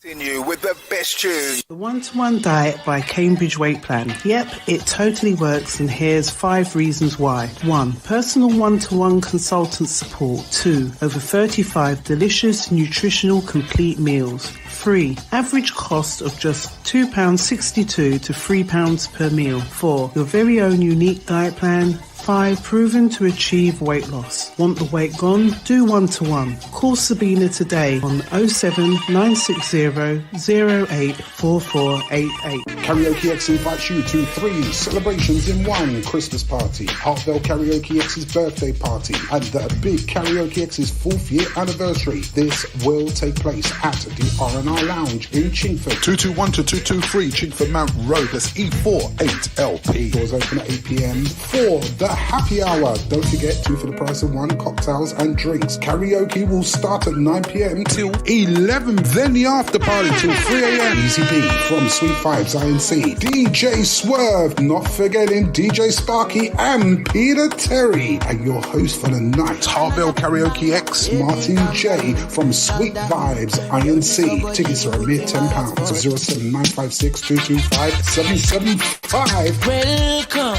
Continue with the best tunes. The One-to-One Diet by Cambridge Weight Plan. Yep, it totally works, and here's 5 reasons why. 1. Personal one-to-one consultant support. 2. Over 35 delicious, nutritional, complete meals. 3. Average cost of just £2.62 to £3 per meal. 4. Your very own unique diet plan. 5. Proven to achieve weight loss. Want the weight gone? Do one-to-one. Call Sabina today on 07960 084488. Karaoke X invites you to 3 celebrations in one Christmas party, Hartville Karaoke X's birthday party, and the Big Karaoke X's 4th year anniversary. This will take place at the R&R Lounge in Chingford. 221 to 223 Chingford Mount Road. That's E48LP. Doors open at 8 p.m. for the happy hour. Don't forget 2 for the price of 1 cocktails and drinks. Karaoke will start at 9 p.m. till 11. Then the after party till 3 a.m. Easy B from Sweet Vibes INC. DJ Swerve, not forgetting DJ Sparky and Peter Terry. And your host for the night, Harville Karaoke X, Martin J from Sweet Vibes INC. Tickets are a mere £10. 07956 225 775. Welcome.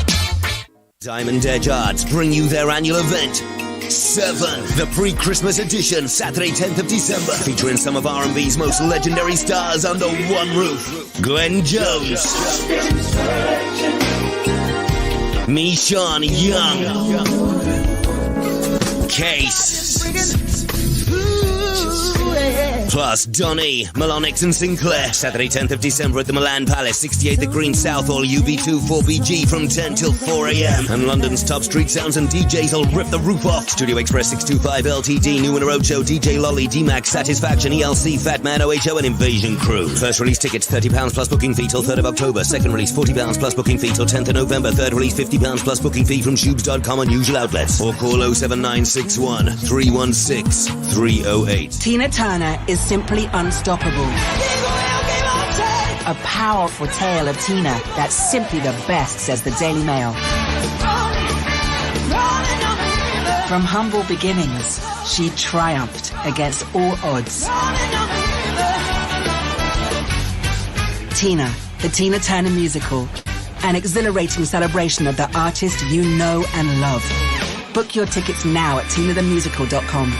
Diamond Edge Arts bring you their annual event, 7, the pre-Christmas edition, Saturday 10th of December, featuring some of R&B's most legendary stars under one roof. Glenn Jones, Mishan Young, Case, plus Donny, Malonix and Sinclair. Saturday 10th of December at the Milan Palace, 68 The Green Southall, UB2 4BG from 10 till 4 a.m. And London's top street sounds and DJs will rip the roof off. Studio Express 625 LTD, New in a Roadshow, DJ Lolly, D-Max, Satisfaction, ELC, Fat Man, OHO and Invasion Crew. First release tickets £30 plus booking fee till 3rd of October. Second release £40 plus booking fee till 10th of November. Third release £50 plus booking fee from Shoobs.com and usual outlets. Or call 07961 316 308. Tina Turner is simply unstoppable. A powerful tale of Tina that's simply the best, says the Daily Mail. From humble beginnings, she triumphed against all odds. Tina, the Tina Turner musical, an exhilarating celebration of the artist you know and love. Book your tickets now at tinathemusical.com.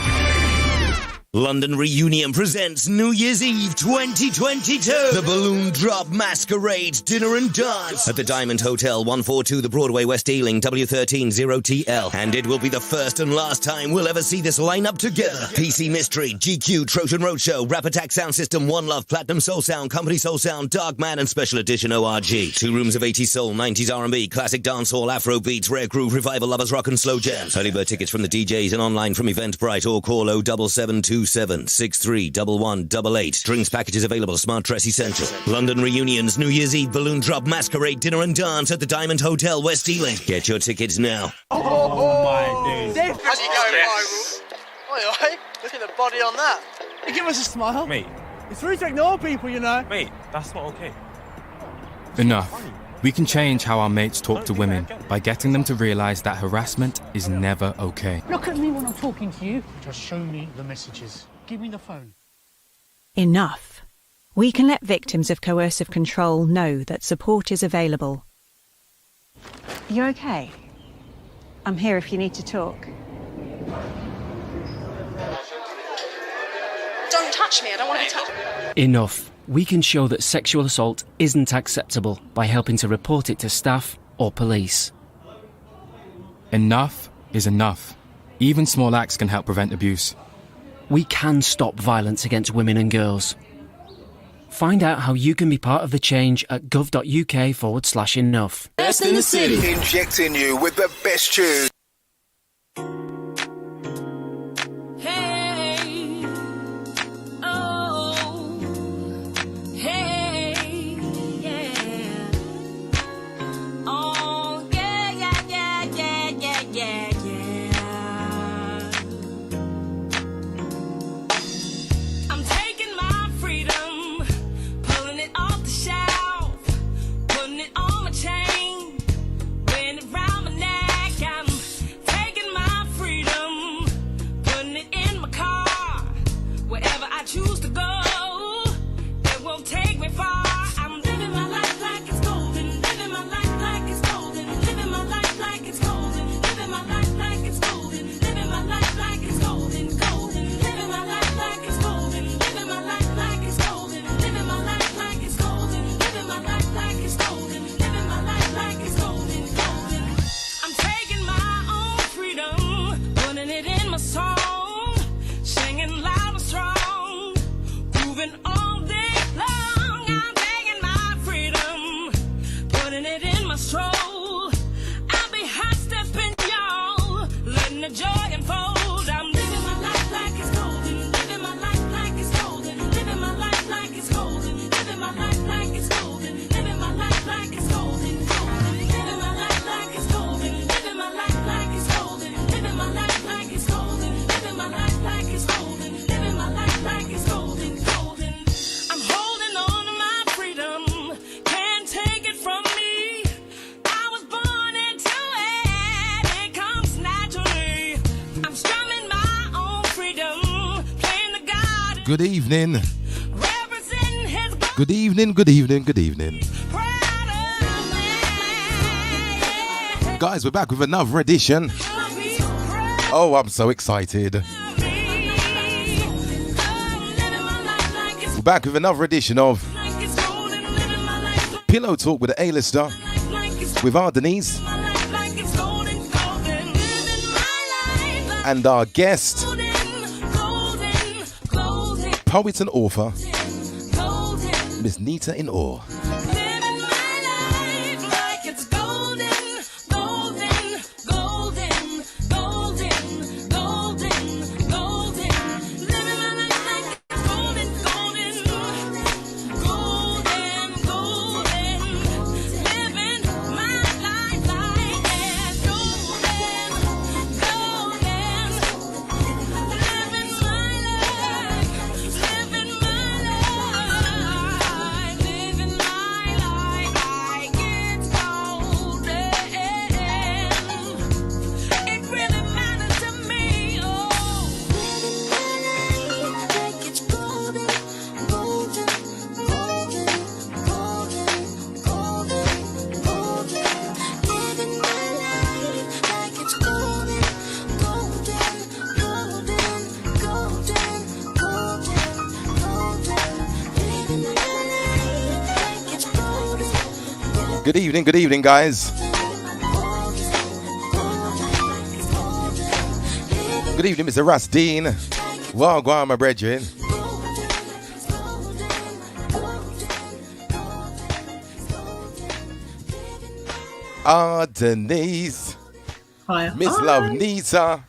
London Reunion presents New Year's Eve 2022. The Balloon Drop Masquerade Dinner and Dance at the Diamond Hotel, 142 the Broadway, West Ealing, W13 0TL. And it will be the first and last time we'll ever see this lineup together. PC Mystery, GQ, Trojan Roadshow, Rap Attack Sound System, One Love, Platinum Soul Sound, Company Soul Sound, Dark Man and Special Edition ORG. 2 rooms of 80s soul, 90s R&B, classic dancehall, Afro beats, rare groove, revival, lovers rock and slow jams. Early bird tickets from the DJs and online from Eventbrite, or call 07727 631188. Drinks packages available. Smart Dress Essential. London Reunions New Year's Eve Balloon Drop Masquerade Dinner and Dance at the Diamond Hotel, West Ealing. Get your tickets now. Oh my days. How's he going viral? Oi, look at the body on that. Hey, give us a smile. Mate. It's rude to ignore people, you know. Mate, that's not okay. Enough. We can change how our mates talk to women by getting them to realise that harassment is never okay. Look at me when I'm talking to you. Just show me the messages. Give me the phone. Enough. We can let victims of coercive control know that support is available. You okay? I'm here if you need to talk. Don't touch me, I don't want to touch you. Enough. We can show that sexual assault isn't acceptable by helping to report it to staff or police. Enough is enough. Even small acts can help prevent abuse. We can stop violence against women and girls. Find out how you can be part of the change at gov.uk/enough. Best in the city. Injecting you with the best tunes. Chain, wearing it round my neck. I'm taking my freedom. Good evening. Good evening, good evening, good evening. Guys, we're back with another edition. Oh, I'm so excited. We're back with another edition of Pillow Talk with the A-lister with Our Denise and our guest, poet and author, Miss Nita-In-Awe. Good evening, guys. Good evening, Mr. Rustine. Well, go on, my brethren. Our Denise. Hi. Miss Love Nita.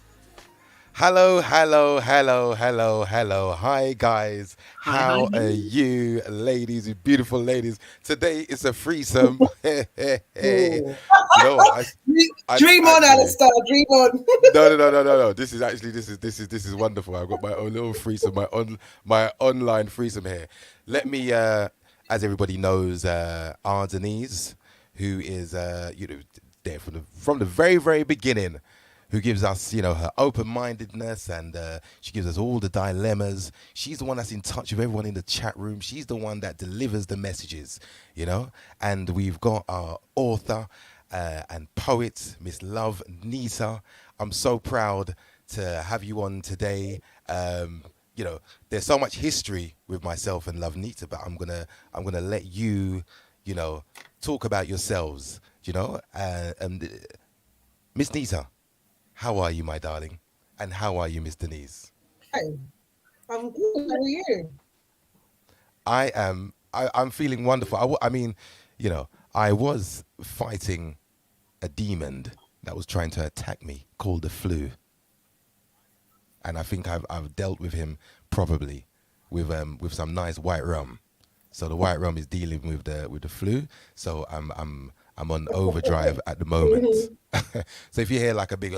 Hello, hello, hello, hello, hello. Hi, guys. How are you, ladies, you beautiful ladies? Today is a threesome. Hey. You know what? Dream on, Alistair. Dream on. No. This is wonderful. I've got my own little threesome, my online threesome here. Let me, as everybody knows, Our Denise, who is there from the very, very beginning, who gives us, her open-mindedness, and she gives us all the dilemmas. She's the one that's in touch with everyone in the chat room. She's the one that delivers the messages, And we've got our author and poet, Miss Love Nita. I'm so proud to have you on today. There's so much history with myself and Love Nita, but I'm gonna let you, talk about yourselves, and Miss Nita. How are you, my darling? And how are you, Miss Denise? Hey, I'm good. How are you? I'm feeling wonderful. I was fighting a demon that was trying to attack me called the flu. And I think I've dealt with him probably with some nice white rum. So the white rum is dealing with the flu. So I'm on overdrive at the moment. So if you hear like a big,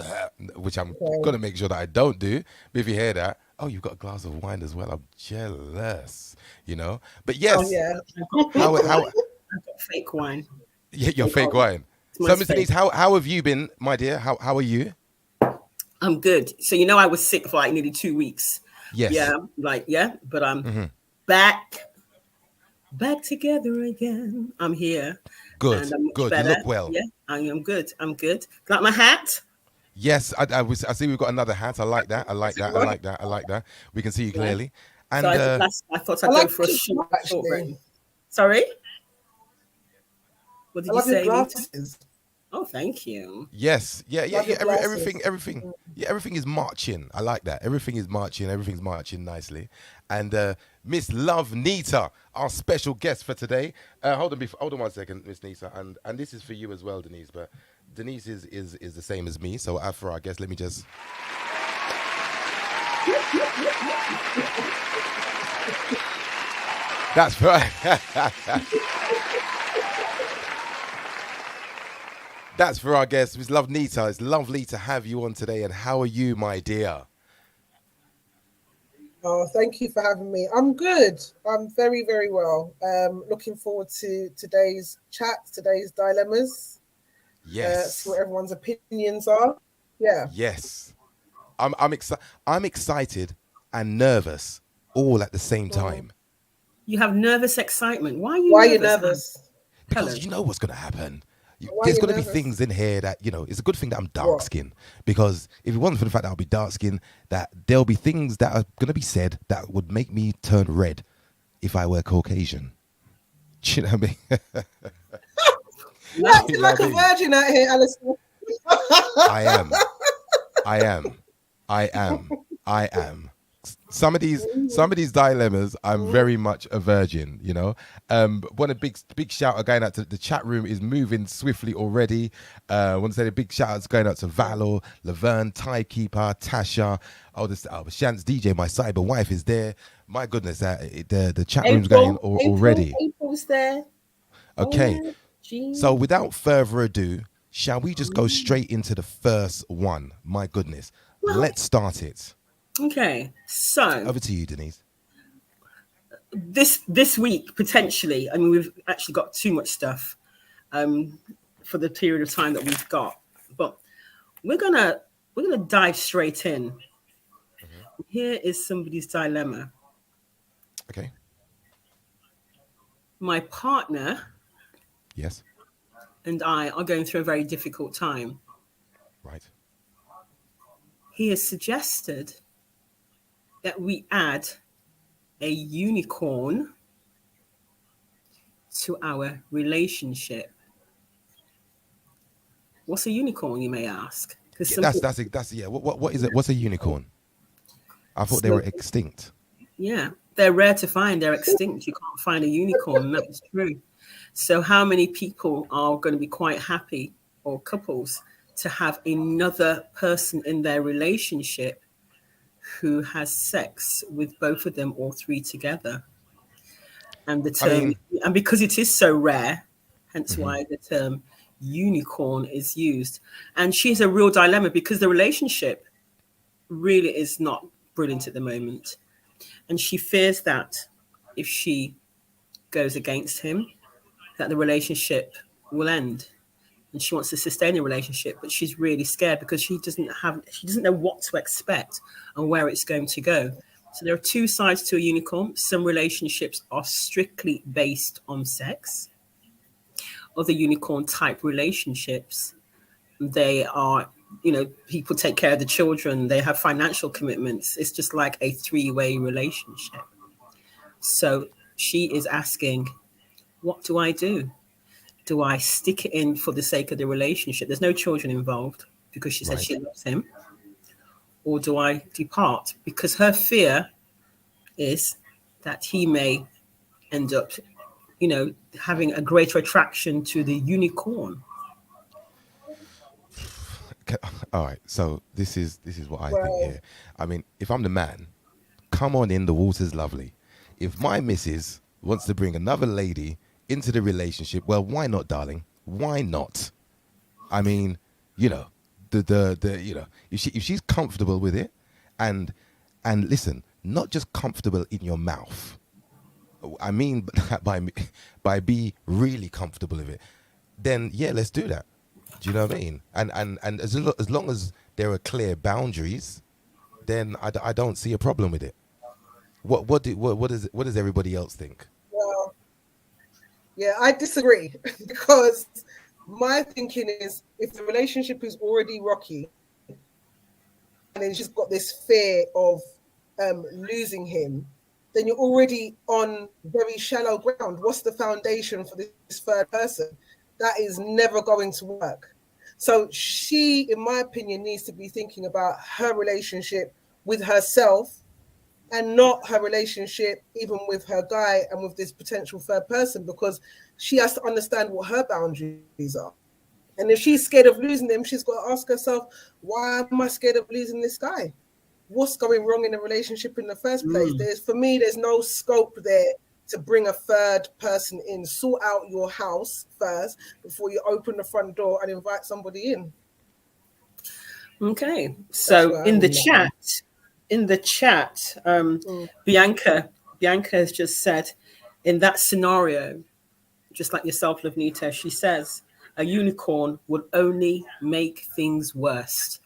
which I'm gonna make sure that I don't do, but if you hear that, oh, you've got a glass of wine as well. I'm jealous, But yes, I've got fake wine. Yeah, your fake wine. So, Miss Denise, how have you been, my dear? How are you? I'm good. So I was sick for like nearly 2 weeks. Yes. Yeah, but I'm back together again. I'm here. Good, and good. Better. You look well. Yeah, I am good. I'm good. Like my hat? Yes, I see we've got another hat. I like that. We can see you clearly. And so I thought I'd go for a short rain. Sorry? What did you say? Glasses. Oh, thank you. Yes, yeah. Everything is marching. I like that. Everything's marching nicely. And Miss Love Nita, our special guest for today. Hold on 1 second, Miss Nita, and this is for you as well, Denise. But Denise is the same as me. So for our guest, let me just. That's right. That's for our guest, Miss Love Nita. It's lovely to have you on today. And how are you, my dear? Oh, thank you for having me. I'm good. I'm very, very well. Looking forward to today's chat, today's dilemmas. Yes. See what everyone's opinions are. Yeah. Yes. I'm excited and nervous all at the same time. You have nervous excitement. Why are you nervous? Because you know what's going to happen. Why There's you going to be nervous? things in here that, it's a good thing that I'm dark skinned, because if it wasn't for the fact that I'll be dark skinned, that there'll be things that are going to be said that would make me turn red if I were Caucasian. Do you know what I mean? You're acting like a virgin out here, Alison. I am. Some of these dilemmas, I'm very much a virgin, Want a big shout out going out to the chat room is moving swiftly already. Want to say a big shout out going out to Valor, Laverne, Tykeeper, Tasha, Shant's DJ, my cyber wife is there. My goodness, the chat room's going already. April's there. Okay, Oh, yeah. So without further ado, shall we just go straight into the first one? My goodness, let's start it. Okay, so over to you, Denise. This week potentially, I mean, we've actually got too much stuff for the period of time that we've got, but we're gonna dive straight in. Mm-hmm. Here is somebody's dilemma. Okay. My partner, yes, and I are going through a very difficult time. Right. He has suggested that we add a unicorn to our relationship. What's a unicorn, you may ask? Yeah, that's yeah. What is it? What's a unicorn? I thought they were extinct. Yeah, they're rare to find. They're extinct. You can't find a unicorn. That's true. So how many people are going to be quite happy, or couples, to have another person in their relationship who has sex with both of them or three together? And the term, and because it is so rare, hence why the term unicorn is used. And she's a real dilemma because the relationship really is not brilliant at the moment. And she fears that if she goes against him, that the relationship will end. And she wants to sustain the relationship, but she's really scared because she doesn't know what to expect and where it's going to go. So there are two sides to a unicorn. Some relationships are strictly based on sex. Other unicorn type relationships, they are, people take care of the children, they have financial commitments. It's just like a three-way relationship. So she is asking, what do I do? Do I stick it in for the sake of the relationship? There's no children involved because she says she loves him. Or do I depart? Because her fear is that he may end up, having a greater attraction to the unicorn. All right. So this is what I think here. I mean, if I'm the man, come on in, the water's lovely. If my missus wants to bring another lady into the relationship, well, why not, darling? Why not? I mean, if she's comfortable with it, and listen, not just comfortable in your mouth. I mean, by be really comfortable with it, then yeah, let's do that. Do you know what I mean? And as long as there are clear boundaries, then I don't see a problem with it. What does everybody else think? Well, yeah, I disagree because my thinking is if the relationship is already rocky and then she's got this fear of losing him, then you're already on very shallow ground. What's the foundation for this third person? That is never going to work. So she, in my opinion, needs to be thinking about her relationship with herself and not her relationship even with her guy and with this potential third person, because she has to understand what her boundaries are. And if she's scared of losing them, she's got to ask herself, why am I scared of losing this guy? What's going wrong in the relationship in the first place? There's no scope there to bring a third person in. Sort out your house first before you open the front door and invite somebody in. Okay, so in the chat, Bianca has just said, in that scenario, just like yourself, Love Nita, she says a unicorn would only make things worse.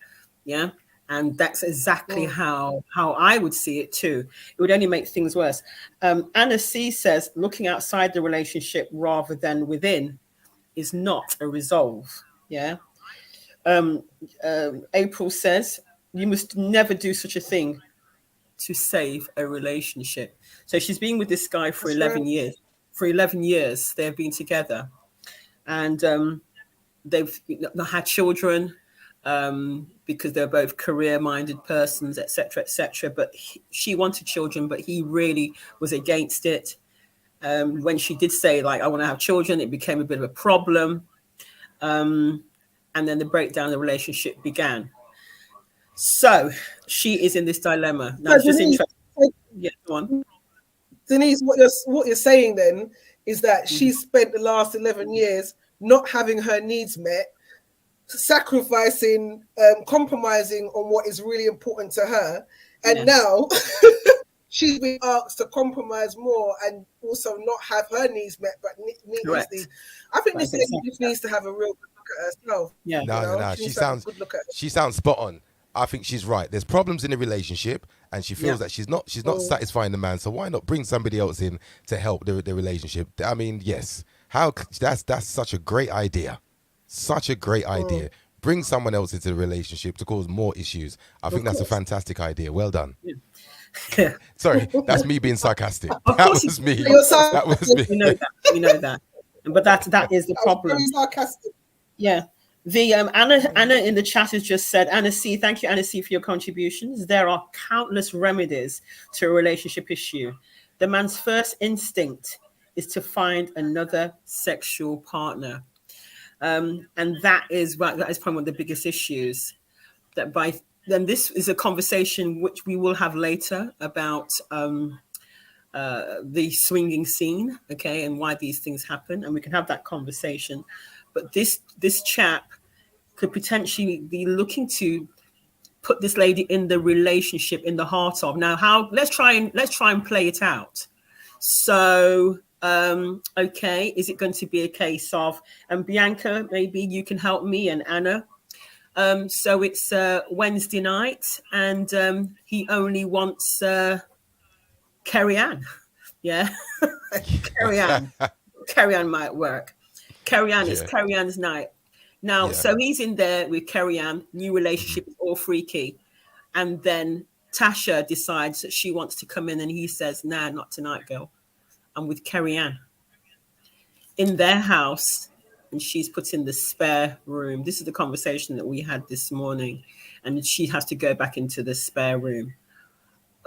Yeah. And that's exactly how I would see it too. It would only make things worse. Anna C says, looking outside the relationship rather than within is not a resolve. Yeah. April says, you must never do such a thing to save a relationship. So she's been with this guy for 11 years. For 11 years, they've been together. And they've not had children because they're both career-minded persons, etc., etc. But she wanted children, but he really was against it. When she did say, like, I want to have children, it became a bit of a problem. And then the breakdown of the relationship began. So she is in this dilemma. Now, it's just Denise, interesting. Yeah, go on. Denise, what you're saying then is that she spent the last 11 years not having her needs met, sacrificing, compromising on what is really important to her. And now she's been asked to compromise more and also not have her needs met, but meet his needs. I think this lady just needs to have a real good look at herself. Yeah. No. She sounds spot on. I think she's right. There's problems in the relationship, and she feels that she's not satisfying the man. So why not bring somebody else in to help the relationship? I mean, yes. That's such a great idea. Such a great idea. Bring someone else into the relationship to cause more issues. I think that's a fantastic idea. Well done. Yeah. Sorry, that's me being sarcastic. That was me. That was me. We know that. But that is the problem. Very sarcastic. Yeah. The Anna in the chat has just said, Anna C, thank you, Anna C, for your contributions. There are countless remedies to a relationship issue. The man's first instinct is to find another sexual partner. And that is probably one of the biggest issues. Then this is a conversation which we will have later about the swinging scene, okay, and why these things happen, and we can have that conversation. But this chap could potentially be looking to put this lady in the relationship in the heart of. Now, let's try and play it out. So, okay, is it going to be a case of, and Bianca, maybe you can help me, and Anna. So it's Wednesday night, and he only wants Carrie Ann. Yeah, Carrie Ann might work. Carrie Ann, it's Carrie Ann's night. Now, so he's in there with Carrie Ann, new relationship is all freaky. And then Tasha decides that she wants to come in, and he says, nah, not tonight, girl. I'm with Carrie Ann in their house, and she's put in the spare room. This is the conversation that we had this morning, and she has to go back into the spare room.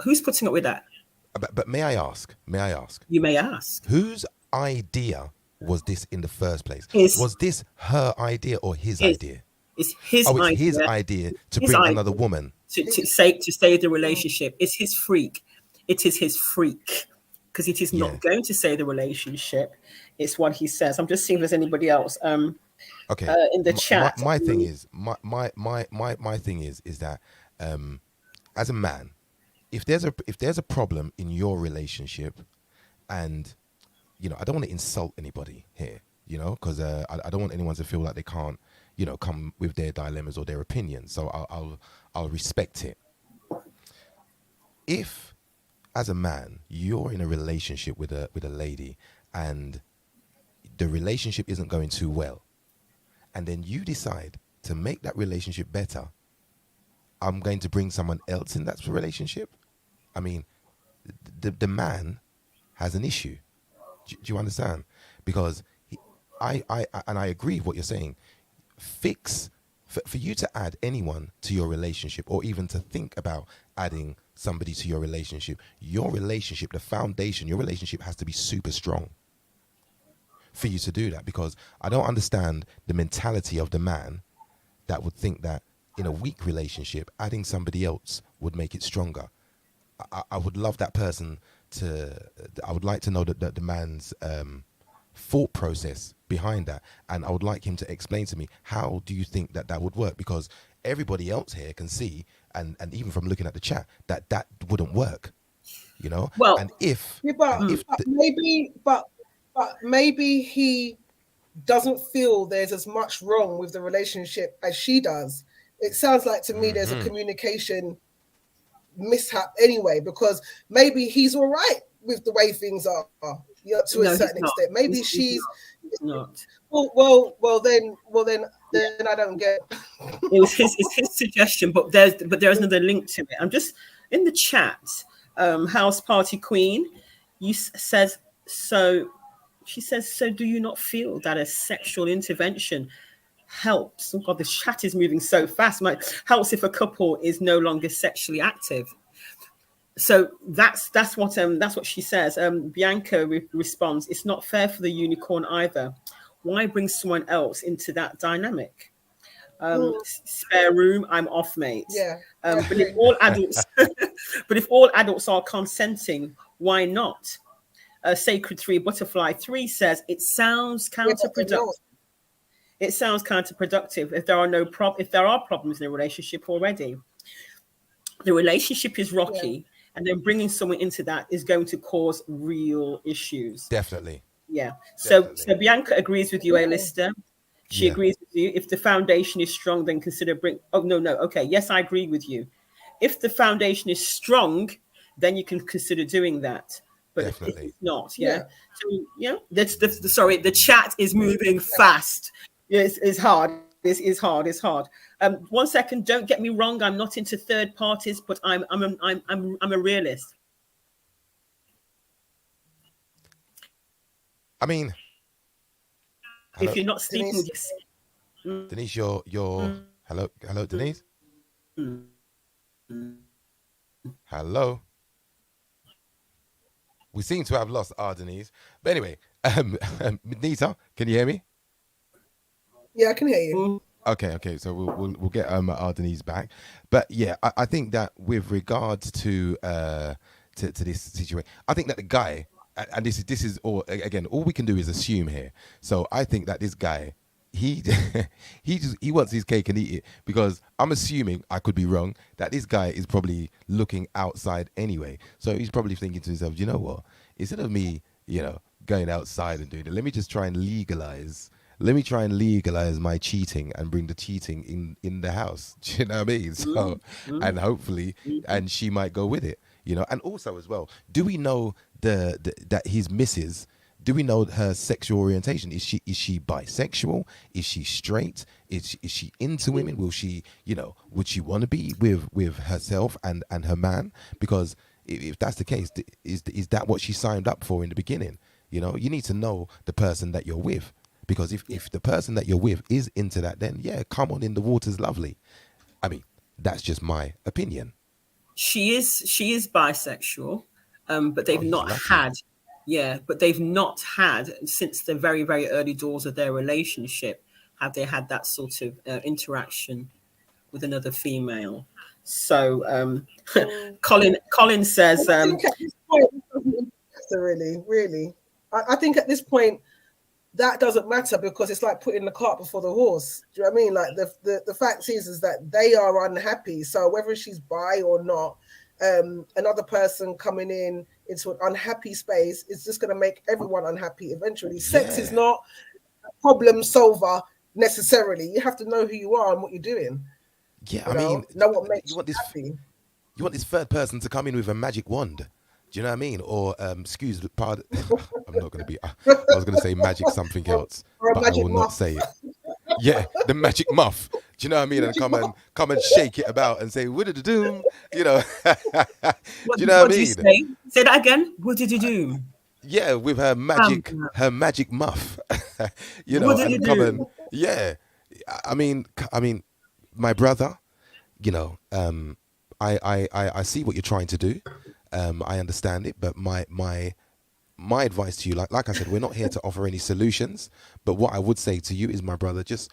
Who's putting up with that? But may I ask? You may ask. Whose idea was this in the first place? Was this her idea or his idea? It's his idea. It's his idea to bring another woman. To save the relationship. It's his freak. It is his freak. Because it is not going to save the relationship. It's what he says. I'm just seeing if there's anybody else. Okay. In the chat. My thing is that as a man, if there's a problem in your relationship, and I don't want to insult anybody here, because I don't want anyone to feel like they can't, come with their dilemmas or their opinions. So I'll respect it. If, as a man, you're in a relationship with a lady, and the relationship isn't going too well, and then you decide to make that relationship better, I'm going to bring someone else in that relationship. I mean, the man has an issue. Do you understand? Because I agree with what you're saying. For you to add anyone to your relationship, or even to think about adding somebody to your relationship, the foundation, your relationship has to be super strong for you to do that. Because I don't understand the mentality of the man that would think that in a weak relationship, adding somebody else would make it stronger. I would love that person I would like to know that the man's thought process behind that, and I would like him to explain to me, how do you think that would work? Because everybody else here can see, and even from looking at the chat, that wouldn't work, Well, and but maybe he doesn't feel there's as much wrong with the relationship as she does. it sounds like to me there's a communication mishap anyway, because maybe he's all right with the way things are, to a certain extent. Maybe she's not. Well, then I don't get. It's his suggestion, but there's another link to it. I'm just in the chat. House Party Queen, says so. She says, so do you not feel that a sexual intervention helps? Oh God, the chat is moving so fast. Helps if a couple is no longer sexually active. So that's what she says. Bianca responds, it's not fair for the unicorn either. Why bring someone else into that dynamic? Spare room, I'm off, mate. Yeah. But if all adults are consenting, why not? Sacred 3 Butterfly 3 says it sounds counterproductive. It sounds counterproductive if there are problems in a relationship already. The relationship is rocky, and then bringing someone into that is going to cause real issues. Definitely. Yeah. So Bianca agrees with you, A-lister. She agrees with you. If the foundation is strong, then consider bring. Oh no. Okay. Yes, I agree with you. If the foundation is strong, then you can consider doing that. But if it's not, So that's the chat is moving fast. It's hard. This is hard. It's hard. 1 second. Don't get me wrong. I'm not into third parties, but I'm a realist. I mean, if you're not sleeping with your Denise, you're hello, Denise. Hello. We seem to have lost our Denise. But anyway, Nita, can you hear me? Yeah, I can hear you. Okay. So we'll get our Denise back. But yeah, I think that with regards to this situation, I think that the guy, and this is all again, all we can do is assume here. So I think that this guy, he wants his cake and eat it, because I'm assuming, I could be wrong, that this guy is probably looking outside anyway. So he's probably thinking to himself, you know what? Instead of me, going outside and doing it, let me try and legalize my cheating and bring the cheating in the house. Do you know what I mean? So, and hopefully, and she might go with it, And also as well, do we know that his missus? Do we know her sexual orientation? Is she bisexual? Is she straight? Is she into women? Will she, would she want to be with herself and her man? Because if that's the case, is that what she signed up for in the beginning? You need to know the person that you're with, because if the person that you're with is into that, then come on in, the water's lovely. I mean, that's just my opinion. She is bisexual, but they've not had. Yeah, but they've not had, since the very, very early doors of their relationship, have they had that sort of interaction with another female. So Colin says... I think at this point, it doesn't matter, really. I think at this point, that doesn't matter, because it's like putting the cart before the horse. Do you know what I mean? Like the fact is that they are unhappy. So whether she's bi or not, another person coming into an unhappy space is just going to make everyone unhappy eventually. Sex is not a problem solver necessarily. You have to know who you are and what you're doing. Yeah, know what makes you happy. You want this third person to come in with a magic wand. Do you know what I mean? Or excuse the pardon. I'm not going to be. I was going to say magic something else, but I will not say it. Yeah, the magic muff. Do you know what I mean? And come and shake it about and say, "What did it do?" Do you know what I mean? Say that again. What did you do? Yeah, with her magic muff. What did you do? I mean, my brother. I see what you're trying to do. I understand it, but my advice to you, like I said, we're not here to offer any solutions. But what I would say to you is, my brother, just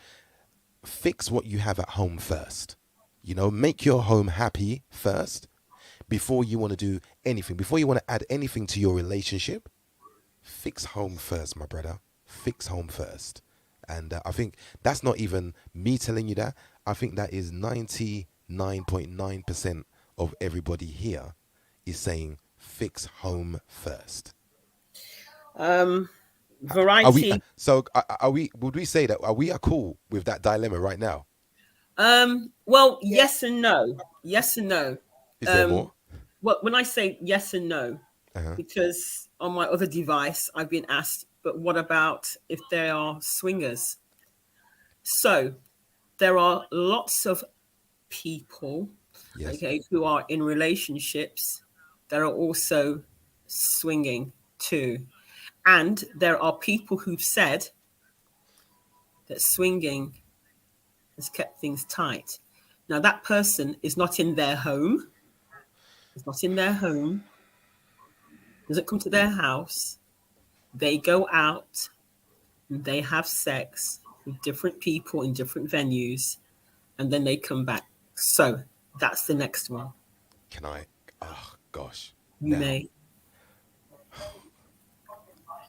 fix what you have at home first. Make your home happy first before you want to do anything. Before you want to add anything to your relationship, fix home first, my brother. Fix home first. And I think that's not even me telling you that. I think that is 99.9% of everybody here is saying fix home first. Variety. Would we say that we are cool with that dilemma right now? Well, yes and no. Yes and no. Is there more? Well, when I say yes and no, Uh-huh. because on my other device, I've been asked, but what about if they are swingers? So there are lots of people, Yes. okay, who are in relationships that are also swinging too. And there are people who've said that swinging has kept things tight. Now, that person is not in their home. It's not in their home. Doesn't come to their house. They go out and they have sex with different people in different venues, and then they come back. So that's the next one. Can I? Oh, gosh. You may.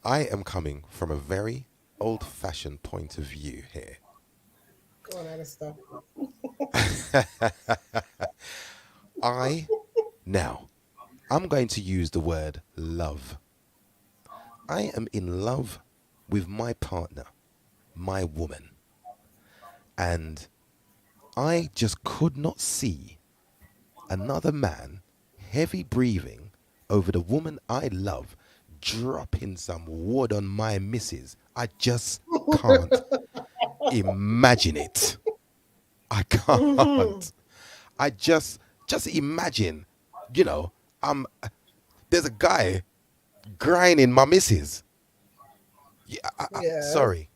I am coming from a very old-fashioned point of view here. Go on, Alistair. I'm going to use the word love. I am in love with my partner, my woman. And I just could not see another man heavy breathing over the woman I love, dropping some wood on my missus. I just can't imagine it. I can't. I just imagine, there's a guy grinding my missus. Sorry,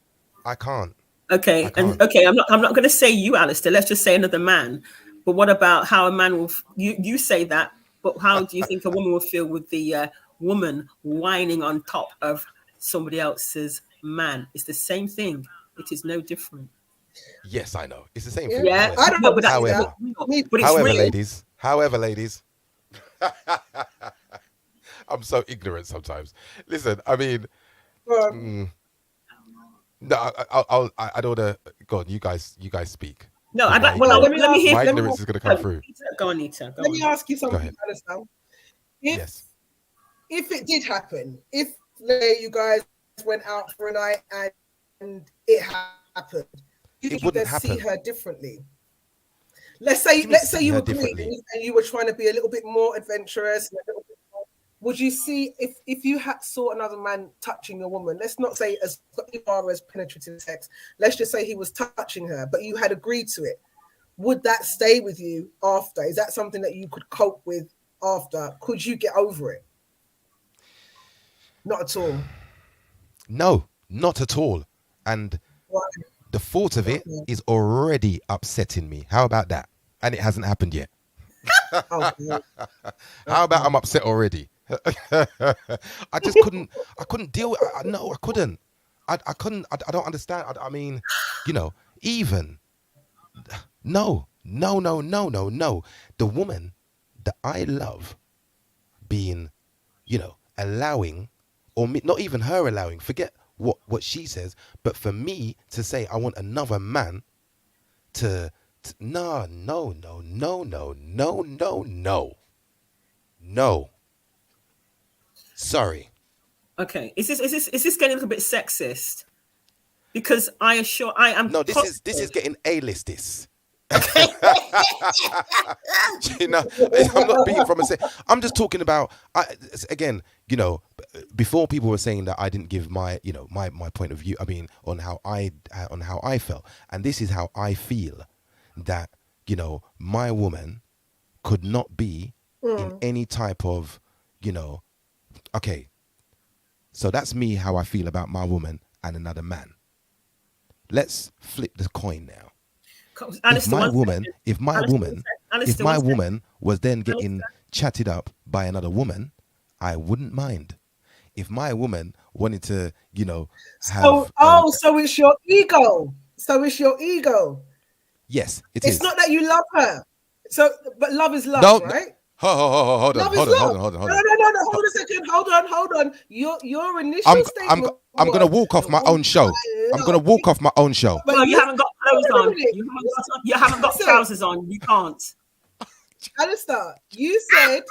I can't. Okay, I'm not going to say you, Alistair. Let's just say another man. But what about how a man will? You say that, but how do you think a woman will feel with the woman whining on top of somebody else's man? It's the same thing. It is no different. Yes, I know. It's the same thing. Yeah, I don't know. But however, ladies. I'm so ignorant sometimes. Listen, I mean, no, I don't want to. Go on, you guys speak. No, I'd like. Well, let me hear. My ignorance is going to come through. Go on, Nita. Let me ask you something, Alistair. Yes. If it did happen, if you guys went out for a night and it happened, you think you'd see her differently? Let's say you agreed and you were trying to be a little bit more adventurous. Would you see if you saw another man touching a woman? Let's not say as far as penetrative sex. Let's just say he was touching her, but you had agreed to it. Would that stay with you after? Is that something that you could cope with after? Could you get over it? Not at all. No, not at all. And the thought of it is already upsetting me. How about that? And it hasn't happened yet. How about I'm upset already? I just couldn't deal with it. No, I couldn't. I couldn't. I don't understand. I mean, even no. The woman that I love being, allowing, or not even her allowing, forget what she says, but for me to say I want another man to no. Sorry. Okay. Is this getting a little bit sexist? Because I am. No, this is getting A-list. This. I'm not being from a say. I'm just talking about. Again, before people were saying that I didn't give my point of view. I mean, on how I felt, and this is how I feel. That my woman could not be in any type of Okay, so that's me how I feel about my woman and another man. Let's flip the coin now. If my woman was then getting chatted up by another woman, I wouldn't mind. If my woman wanted to, have... So it's your ego. Yes, it's not that you love her. So, but love is love, right? Hold on. No, hold a second. Hold on. Your initial statement. I'm gonna walk off my own show. Well, you haven't got clothes on. You haven't got trousers on. You can't. Alistair, you said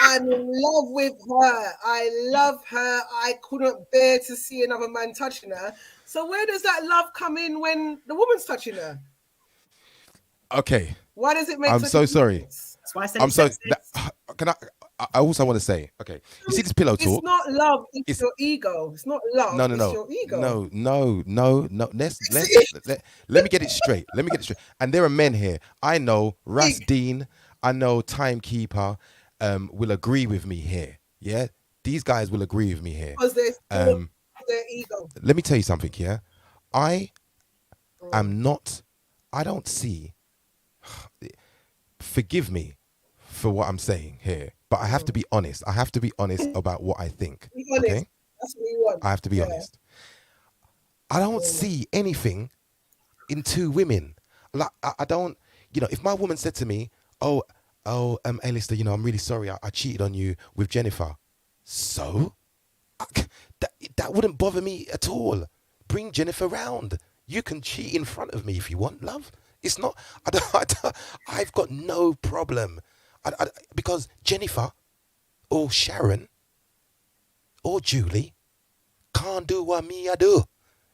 I'm in love with her. I love her. I couldn't bear to see another man touching her. So where does that love come in when the woman's touching her? Okay. Why does it make I'm such so a sorry. difference? That's why I said I'm it's so. sexist. Can I also want to say, okay, you see this pillow It's talk? not love, it's your ego. It's not love, No, no, it's no, your ego. no. Let me get it straight. Let me get it straight. And there are men here. I know Ras Dean. I know Timekeeper. Will agree with me here. Yeah, these guys will agree with me here. Because they're still their ego. Let me tell you something. Yeah, I am not. I don't see. Forgive me for what I'm saying here, but I have to be honest. I have to be honest about what I think. Be honest. Okay, That's what you want. I have to be honest. I don't see anything in two women. Like I don't, if my woman said to me, Alistair, I'm really sorry, I cheated on you with Jennifer. So that wouldn't bother me at all. Bring Jennifer round. You can cheat in front of me if you want, love. It's not. I've got no problem. Because Jennifer or Sharon or Julie can't do what me I do.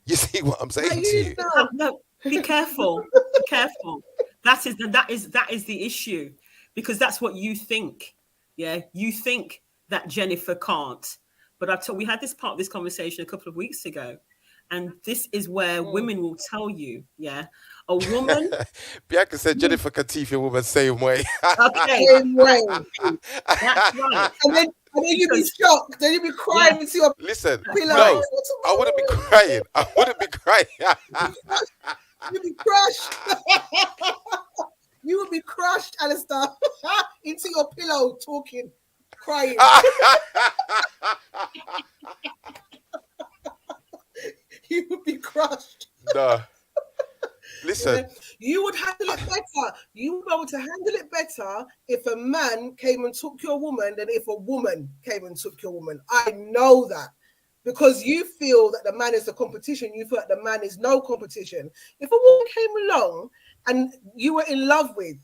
You see what I'm saying to you? No, be careful. Be careful. That is the issue, because that's what you think. Yeah, you think that Jennifer can't. But we had this part of this conversation a couple of weeks ago, and this is where women will tell you, yeah, a woman. Bianca said Jennifer can teach your woman same way. Okay, same way. That's right. And then you'd be shocked. Then you'd be crying into your pillow. No, I wouldn't be crying. I wouldn't be crying. You'd be crushed. You would be crushed, Alistair, into your pillow, talking, crying. You would be crushed. No. Listen. You would handle it better. You would be able to handle it better if a man came and took your woman than if a woman came and took your woman. I know that. Because you feel that the man is the competition, you feel that the man is no competition. If a woman came along and you were in love with,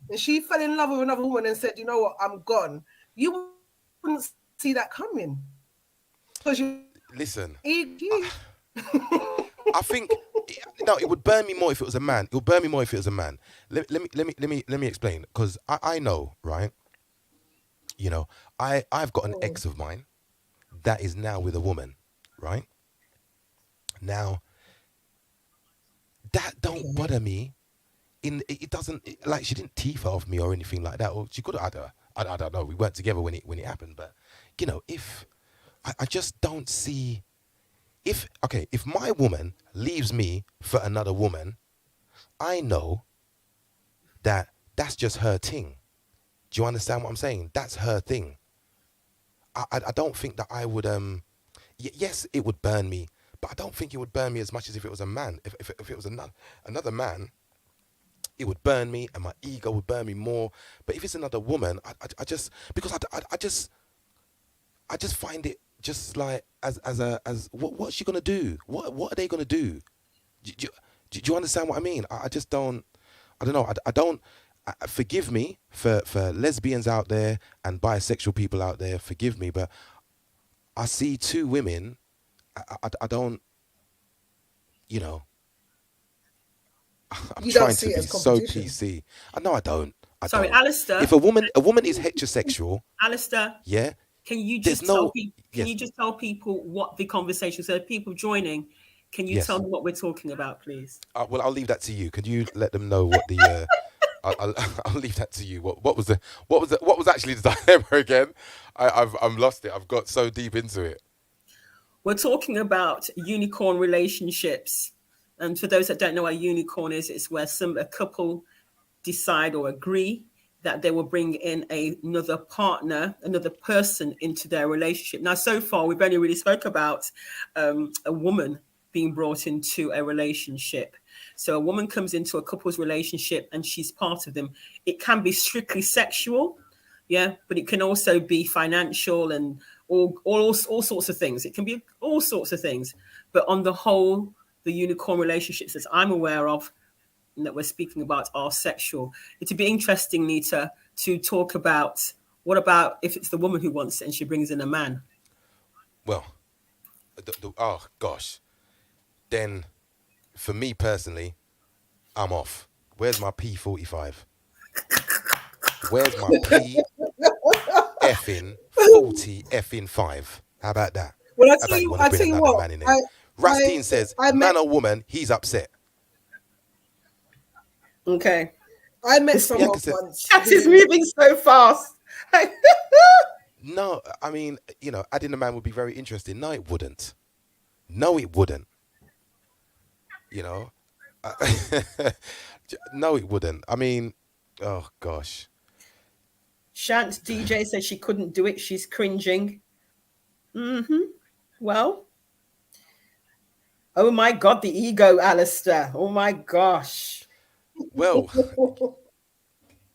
and she fell in love with another woman and said, you know what, I'm gone, you wouldn't see that coming. Because you listen. I think it would burn me more if it was a man. It would burn me more if it was a man. Let me explain, because I know, right? I've got an ex of mine that is now with a woman, right? Now, that don't bother me. It doesn't, like, she didn't teeth off me or anything like that. Or she could have, I don't know. We weren't together when it happened. But, if I just don't see, if my woman leaves me for another woman, I know that that's just her thing. Do you understand what I'm saying? That's her thing. I don't think that I would, yes, it would burn me, but I don't think it would burn me as much as if it was a man. If it was another man, it would burn me and my ego would burn me more. But if it's another woman, I just find it just like as what's she gonna do? What are they gonna do? Do you understand what I mean? I just don't. I don't know. I don't. Forgive me for lesbians out there and bisexual people out there. Forgive me, but I see two women. I don't. I'm trying to be so PC. No, I don't. Sorry, don't. Alistair. If a woman is heterosexual, Alistair. Yeah. Can you just tell people what the conversation? So people joining, can you tell them what we're talking about, please? Well, I'll leave that to you. Can you let them know what the? I'll leave that to you. What was actually the dilemma again? I'm lost it. I've got so deep into it. We're talking about unicorn relationships, and for those that don't know what a unicorn is, it's where a couple decide or agree that they will bring in another partner, another person into their relationship. Now, so far, we've only really spoke about a woman being brought into a relationship. So a woman comes into a couple's relationship and she's part of them. It can be strictly sexual, yeah, but it can also be financial and all sorts of things. It can be all sorts of things. But on the whole, the unicorn relationships that I'm aware of and that we're speaking about are sexual. It'd be interesting, Nita, to talk about what about if it's the woman who wants it and she brings in a man? Well, oh gosh. Then for me personally, I'm off. Where's my P45? Where's my P effing 40 effing 5? How about that? Well, How about you want to bring another man in there? Rastine says, man or woman, he's upset. Okay. I met someone once. Chat is moving so fast. No, I mean, you know, adding a man would be very interesting. No, it wouldn't. No, it wouldn't. You know? No, it wouldn't. I mean, oh, gosh. Shant DJ says she couldn't do it. She's cringing. Well. Oh, my God, the ego, Alistair. Oh, my gosh. Well.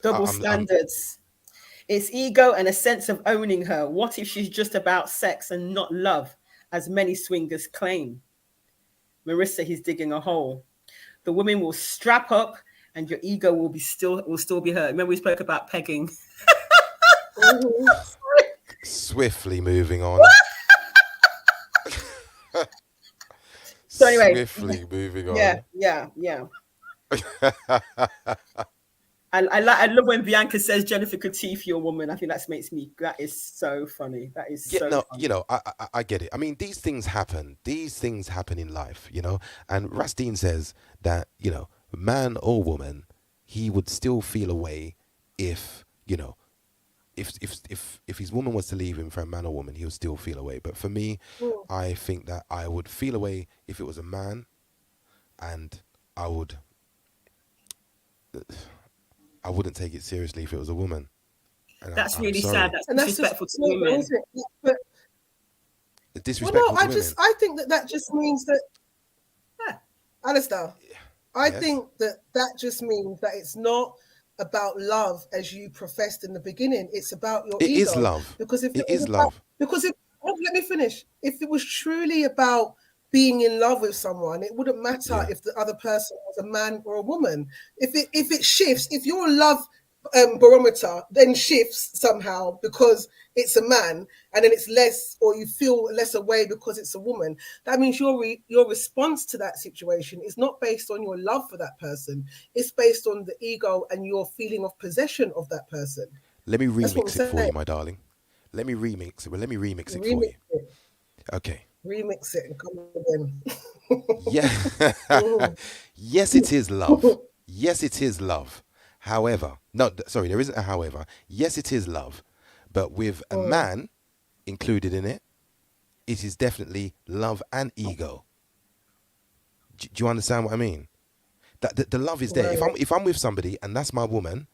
Double standards. It's ego and a sense of owning her. What if she's just about sex and not love, as many swingers claim? Marissa, he's digging a hole. The woman will strap up and your ego will still be hurt. Remember we spoke about pegging. Swiftly moving on. So anyway. Swiftly moving on. Yeah. I love when Bianca says Jennifer Katifi, your woman. I think that is so funny. That is so funny. You know, I get it. I mean, these things happen. These things happen in life, you know. And Rastine says that, you know, man or woman, he would still feel a way if, you know, if his woman was to leave him for a man or woman, he would still feel a way. But for me, I think that I would feel a way if it was a man, and I wouldn't take it seriously if it was a woman. And that's I'm really sorry. sad. That's disrespectful to women. Disrespectful to women. I think that just means that, Alistair, I think that just means that it's not about love as you professed in the beginning. It's about your ego. It is love. Because if it is love. Because let me finish. If it was truly about being in love with someone, it wouldn't matter if the other person was a man or a woman. If it shifts, if your love barometer then shifts somehow because it's a man, and then it's less, or you feel less away because it's a woman, that means your response to that situation is not based on your love for that person. It's based on the ego and your feeling of possession of that person. Let me remix it for you, my darling. Let me remix it. Well, let me remix it for you. Okay. Remix it and come again. Yeah. Yes, it is love. Yes, it is love. However, sorry, there isn't a however. Yes, it is love. But with a man included in it, it is definitely love and ego. Do you understand what I mean? That the love is there. Right. If I'm with somebody and that's my woman,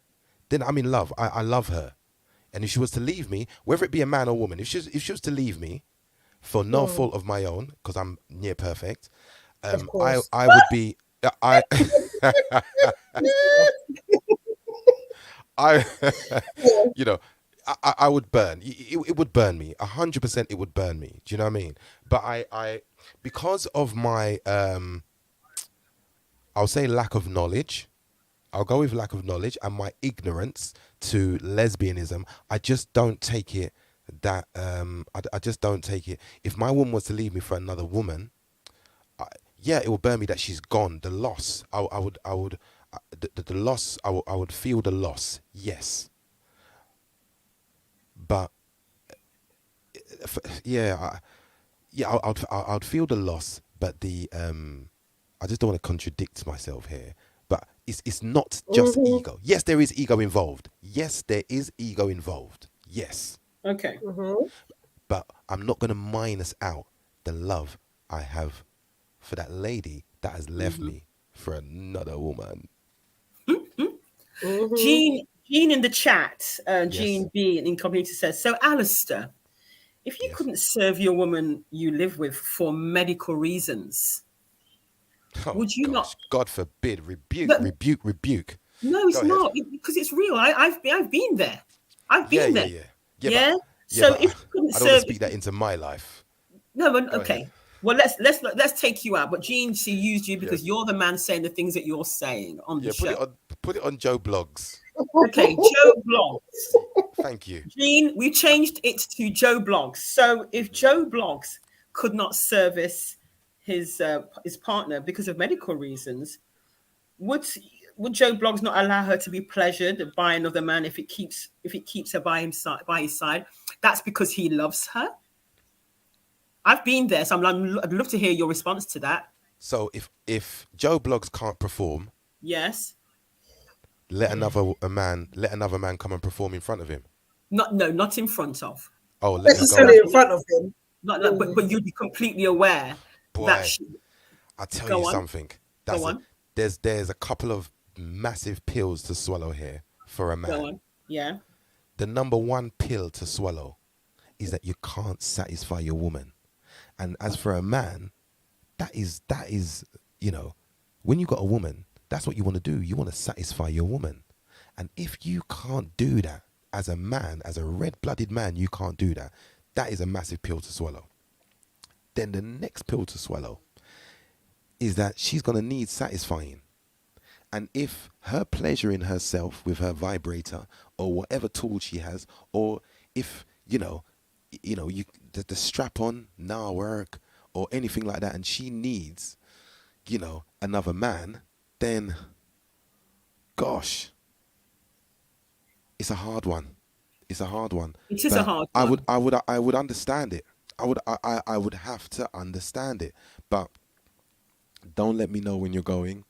then I'm in love. I love her. And if she was to leave me, whether it be a man or woman, if she was to leave me for no fault of my own, because I'm near perfect, I would be you know, I would burn. It would burn me. 100%. It would burn me. Do you know what I mean? But I because of my I'll say lack of knowledge. I'll go with lack of knowledge and my ignorance to lesbianism. I just don't take it that I just don't take it. If my woman was to leave me for another woman, it will burn me that she's gone. The loss, I would the loss. I would feel the loss. Yes, but I'd feel the loss. But I just don't want to contradict myself here. But it's not just ego. Yes, there is ego involved. Yes, there is ego involved. Yes. Okay. But I'm not going to minus out the love I have for that lady that has left me for another woman. Jean in the chat, Jean B in Incognito says, so Alistair, if you couldn't serve your woman you live with for medical reasons, would you not? God forbid, rebuke. No, it's not, because it's real. I've been there. I've been there. Yeah. So if you couldn't I don't want to speak that into my life. No, but okay. Well, let's take you out. But Jean, she used you because you're the man saying the things that you're saying on the show. Put it on Joe Blogs. Okay, Joe Blogs. Thank you, Jean. We changed it to Joe Blogs. So if Joe Blogs could not service his partner because of medical reasons, would would Joe Bloggs not allow her to be pleasured by another man if it keeps her by his side? That's because he loves her. I've been there, so I'd love to hear your response to that. So if Joe Bloggs can't perform, yes, let another man come and perform in front of him. Not in front of. Oh, let necessarily in front of him. But you'd be completely aware. Boy, I'll tell you something. There's a couple of massive pills to swallow here for a man. Go on. Yeah. The number one pill to swallow is that you can't satisfy your woman. And as for a man, that is, when you got a woman, that's what you want to do. You want to satisfy your woman. And if you can't do that as a man, as a red-blooded man, you can't do that. That is a massive pill to swallow. Then the next pill to swallow is that she's going to need satisfying. And if her pleasuring herself with her vibrator or whatever tool she has, or if, the strap on now work or anything like that, and she needs, another man, then, gosh, it's a hard one. It's a hard one. It is a hard one. I would understand it. I would have to understand it. But don't let me know when you're going.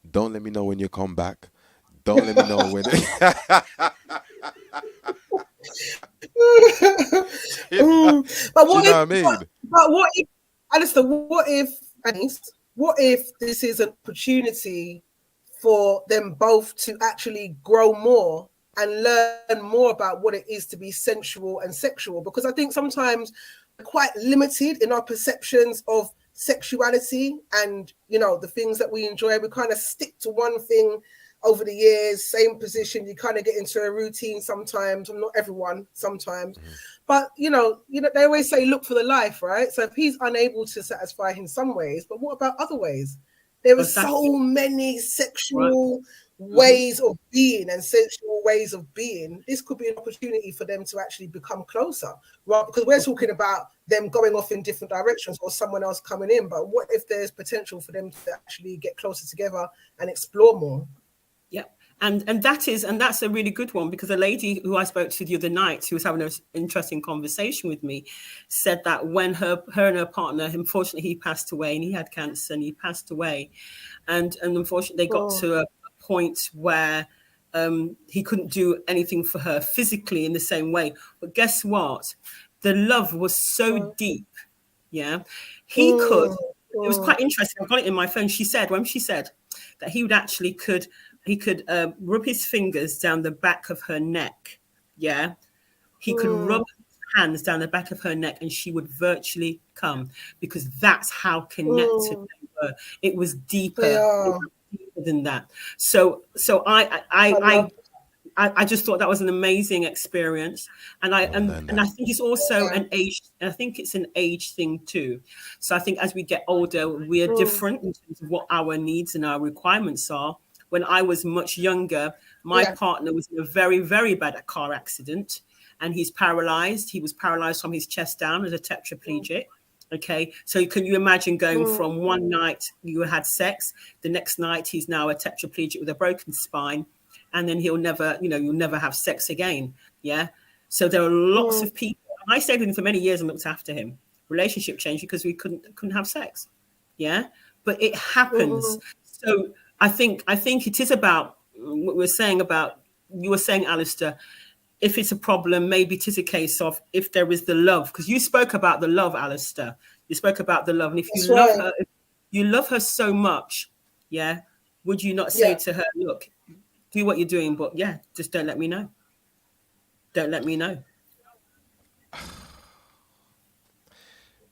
Don't let me know when you come back. Don't let me know when. But what if, I mean? But what if, Alistair? What if this is an opportunity for them both to actually grow more and learn more about what it is to be sensual and sexual? Because I think sometimes we're quite limited in our perceptions of sexuality and the things that we enjoy. We kind of stick to one thing over the years, same position. You kind of get into a routine sometimes, and not everyone sometimes. But they always say look for the life, right? So if he's unable to satisfy in some ways, but what about other ways? There are so many sexual ways of being and sensual ways of being. This could be an opportunity for them to actually become closer, right? Because we're talking about them going off in different directions or someone else coming in. But what if there's potential for them to actually get closer together and explore more? Yeah. And that's a really good one, because a lady who I spoke to the other night, who was having an interesting conversation with me, said that when her and her partner, unfortunately, he passed away, and he had cancer and he passed away. And unfortunately, they got to a point where he couldn't do anything for her physically in the same way. But guess what? The love was so deep. Yeah. He could. It was quite interesting. I've got it in my phone. She said that he would actually could rub his fingers down the back of her neck. Yeah. He could rub his hands down the back of her neck and she would virtually come, because that's how connected they were. It was deeper. It was deeper than that. So I just thought that was an amazing experience. And I think it's also an age, and I think it's an age thing too. So I think as we get older, we are different in terms of what our needs and our requirements are. When I was much younger, my partner was in a very, very bad car accident, and he's paralyzed. He was paralyzed from his chest down as a tetraplegic. Okay, so can you imagine going from one night you had sex, the next night he's now a tetraplegic with a broken spine, and then you'll never have sex again. Yeah. So there are lots of people. I stayed with him for many years and looked after him. Relationship changed because we couldn't have sex. Yeah. But it happens. So I think it is about what we're saying about, you were saying, Alistair, if it's a problem, maybe it is a case of if there is the love, because you spoke about the love, Alistair. You spoke about the love. And if you love her, if you love her so much, yeah, would you not say to her, look, do what you're doing, but just don't let me know. Don't let me know.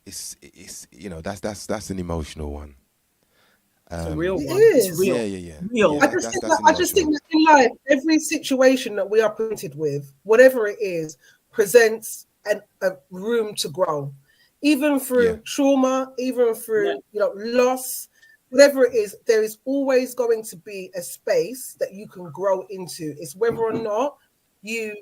It's that's an emotional one. It's a real one. It's real. Yeah. Real. I just think that in life, every situation that we are presented with, whatever it is, presents a room to grow, even through trauma, even through loss. Whatever it is, there is always going to be a space that you can grow into. It's whether or not you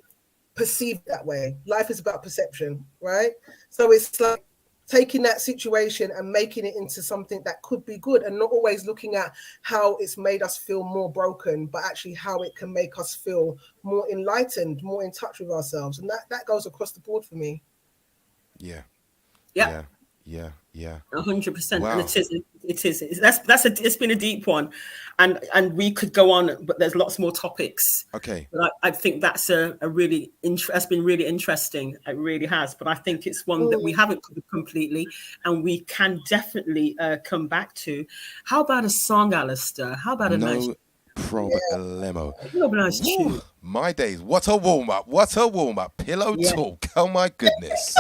perceive that way. Life is about perception, right? So it's like taking that situation and making it into something that could be good, and not always looking at how it's made us feel more broken, but actually how it can make us feel more enlightened, more in touch with ourselves. And that goes across the board for me. Yeah. Yeah. Yeah. 100%. Wow. And it is. It's been a deep one, and we could go on, but there's lots more topics. Okay. But I think that's that's been really interesting. It really has. But I think it's one that we haven't covered completely, and we can definitely come back to. How about a song, Alistair? How about a nice problemo. Nice tune? My days. What a warm up. Pillow talk. Oh my goodness.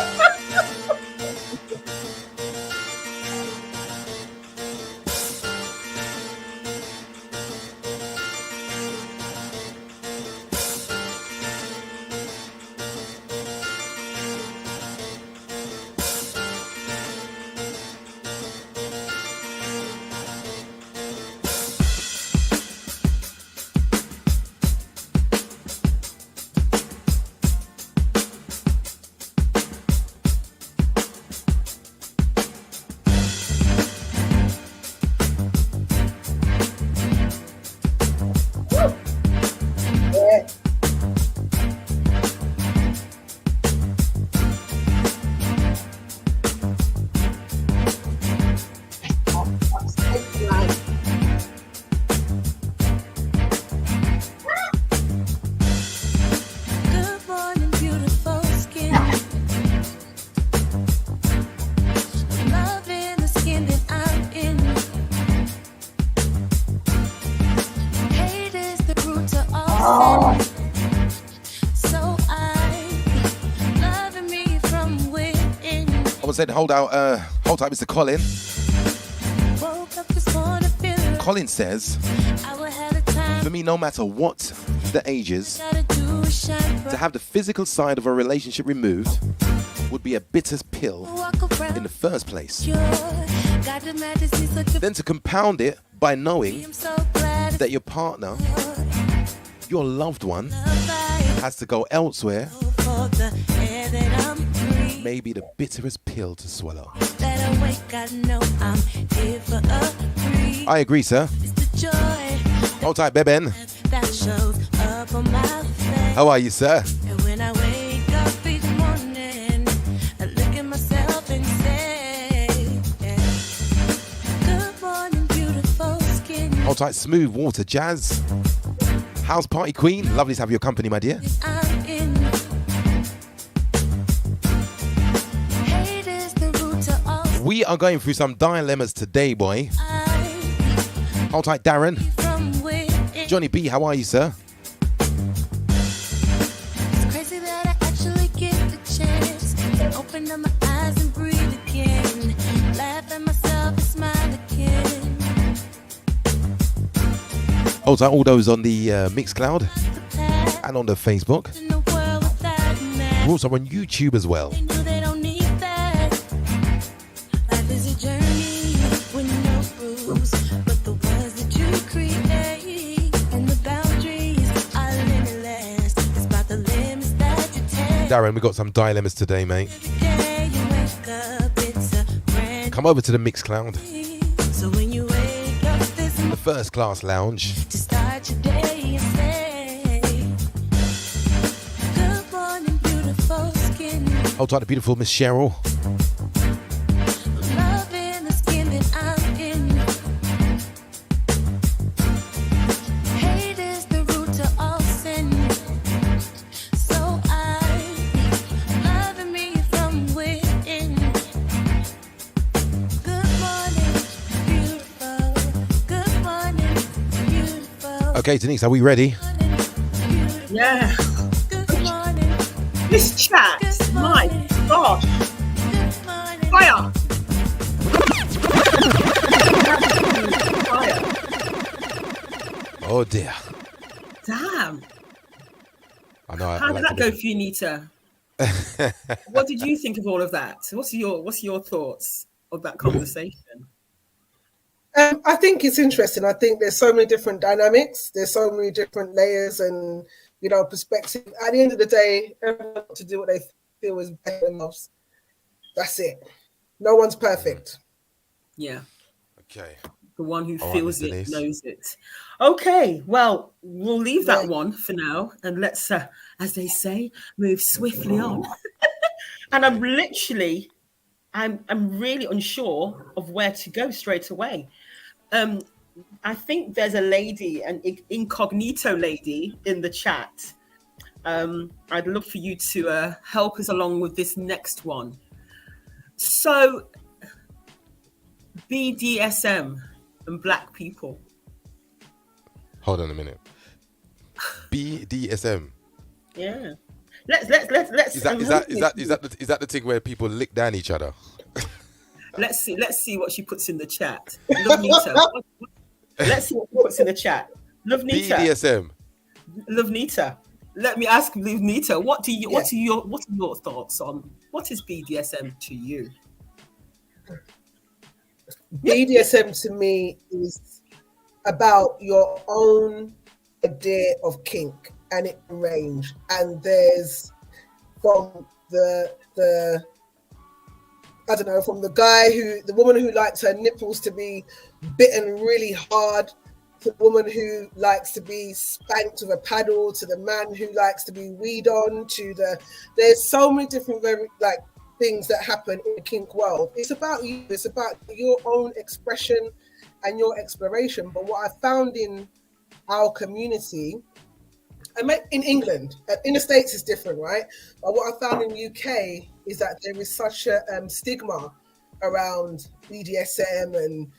Said, hold tight, Mr. Colin. Colin says, for me, no matter what the ages, to have the physical side of a relationship removed would be a bitter pill in the first place. Then to compound it by knowing that your partner, your loved one, has to go elsewhere, may be the bitterest pill to swallow. I agree, sir. Hold tight, Beben. How are you, sir? Hold tight, Smooth Water Jazz. House Party Queen. Lovely to have your company, my dear. We are going through some dilemmas today, boy. Hold tight, Darren. Johnny B, how are you, sir? It's crazy that I actually get the chance to open up my eyes and breathe again. Laugh at myself and smile again. Hold tight, all those on the Mixcloud and on the Facebook. We're also on YouTube as well. Darren, we got some dilemmas today, mate. Come over to the Mixcloud, the first class lounge. Hold tight, the beautiful Miss Cheryl. Okay, Denise, are we ready? Yeah. This chat, my gosh. Fire. Fire. Oh dear. Damn. I know. How did that go for you, Nita? What did you think of all of that? What's your thoughts of that conversation? I think it's interesting. I think there's so many different dynamics. There's so many different layers and, perspective. At the end of the day, everyone wants to do what they feel is better than themselves. That's it. No one's perfect. Yeah. Okay. The one who All right, feels Miss it Denise. knows it. Okay, well, we'll leave that Yeah. one for now, and let's, as they say, move swiftly on. And I'm really unsure of where to go straight away. I think there's a lady, an incognito lady, in the chat. I'd love for you to help us along with this next one. So, BDSM and black people. Hold on a minute. BDSM. Yeah. Let's. Is that the thing where people lick down each other? Let's see what she puts in the chat. Love Nita. Let's see what she puts in the chat. Love Nita. BDSM. Love Nita. Let me ask Love Nita. What are your thoughts on what is BDSM to you? BDSM to me is about your own idea of kink and it range. And there's from the I don't know, from the woman who likes her nipples to be bitten really hard, to the woman who likes to be spanked with a paddle, to the man who likes to be weed on, there's so many different things that happen in the kink world. It's about you. It's about your own expression and your exploration. But what I found in our community, in England, in the States it's different, right? But what I found in the UK is that there is such a stigma around BDSM and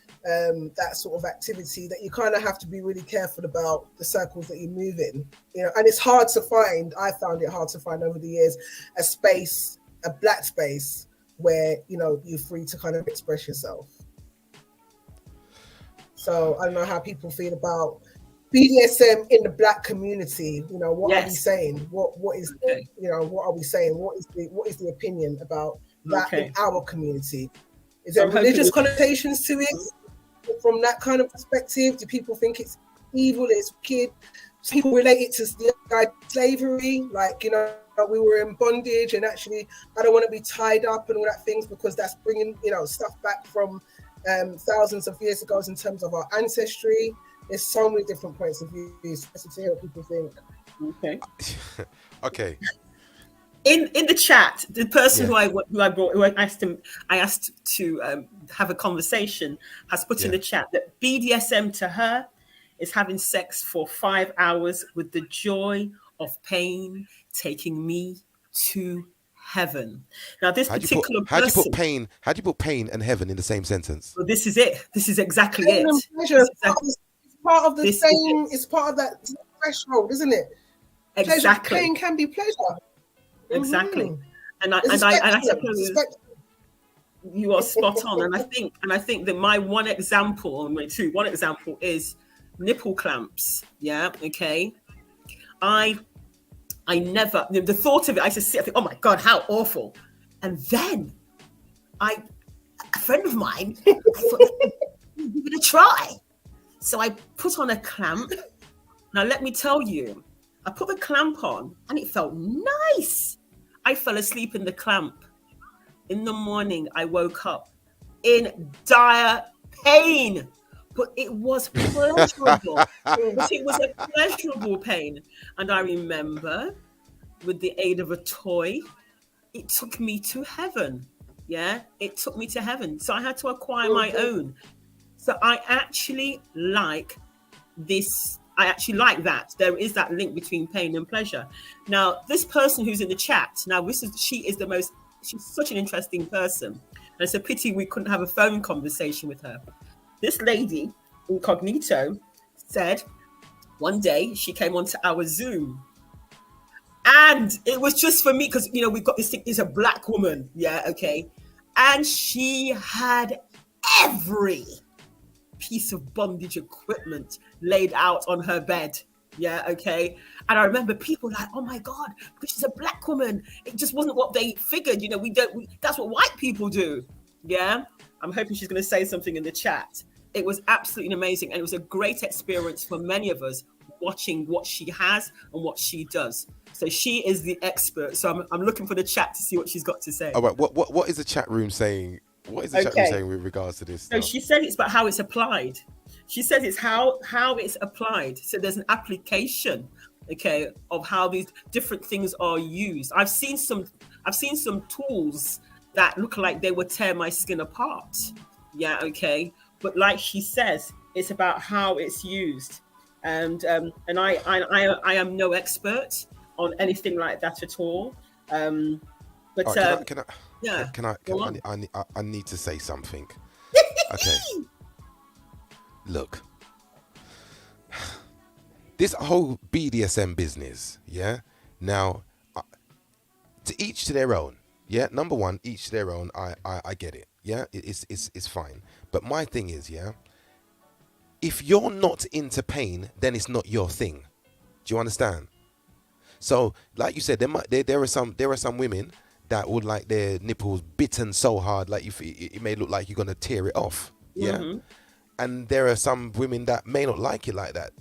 that sort of activity that you kind of have to be really careful about the circles that you move in. And it's hard to find. I found it hard to find over the years a black space where you're free to kind of express yourself. So I don't know how people feel about BDSM in the black community. What are we saying? What is what are we saying? What is the opinion about that in our community? Is there religious connotations to it from that kind of perspective? Do people think it's evil, it's wicked? People relate it to slavery, we were in bondage, and actually I don't want to be tied up and all that things because that's bringing stuff back from thousands of years ago in terms of our ancestry. There's so many different points of view, especially to hear what people think. Okay. Okay. In the chat, the person who I asked to have a conversation has put in the chat that BDSM to her is having sex for 5 hours with the joy of pain taking me to heaven. Now, this particular person... How do you put pain and heaven in the same sentence? Well, this is it. This is exactly pain it. And pleasure. It's part of the same... It's part of that threshold, isn't it? Exactly. Pleasure, pain can be pleasure. Exactly. Mm-hmm. And I suppose you are spot on. And I think that my one example is nipple clamps. Yeah. Okay. I never, the thought of it, I just sit, I think, oh my God, how awful. And then a friend of mine, I thought, give it a try. So I put on a clamp. Now, let me tell you, I put the clamp on and it felt nice. I fell asleep in the clamp. In the morning, I woke up in dire pain. But it was pleasurable. It was a pleasurable pain. And I remember, with the aid of a toy, it took me to heaven. Yeah, it took me to heaven. So I had to acquire my own. So I actually like this. I actually like that. There is that link between pain and pleasure. Now, this person who's in the chat, she's such an interesting person. And it's a pity we couldn't have a phone conversation with her. This lady, incognito, said one day she came onto our Zoom. And it was just for me, because, we've got this thing, is a black woman. Yeah, okay. And she had every piece of bondage equipment laid out on her bed. Yeah, okay. And I remember people like, oh my God, because she's a black woman. It just wasn't what they figured. That's what white people do. Yeah. I'm hoping she's going to say something in the chat. It was absolutely amazing. And it was a great experience for many of us watching what she has and what she does. So she is the expert. So I'm looking for the chat to see what she's got to say. All right. What is the chat room saying What is the chat room saying with regards to this So stuff? she said it's about how it's applied. She says it's how it's applied. So there's an application, okay, of how these different things are used. I've seen some tools that look like they would tear my skin apart. Yeah, okay. But like she says, it's about how it's used. And I am no expert on anything like that at all. But Can I need to say something. Okay. Look. This whole BDSM business, yeah? Now, to each to their own. Yeah, number one, each to their own. I get it. Yeah, it's fine. But my thing is, yeah, if you're not into pain, then it's not your thing. Do you understand? So, like you said, there are some women that would like their nipples bitten so hard, like it may look like you're gonna tear it off. Yeah, Mm-hmm. and there are some women that may not like it like that.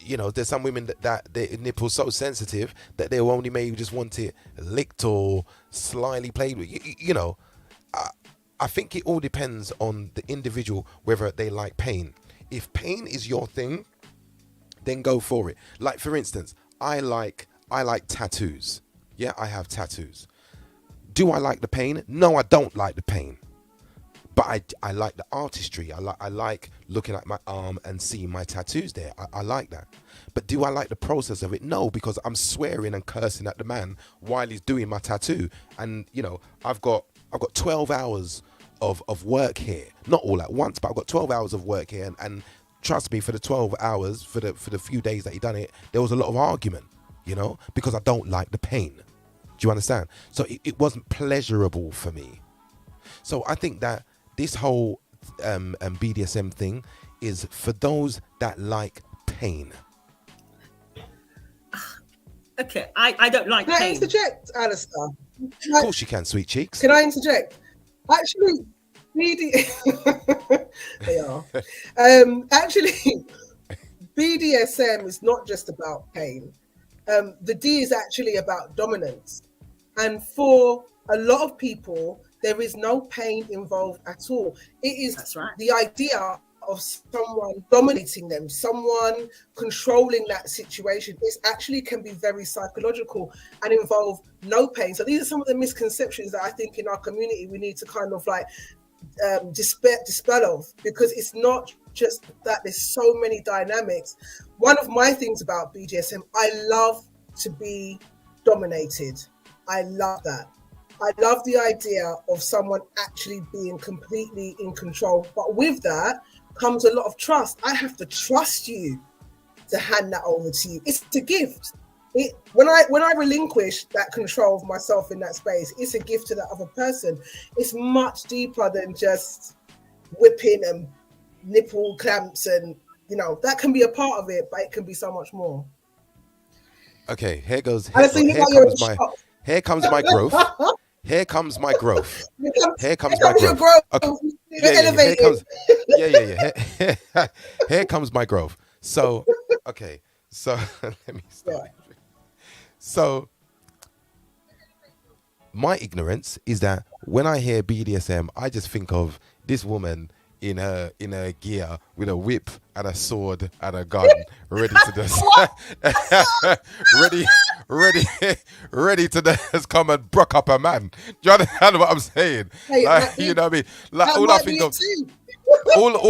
You know, there's some women that their nipples so sensitive that they only maybe just want it licked or slyly played with. You know, I think it all depends on the individual whether they like pain. If pain is your thing, then go for it. Like for instance, I like tattoos. Yeah, I have tattoos. Do I like the pain? No, I don't like the pain. But I like the artistry. I like looking at my arm and seeing my tattoos there. I like that. But do I like the process of it? No, because I'm swearing and cursing at the man while he's doing my tattoo. And you know, I've got 12 hours of work here. Not all at once, but I've got 12 hours of work here. And trust me, for the 12 hours, for the few days that he done it, there was a lot of argument, you know, because I don't like the pain. Do you understand? So it wasn't pleasurable for me. So I think that this whole BDSM thing is for those that like pain. Okay, I don't like Can I pain. interject, Alistair? Of course you can, sweet cheeks. Can I interject? Actually, they are. Actually, BDSM is not just about pain. The D is actually about dominance. And for a lot of people, there is no pain involved at all. It is the idea of someone dominating them, someone controlling that situation. It actually can be very psychological and involve no pain. So these are some of the misconceptions that I think in our community we need to kind of like dispel of, because it's not just that, there's so many dynamics. One of my things about BDSM, I love to be dominated. I love that. I love the idea of someone actually being completely in control. But with that comes a lot of trust. I have to trust you to hand that over to you. It's a gift. When I relinquish that control of myself in that space, it's a gift to that other person. It's much deeper than just whipping and nipple clamps, and you know that can be a part of it, but it can be so much more. Okay, here comes my growth. Here comes my growth. Here comes my growth. Okay. Here comes my growth. So, okay. So let me start. So my ignorance is that when I hear BDSM, I just think of this woman in her gear with a whip and a sword and a gun, ready to just ready to just come and brook up a man. Do you understand what I'm saying? Hey, like, you know what I mean? Like all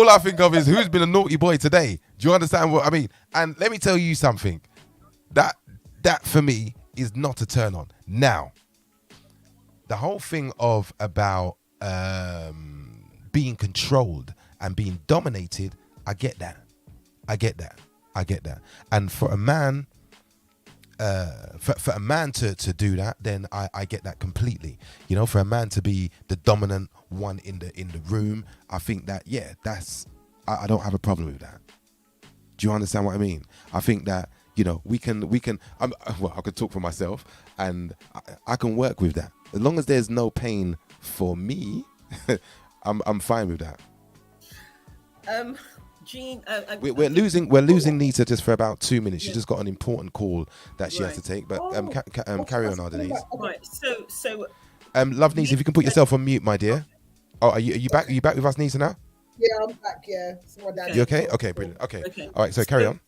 I think of is who's been a naughty boy today. Do you understand what I mean? And let me tell you something. That for me is not a turn on. Now, the whole thing about being controlled and being dominated, I get that. And for a man, for a man to do that, then I get that completely. You know, for a man to be the dominant one in the room, I think that I don't have a problem with that. Do you understand what I mean? I think that, you know, we can. I could talk for myself, and I can work with that as long as there's no pain for me. I'm fine with that. Jean, we're losing Nita just for about 2 minutes. She just got an important call that she has to take. But carry on, Our Denise. Right. So. Love Nita, if you can put yourself on mute, my dear. Oh, are you back? Are you back with us, Nita, now? Yeah, I'm back. Yeah. So my dad. You okay? Okay, brilliant. Okay. All right. So carry on.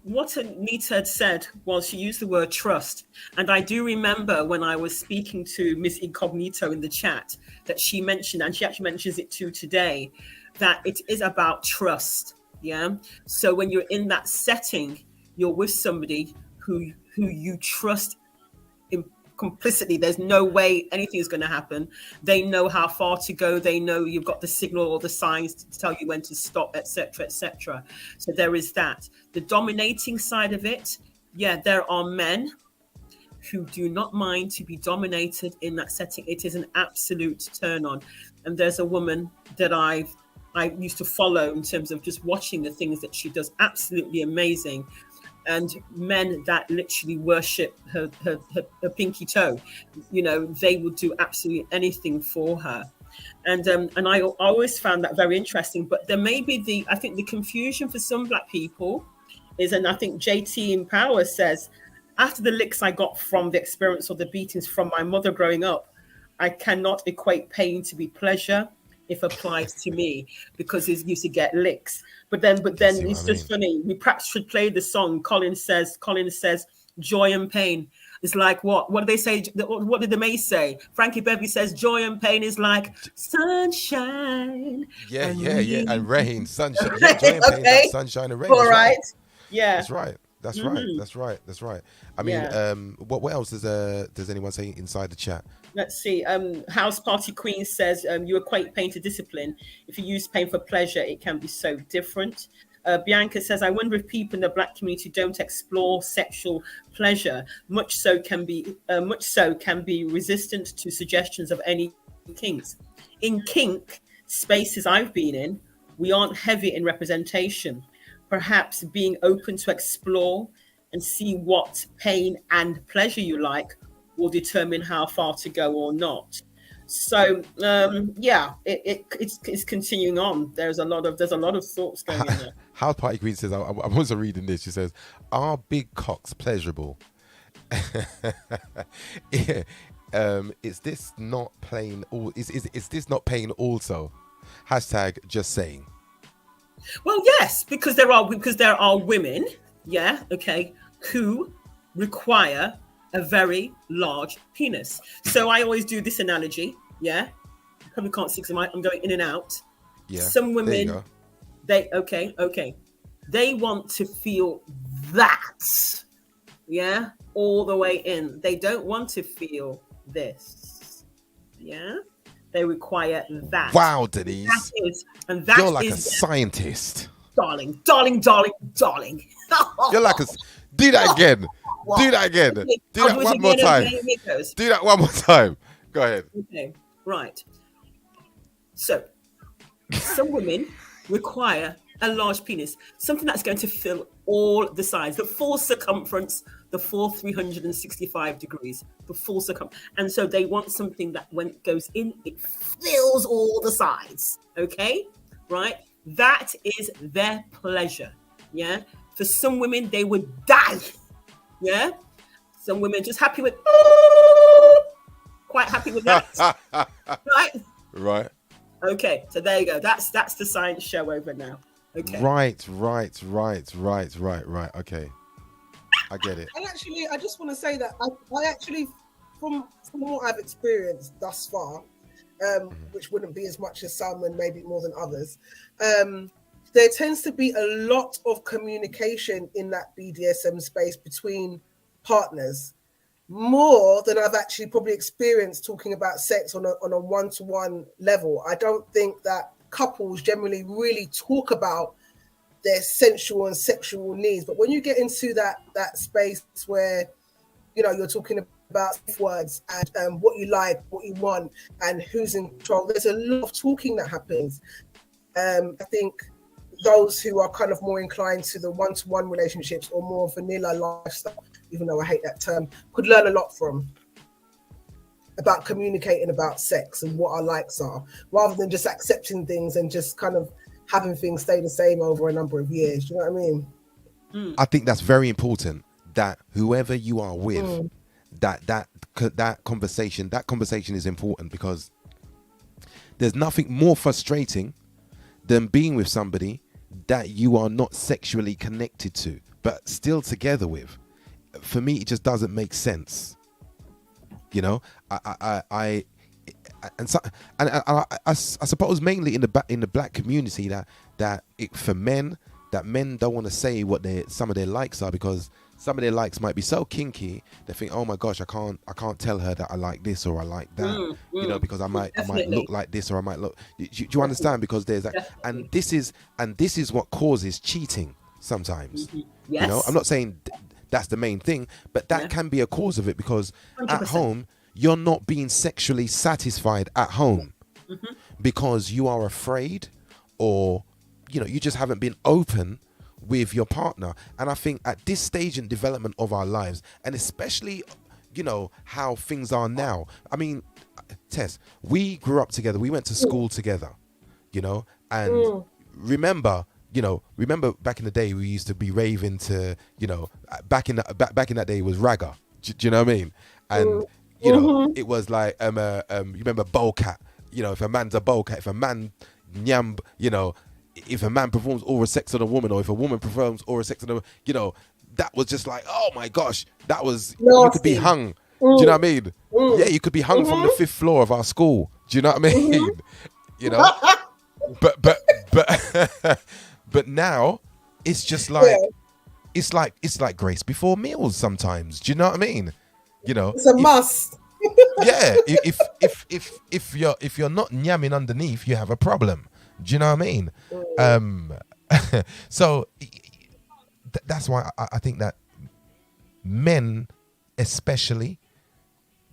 What Anita had said was she used the word trust. And I do remember when I was speaking to Miss Incognito in the chat that she mentioned, and she actually mentions it too today, that it is about trust. Yeah. So when you're in that setting, you're with somebody who you trust complicitly. There's no way anything is going to happen. They know how far to go. They know you've got the signal or the signs to tell you when to stop, etc., etc. So there is that. The dominating side of it, yeah, there are men who do not mind to be dominated in that setting. It is an absolute turn on. And there's a woman that I used to follow in terms of just watching the things that she does. Absolutely amazing. And men that literally worship her pinky toe, they will do absolutely anything for her. And I always found that very interesting. But there may be I think the confusion for some Black people is, and I think JT in Power says, after the licks I got from the experience or the beatings from my mother growing up, I cannot equate pain to be pleasure if applied to me, because he's used to get licks. But then it's just funny. We perhaps should play the song. Colin says, joy and pain is like what? What do they say? What did the Mays say? Frankie Beverly says, joy and pain is like sunshine. Yeah, and rain, sunshine. Yeah, joy and pain is like sunshine and rain. All right. Yeah. That's right. That's right. I mean, what else does anyone say inside the chat? Let's see. House Party Queen says you equate pain to discipline. If you use pain for pleasure, it can be so different. Bianca says, I wonder if people in the Black community don't explore sexual pleasure. Much so can be resistant to suggestions of any kinks. In kink spaces I've been in, we aren't heavy in representation. Perhaps being open to explore and see what pain and pleasure you like will determine how far to go or not. So it's continuing on. There's a lot of thoughts going in there. House Party Queen says, I'm also reading this. She says, are big cocks pleasurable? Is this not pain? Is this not pain also? Hashtag just saying. Well, yes, because there are women, who require a very large penis. So I always do this analogy, You probably can't see because I'm going in and out. Yeah. Some women, they want to feel that, all the way in. They don't want to feel this, They require that. Wow, Denise. You're like a scientist. Darling. You're like a... Do that again. What? Do that again. Okay. Do that one more time. Do that one more time. Go ahead. Okay, right. So, some women require a large penis, something that's going to fill all the sides, the full circumference, the full 365 degrees, the full circumference. And so they want something that when it goes in, it fills all the sides. Okay, right? That is their pleasure. For some women, they would die. Some women just happy with, quite happy with that. Right. Okay, so there you go. That's the science show over now. Okay. Right. Okay. I get it. And actually, I just want to say that I actually, from what I've experienced thus far, which wouldn't be as much as some and maybe more than others, there tends to be a lot of communication in that BDSM space between partners, more than I've actually probably experienced talking about sex on a one-to-one level. I don't think that couples generally really talk about their sensual and sexual needs. But when you get into that space where, you're talking about words and what you like, what you want, and who's in control, there's a lot of talking that happens. I think those who are kind of more inclined to the one-to-one relationships or more vanilla lifestyle, even though I hate that term, could learn a lot from about communicating about sex and what our likes are, rather than just accepting things and just kind of having things stay the same over a number of years. Do you know what I mean? I think that's very important, that whoever you are with, that conversation is important, because there's nothing more frustrating than being with somebody that you are not sexually connected to, but still together with. For me, it just doesn't make sense. You know, I suppose mainly in the black community for men, that men don't want to say what some of their likes are, because some of their likes might be so kinky they think, oh my gosh, I can't tell her that I like this or I like that, you know, because I might look like this or I might look. Do you understand? Because there's that, and this is what causes cheating sometimes. Yes. You know, I'm not saying that's the main thing, but that can be a cause of it, because 100%. At home you're not being sexually satisfied at home because you are afraid, or you know, you just haven't been open with your partner. And I think at this stage in development of our lives, and especially, you know, how things are now. I mean, Tess, we grew up together. We went to school together, you know, and remember back in the day, we used to be raving to, you know, back in that day it was ragga. Do you know what I mean? And, you know, it was like, you remember bowcat, you know, if a man's a bowcat, if a man nyam, you know, if a man performs oral sex on a woman, or if a woman performs oral sex on a, you know, that was just like, oh my gosh, that was, you could be hung. Do you know what I mean? Yeah, you could be hung from the 5th floor of our school. Do you know what I mean? You know, but now it's just like, it's like grace before meals sometimes. Do you know what I mean? You know, it's a must. Yeah, if you're not nyamming underneath, you have a problem. Do you know what I mean? So that's why I think that men especially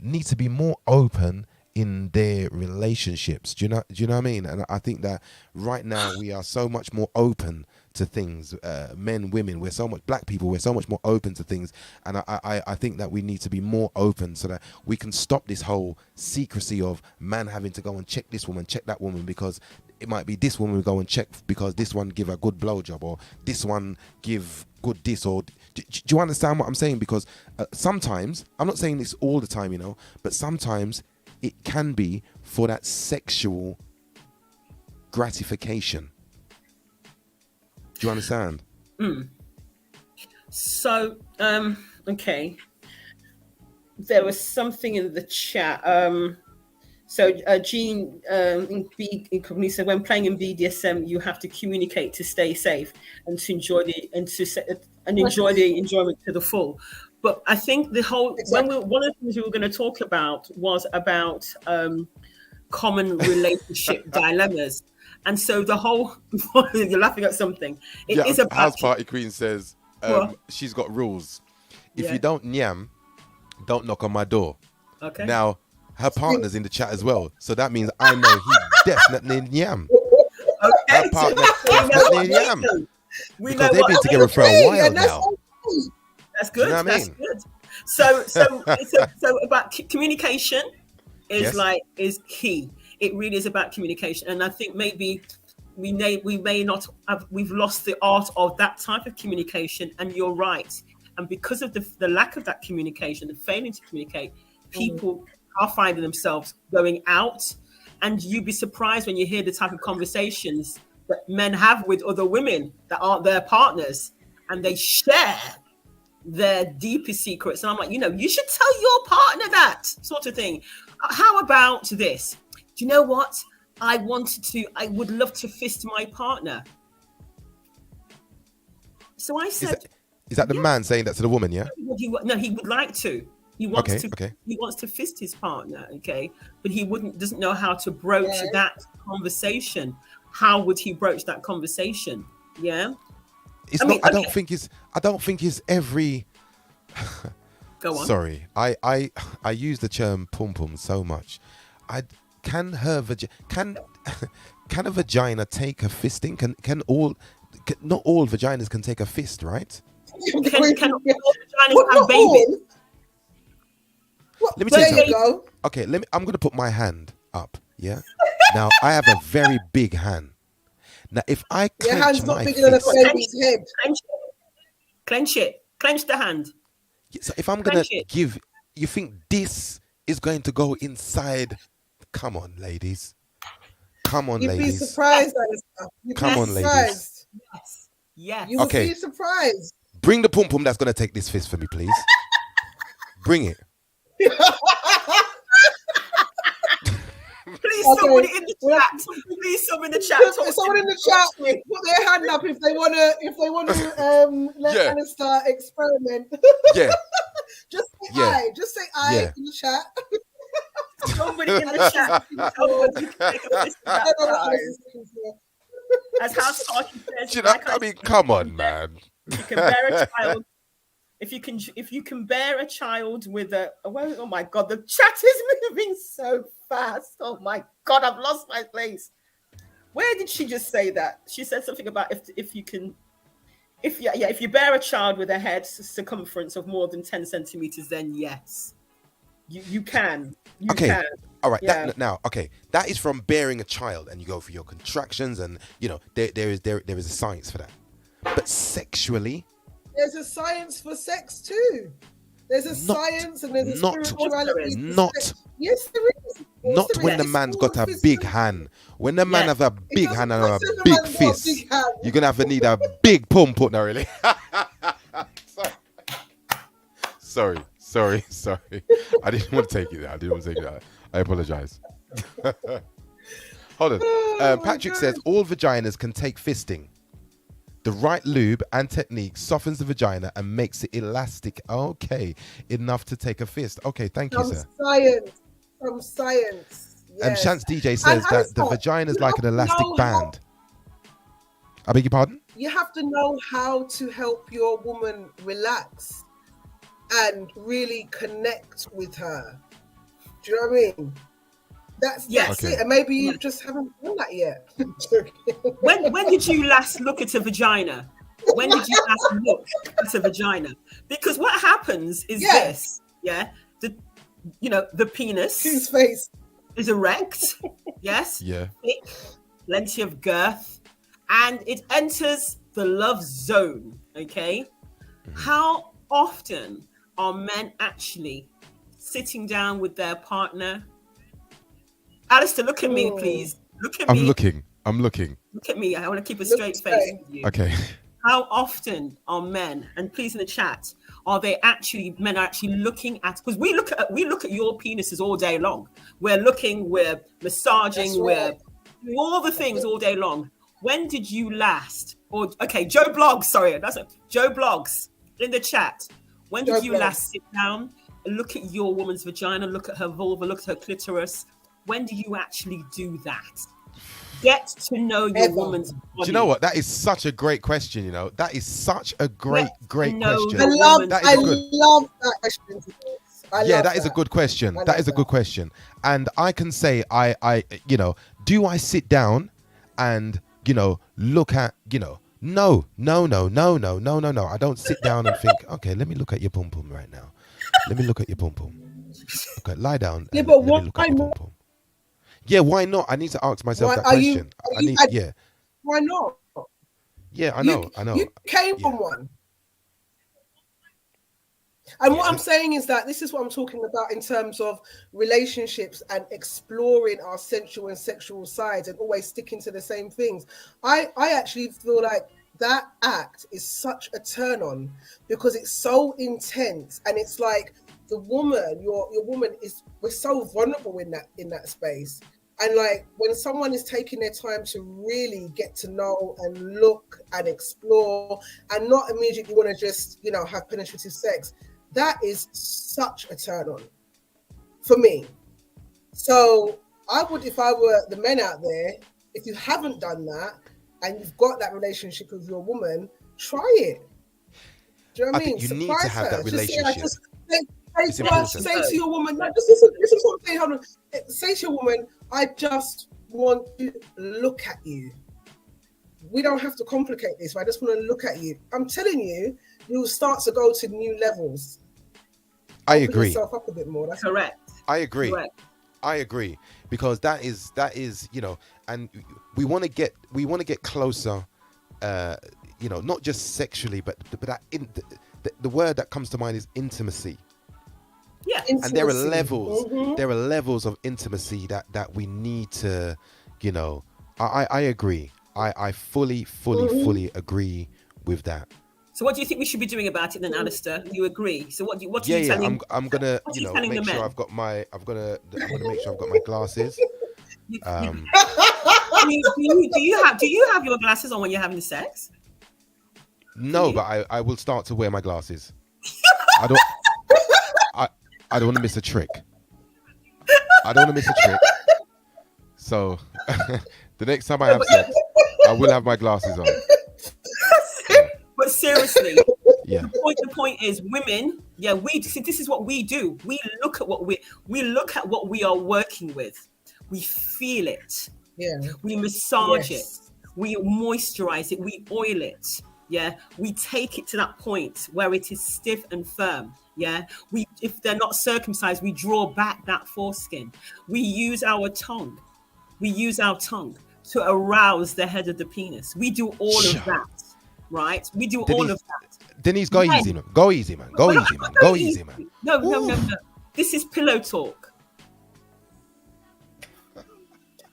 need to be more open in their relationships. Do you know what I mean? And I think that right now we are so much more open to things, men, women, we're so much, black people, we're so much more open to things, and I think that we need to be more open so that we can stop this whole secrecy of man having to go and check this woman, check that woman, because it might be this woman we go and check because this one give a good blowjob, or this one give good this, or do you understand what I'm saying? Because sometimes, I'm not saying this all the time, you know, but sometimes it can be for that sexual gratification. Do you understand? So, okay. There was something in the chat. So Jean said, when playing in BDSM, you have to communicate to stay safe and to enjoy the enjoyment to the full. But I think the whole one of the things we were going to talk about was about common relationship dilemmas. And so the whole you're laughing at something. It is about House Party Queen says she's got rules. If you don't nyam, don't knock on my door. Okay. Now her partner's in the chat as well, so that means I know he definitely nyam. Okay. Her partner definitely nyam. Because they've been together for a while now. That's good. You know what I mean? Good. So about communication is key. It really is about communication, and I think maybe we may not have, we've lost the art of that type of communication. And you're right. And because of the lack of that communication, the failing to communicate, people are finding themselves going out. And you'd be surprised when you hear the type of conversations that men have with other women that aren't their partners, and they share their deepest secrets. And I'm like, you should tell your partner that sort of thing. How about this? Do you know what? I would love to fist my partner. So I said, is that the man saying that to the woman? Yeah. No, he would like to. He wants He wants to fist his partner. Okay, but he doesn't know how to broach that conversation. How would he broach that conversation? Yeah. I don't think it's every. Go on. Sorry, I use the term pum pum so much. Can a vagina take a fisting? Not all vaginas can take a fist, right? Can all vaginas have babies? Let me tell you something. Okay, I'm going to put my hand up. Yeah. Now I have a very big hand. Now if I clench my fist, clench it. Clench the hand. So if I'm going to give, you think this is going to go inside? Come on, ladies. Come on, You'd be ladies. surprised, Alistair. You'd Come be on, surprised. ladies. Yes. You would Okay. be surprised. Bring the pum pum that's gonna take this fist for me, please. Bring it. Please, Okay. somebody in the chat. Please, someone in the chat. Someone in the chat put their hand up if they wanna let Yeah. Alistair experiment. Yeah. Just say Yeah. I. Just say I Yeah. in the chat. Somebody in the chat. Tell us you can take a piss with I don't know what that this is looking for. As how Starkey says, You know, I mean, come on, man. you can bear a child. If you can bear a child with a oh my god, the chat is moving so fast. Oh my god, I've lost my place. Where did she just say that? She said something about if you bear a child with a head circumference of more than 10 centimeters, then yes, you can. You Okay. can. All right. Yeah. That is from bearing a child, and you go for your contractions, and there is a science for that. But sexually, There's a science for sex too. There's a science and there's a spirituality. Yes, there is. Not when the man's got a big hand. When the man have a big hand and a big fist, you're gonna have to need a big pump. No, really. Sorry. I didn't want to take it there. I apologize. Hold on. Patrick says all vaginas can take fisting. The right lube and technique softens the vagina and makes it elastic. Okay, enough to take a fist. Okay, thank you, sir. From science. Yes. Chance DJ says that the vagina is like an elastic band. I beg your pardon? You have to know how to help your woman relax and really connect with her. Do you know what I mean? That's Okay. it. And maybe you just haven't done that yet. When did you last look at a vagina? When did you last look at a vagina? Because what happens is this, the penis is erect, yes, thick, plenty of girth, and it enters the love zone, okay? How often are men actually sitting down with their partner? Alistair, look at me, please. Look at me. I'm looking. Look at me. I want to keep a straight face with you. Okay. How often are men, and please in the chat, men are actually looking at, because we look at your penises all day long. We're massaging, we're doing all the things all day long. When did you last? Joe Blogs, Joe Blogs in the chat. When did you last sit down and look at your woman's vagina, look at her vulva, look at her clitoris? When do you actually do that? Get to know your woman's body. Do you know what? That is such a great question. That is such a great question. I love that question. That is a good question. That is a good question. And I can say, do I sit down and, look at, no. I don't sit down and think, okay, let me look at your pum pum right now. Let me look at your pum pum. Okay, lie down. Yeah, but why not? Yeah, why not? I need to ask myself that question. Why not? Yeah, I know. You came from one. And what I'm saying is that this is what I'm talking about in terms of relationships and exploring our sensual and sexual sides and always sticking to the same things. I actually feel like that act is such a turn on because it's so intense, and it's like the woman, your woman we're so vulnerable in that space. And like when someone is taking their time to really get to know and look and explore and not immediately want to just, have penetrative sex, that is such a turn on for me. So I would, if I were the men out there, if you haven't done that and you've got that relationship with your woman, try it. Do you know what I mean? I think you need to have that relationship. Say to your woman, this is what I'm saying. Hold on. Say to your woman, I just want to look at you. We don't have to complicate this, but I just want to look at you. I'm telling you, you'll start to go to new levels. I agree. Yourself up a bit more. That's correct. I agree. Correct. I agree, because that is, and we want to get closer, not just sexually, but that the word that comes to mind is intimacy. Yeah, and there are levels. There are levels of intimacy that we need to, you know, I agree. I fully agree with that. So what do you think we should be doing about it then, Alistair? You agree? So what are you Yeah, telling? I'm gonna, what are you know, telling the make sure men? I'm gonna make sure I've got my glasses. Do you have your glasses on when you're having sex? No, but I will start to wear my glasses. I don't want to miss a trick. I don't want to miss a trick. So the next time I have sex, I will have my glasses on. But seriously, Yeah. the point is, women. Yeah, we see. This is what we do. We look at what we are working with. We feel it. Yeah. We massage Yes. it. We moisturize it. We oil it. Yeah. We take it to that point where it is stiff and firm. Yeah. If they're not circumcised, we draw back that foreskin. We use our tongue. To arouse the head of the penis. We do all of that. Right? We do all of that. Denise, go easy, man. Go easy, man. Go easy, man. Go easy, man. No. This is pillow talk.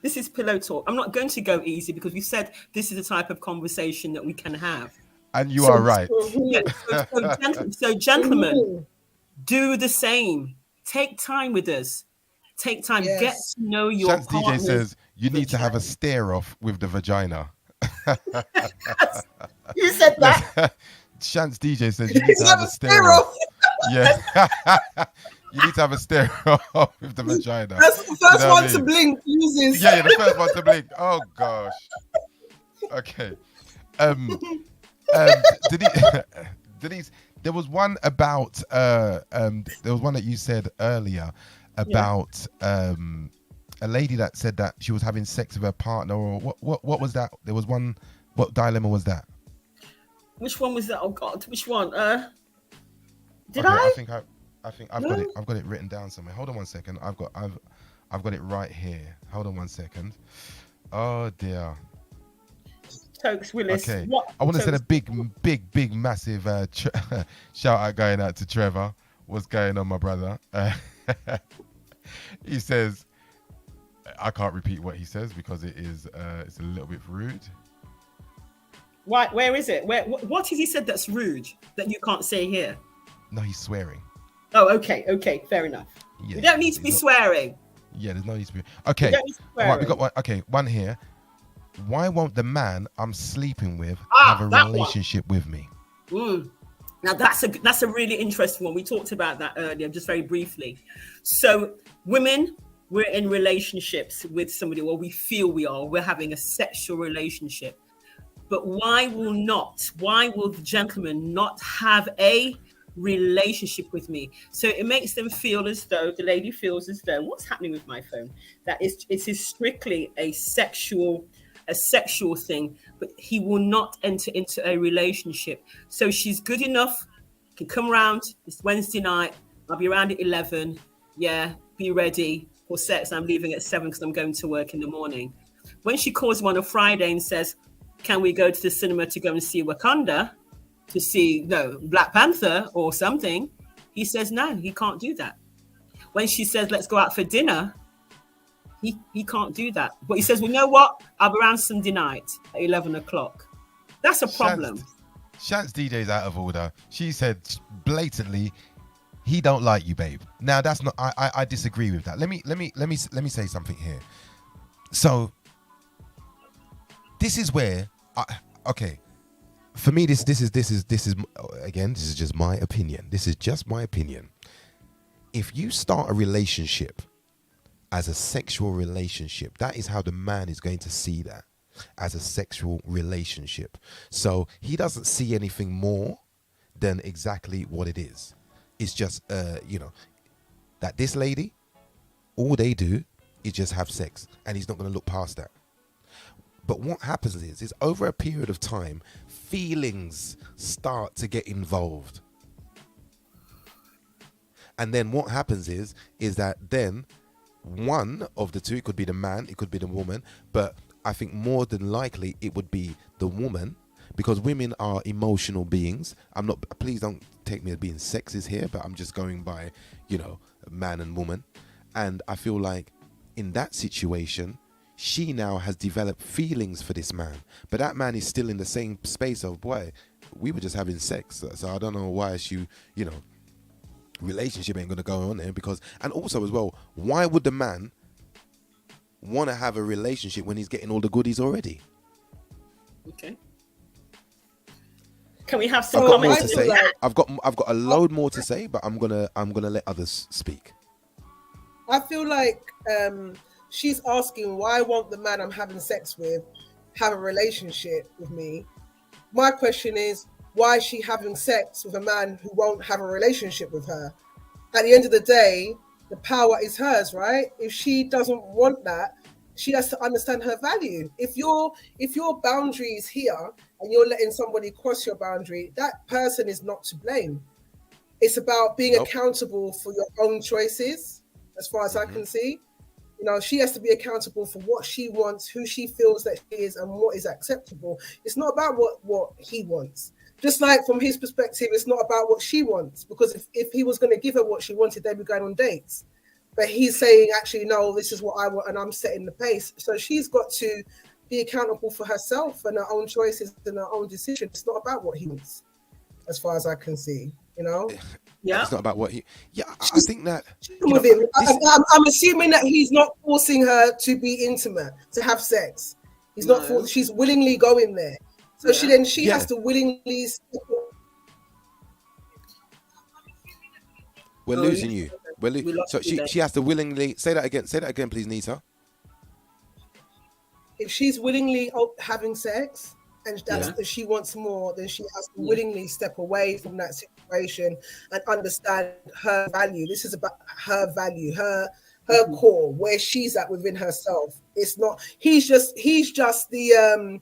This is pillow talk. I'm not going to go easy because we said this is the type of conversation that we can have. And you are right. So gentlemen, do the same. Take time with us. Take time. Yes. Get to know your Chance DJ partner. says you need to have a stare off with the vagina. You said that. Chance DJ says you need to have a stare off. Yeah. You need to have a stare off with the vagina. That's the first one to blink uses. Yeah, the first one to blink. Oh gosh. Okay. Denise, there was one about there was one that you said earlier about a lady that said that she was having sex with her partner, or what was that? There was one. What dilemma was that? Which one was that? Oh God, which one? Did okay, I? I think I've got it. I've got it written down somewhere. Hold on one second. I've got it right here. Hold on one second. Oh dear. Tokes Willis. Okay. What? I want to send a big, massive shout out going out to Trevor. What's going on, my brother? He says, I can't repeat what he says because it's a little bit rude. Why? Where is it? What has he said that's rude that you can't say here? No, he's swearing. Oh, okay, fair enough. Yeah, you don't need to be swearing. Yeah, there's no need to be. Okay, You don't need to swear. right, we got one. Okay, one here. Why won't the man I'm sleeping with have a relationship with me? Now that's a really interesting one. We talked about that earlier, just very briefly. So women, we're in relationships with somebody, or we feel we're having a sexual relationship. But why will the gentleman not have a relationship with me? So it makes them feel as though, the lady feels as though, what's happening with my phone? That it is strictly a sexual thing, but he will not enter into a relationship. So she's good enough, can come around, it's Wednesday night, I'll be around at 11, yeah, be ready for sex. I'm leaving at 7 because I'm going to work in the morning. When she calls him on a Friday and says, can we go to the cinema to go and see Wakanda, to see Black Panther or something, he says no, he can't do that. When she says, let's go out for dinner, he can't do that. But he says, well, you know what? I'll be around Sunday night at 11 o'clock. That's a problem. Chance DJ's out of order. She said blatantly, he don't like you, babe. Now that's not. I disagree with that. Let me say something here. So this is where okay. For me, this is again, this is just my opinion. This is just my opinion. If you start a relationship as a sexual relationship, that is how the man is going to see that, as a sexual relationship. So he doesn't see anything more than exactly what it is. It's just, that this lady, all they do is just have sex, and he's not going to look past that. But what happens is over a period of time, feelings start to get involved. And then what happens is that then one of the two, it could be the man, it could be the woman, but I think more than likely it would be the woman, because women are emotional beings. Please don't take me as being sexist here, but I'm just going by, man and woman. And I feel like in that situation, she now has developed feelings for this man, but that man is still in the same space of, boy, we were just having sex, so I don't know why relationship ain't gonna go on there. Because, and also as well, why would the man want to have a relationship when he's getting all the goodies already? Okay. Can we have some I've got more comments? to say. I've got a load more to say, but I'm gonna let others speak. I feel like she's asking, why won't the man I'm having sex with have a relationship with me? My question is, why is she having sex with a man who won't have a relationship with her? At the end of the day, the power is hers, right? If she doesn't want that, she has to understand her value. If your boundary is here and you're letting somebody cross your boundary, that person is not to blame. It's about being accountable for your own choices, as far as I can see. You know, she has to be accountable for what she wants, who she feels that she is, and what is acceptable. It's not about what he wants. Just like from his perspective, it's not about what she wants, because if he was going to give her what she wanted, they'd be going on dates. But he's saying, actually, no, this is what I want, and I'm setting the pace. So she's got to be accountable for herself and her own choices and her own decisions. It's not about what he wants, as far as I can see, you know? Yeah. It's not about what he... Yeah, I think that... With him. I'm assuming that he's not forcing her to be intimate, to have sex. He's not. She's willingly going there. So she has to willingly... We're losing you. So she has to willingly... Say that again, please, Nita. If she's willingly having sex and if she wants more, then she has to willingly step away from that situation and understand her value. This is about her value, her core, where she's at within herself. It's not... He's just the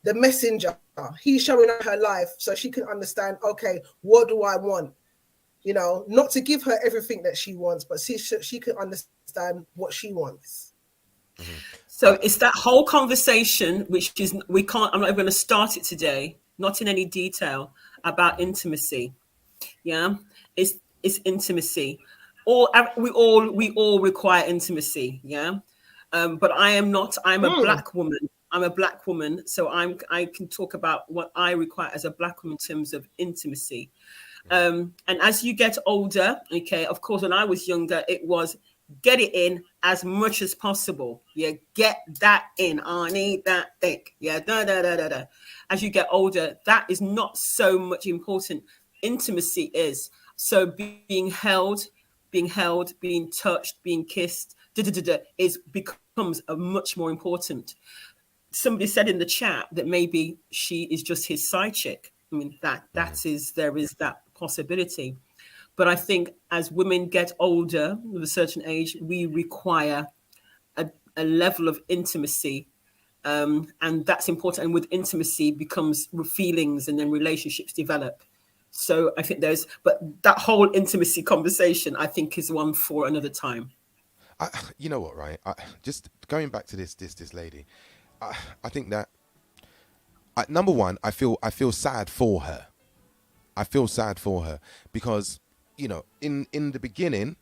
messenger. He's showing her life so she can understand, okay, what do I want? You know, not to give her everything that she wants, but she can understand what she wants. Mm-hmm. So it's that whole conversation, which is, I'm not going to start it today, not in any detail, about intimacy. Yeah, it's intimacy. We all require intimacy. Yeah, but I'm a black woman. I'm a black woman, so I can talk about what I require as a black woman in terms of intimacy. And as you get older, okay, of course, when I was younger, it was get it in as much as possible. Yeah, get that in. I need that thick. Yeah, da. As you get older, that is not so much important. Intimacy is. So being held, being touched, being kissed, becomes a much more important. Somebody said in the chat that maybe she is just his side chick. I mean, there is that possibility. But I think as women get older, with a certain age, we require a level of intimacy. And that's important. And with intimacy becomes feelings, and then relationships develop. So I think but that whole intimacy conversation, I think, is one for another time. You know what, right? Just going back to this lady, I think that number one, I feel sad for her. I feel sad for her because, you know, in the beginning,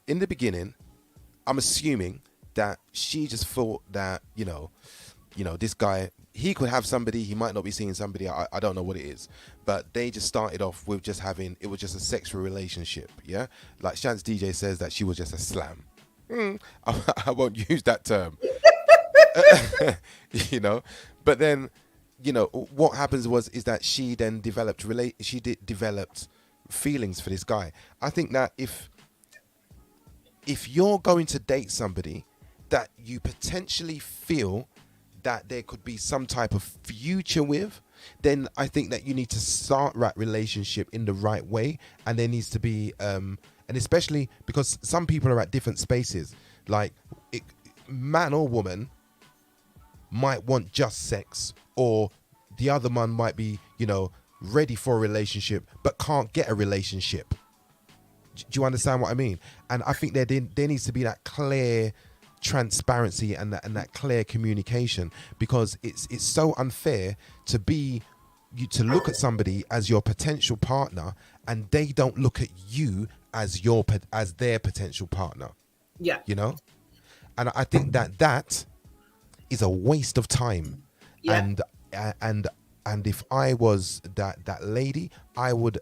I'm assuming that she just thought that, you know, this guy, he could have somebody, he might not be seeing somebody, I don't know what it is, but they just started off with it was just a sexual relationship, yeah? Like Shantz DJ says that she was just a slam. I won't use that term. You know, but then, you know, what happens is that she then developed feelings for this guy. I think that if you're going to date somebody that you potentially feel that there could be some type of future with, then I think that you need to start that relationship in the right way, and there needs to be and especially because some people are at different spaces, like man or woman might want just sex, or the other man might be, you know, ready for a relationship but can't get a relationship. Do you understand what I mean? And I think there needs to be that clear transparency and that clear communication, because it's so unfair to look at somebody as your potential partner and they don't look at you as their potential partner. Yeah. You know? And I think that is a waste of time. Yeah. And if I was that lady, I would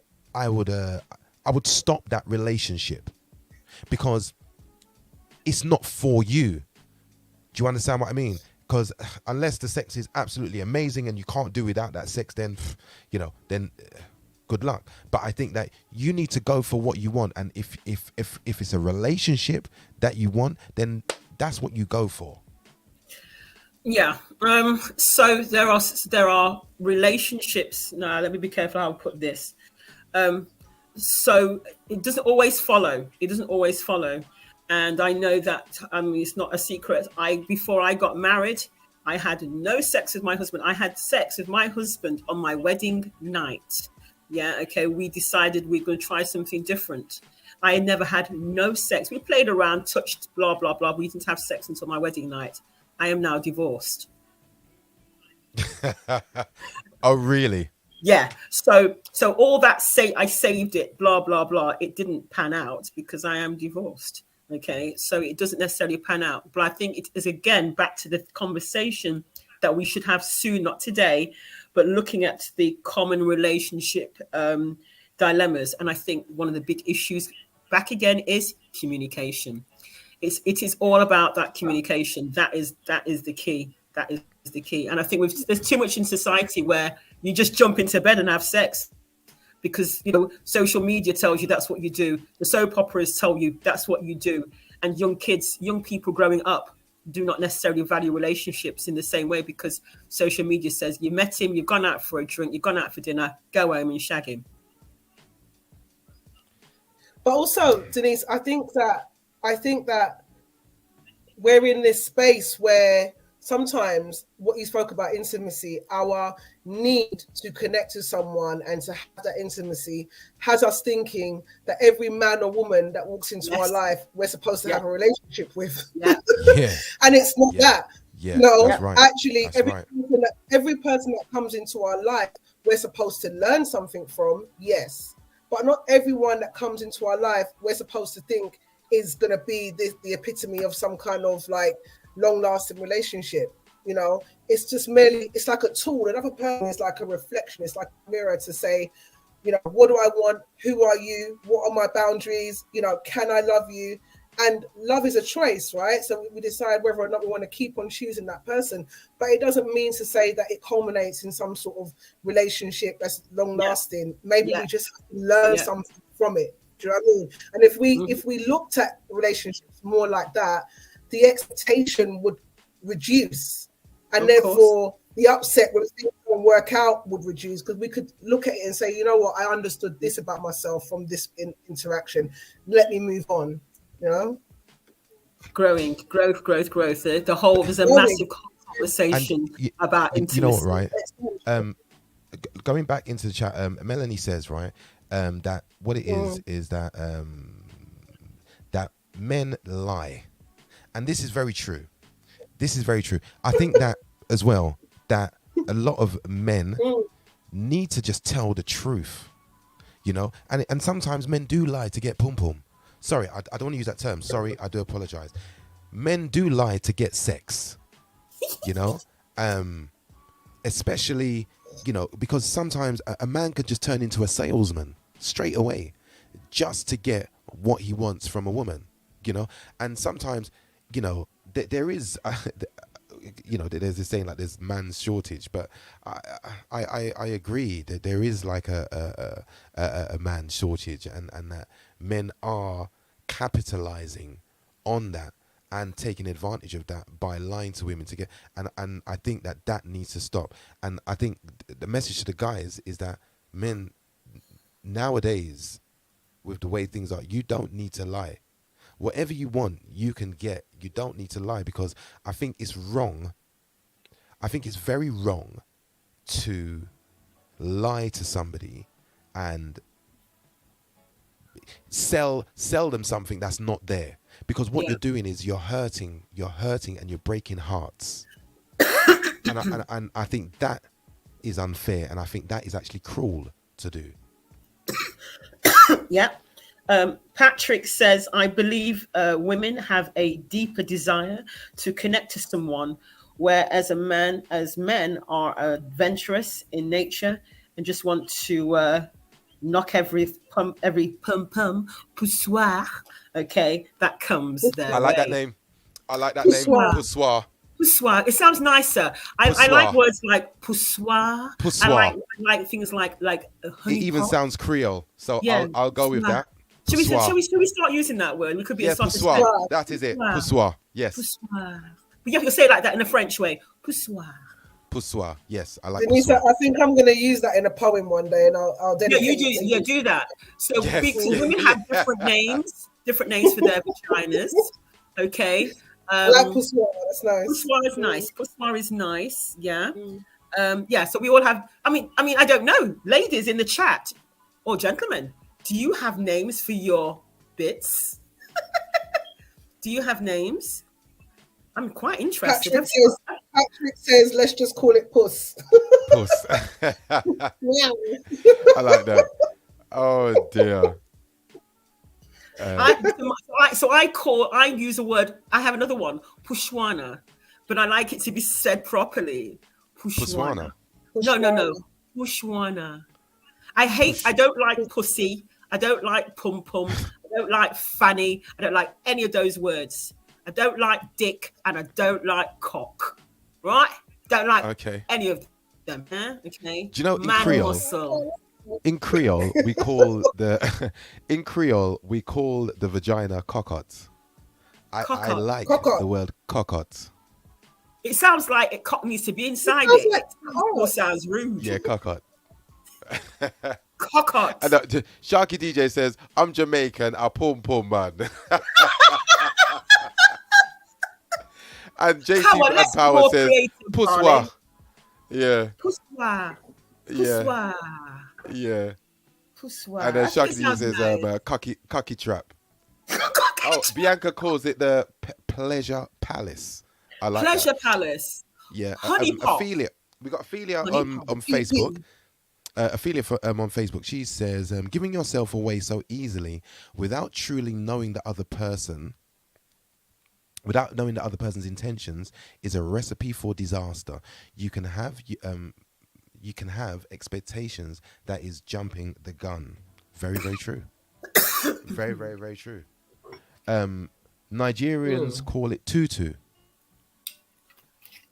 stop that relationship, because it's not for you. Do you understand what I mean? Because unless the sex is absolutely amazing and you can't do without that sex, then good luck. But I think that you need to go for what you want, and if it's a relationship that you want, then that's what you go for. Yeah. So there are relationships. Now, let me be careful how I put this. So it doesn't always follow. And I know that it's not a secret. Before I got married, I had no sex with my husband. I had sex with my husband on my wedding night. Yeah, okay. We decided we're going to try something different. I never had no sex. We played around, touched, blah, blah, blah. We didn't have sex until my wedding night. I am now divorced. Oh, really? Yeah. So all that I saved it, blah, blah, blah. It didn't pan out because I am divorced. Okay. So it doesn't necessarily pan out. But I think it is, again, back to the conversation that we should have soon, not today, but looking at the common relationship dilemmas. And I think one of the big issues back again is communication. It is all about that communication. That is the key. That is the key. And I think there's too much in society where you just jump into bed and have sex because, social media tells you that's what you do. The soap operas tell you that's what you do. And young people growing up do not necessarily value relationships in the same way because social media says you met him, you've gone out for a drink, you've gone out for dinner, go home and shag him. But also, Denise, I think that we're in this space where sometimes what you spoke about, intimacy, our need to connect to someone and to have that intimacy has us thinking that every man or woman that walks into our life, we're supposed to have a relationship with. And it's not that. That's right. Actually, that's every person that comes into our life, we're supposed to learn something from, yes. But not everyone that comes into our life, we're supposed to think is going to be the epitome of some kind of like long-lasting relationship. It's just merely, it's like a tool. Another person is like a reflection. It's like a mirror to say, what do I want? Who are you? What are my boundaries? Can I love you? And love is a choice, right? So we decide whether or not we want to keep on choosing that person. But it doesn't mean to say that it culminates in some sort of relationship that's long-lasting. Maybe we just learn something from it. Do you know what I mean? And if we looked at relationships more like that, the expectation would reduce, and therefore the upset when things don't work out would reduce, because we could look at it and say, you know what, I understood this about myself from this interaction. Let me move on. Growth. The whole, there's a massive conversation about intimacy. You know what, right? Going back into the chat, Melanie says, right, that what it is that that men lie. And this is very true. I think that as well, that a lot of men need to just tell the truth, and sometimes men do lie to get pum-pum. Sorry, I don't want to use that term. Sorry, I do apologize. Men do lie to get sex, especially, because sometimes a man could just turn into a salesman straight away just to get what he wants from a woman, and sometimes, there is, there's this saying like there's man's shortage, but I agree that there is like a man shortage, and that men are capitalizing on that and taking advantage of that by lying to women to get, and I think that needs to stop. And I think the message to the guys is that men nowadays, with the way things are, you don't need to lie. Whatever you want, you can get. You don't need to lie, because I think it's wrong. I think it's very wrong to lie to somebody and sell them something that's not there. Because what you're doing is you're hurting and you're breaking hearts. and I think that is unfair, and I think that is actually cruel to do. Yeah. Patrick says, I believe women have a deeper desire to connect to someone Whereas men are adventurous in nature and just want to knock every pum poussoir, okay, that comes their I like way. that name. I like that name. Poussoir. Poussoir. It sounds nicer. I like words like poussoir. Poussoir. I like things like honey It even pot. sounds Creole, so Yeah, I'll go with that. Should we Poussoir. start using that word? We could be a poussoir. sophisticated. That is it. Poussoir. Yes. Poussoir. But you have to say it like that in a French way. Poussoir. Poussoir. Yes, I like Denise, poussoir. I think I'm going to use that in a poem one day, and I'll dedicate Yeah, it to you. do that. So Yes. women have different names for their vaginas. Okay. I like poussoir. That's nice. Poussoir is nice. Poussoir is nice. Yeah. Yeah. So we all have. I mean, I don't know, ladies in the chat or gentlemen, do you have names for your bits? Do you have names? I'm quite interested. Patrick says, let's just call it puss. Puss. I like that. Oh dear. I use a word. I have another one, pushwana, but I like it to be said properly. Pushwana. No. Pushwana. I don't like pussy. I don't like pum pum. I don't like fanny. I don't like any of those words. I don't like dick and I don't like cock. Right? Don't like any of them. Huh? Okay. Do you know Man Creole? muscle. In Creole, we call the vagina cocotte. I like the word cocotte. It sounds like it needs to be inside it. Like, sounds rude. Yeah, cocotte. Cocotte. And Sharky DJ says, I'm Jamaican, I pum pum man. And JC Power says, poussoir. Yeah. Poussoir. Yeah. Yeah. Poussoir. And then Sharky DJ says, cocky trap. Oh, Bianca calls it the Pleasure Palace. I like Pleasure that. Palace. Yeah. Honey pot. Ophelia. We got Ophelia on Facebook. Ophelia on Facebook. She says, giving yourself away so easily without truly knowing the other person, without knowing the other person's intentions, is a recipe for disaster. You can have expectations that is jumping the gun. Very, very true. Very, very, very true. Nigerians call it tutu.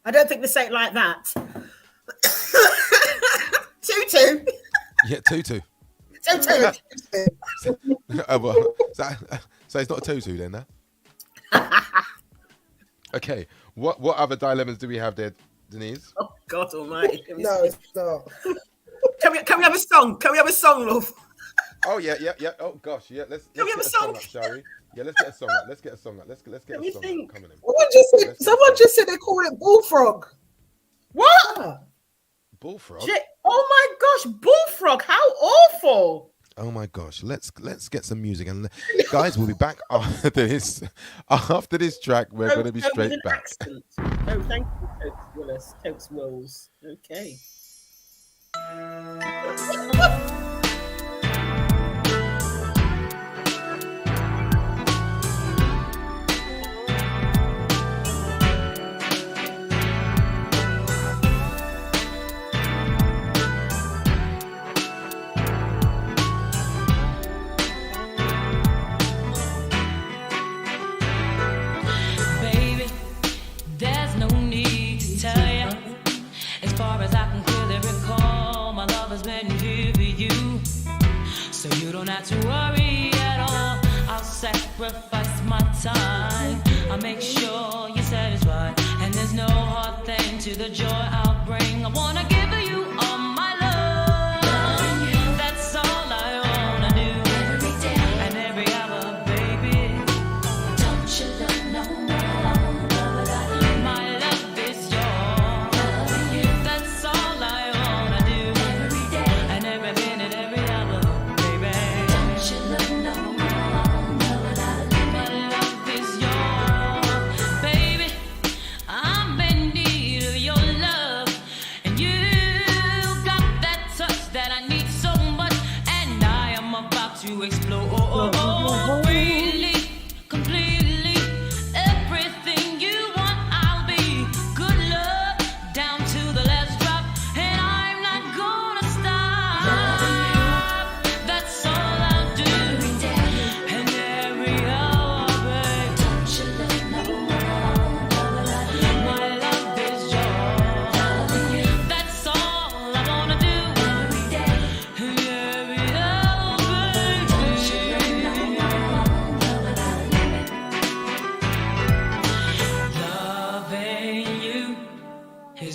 I don't think they say it like that. Tutu. Yeah, tutu. Tutu. So it's not a tutu then, huh? Okay. What other dilemmas do we have there, Denise? Oh God Almighty! No, it's not. Can we have a song? Can we have a song, love? Oh yeah. Oh gosh, yeah. Let's we have get a song? up, shall we? Yeah, let's get a song up. Let's get a song up. Let's get a song up. Coming in. Someone just said they call it bullfrog. What? Bullfrog? Oh my gosh, bullfrog! How awful! Oh my gosh, let's get some music, and guys, we'll be back after this. After this track, we're going to be straight back. Accent. Oh, thank you, Coates Wills. Okay. Baby, there's no need to tell you. As far as I can clearly recall, my love has been here for you. So you don't have to worry at all. I'll sacrifice my time. I'll make sure you're satisfied. And there's no hard thing to the joy I'll bring. I wanna give you all my love. That's all I wanna do. Every day and every hour, baby. Don't you look no more. My love is yours. That's all I wanna do. Every day and every minute, every hour, baby. Don't you look no more. My love is yours, baby. I'm in need of your love, and you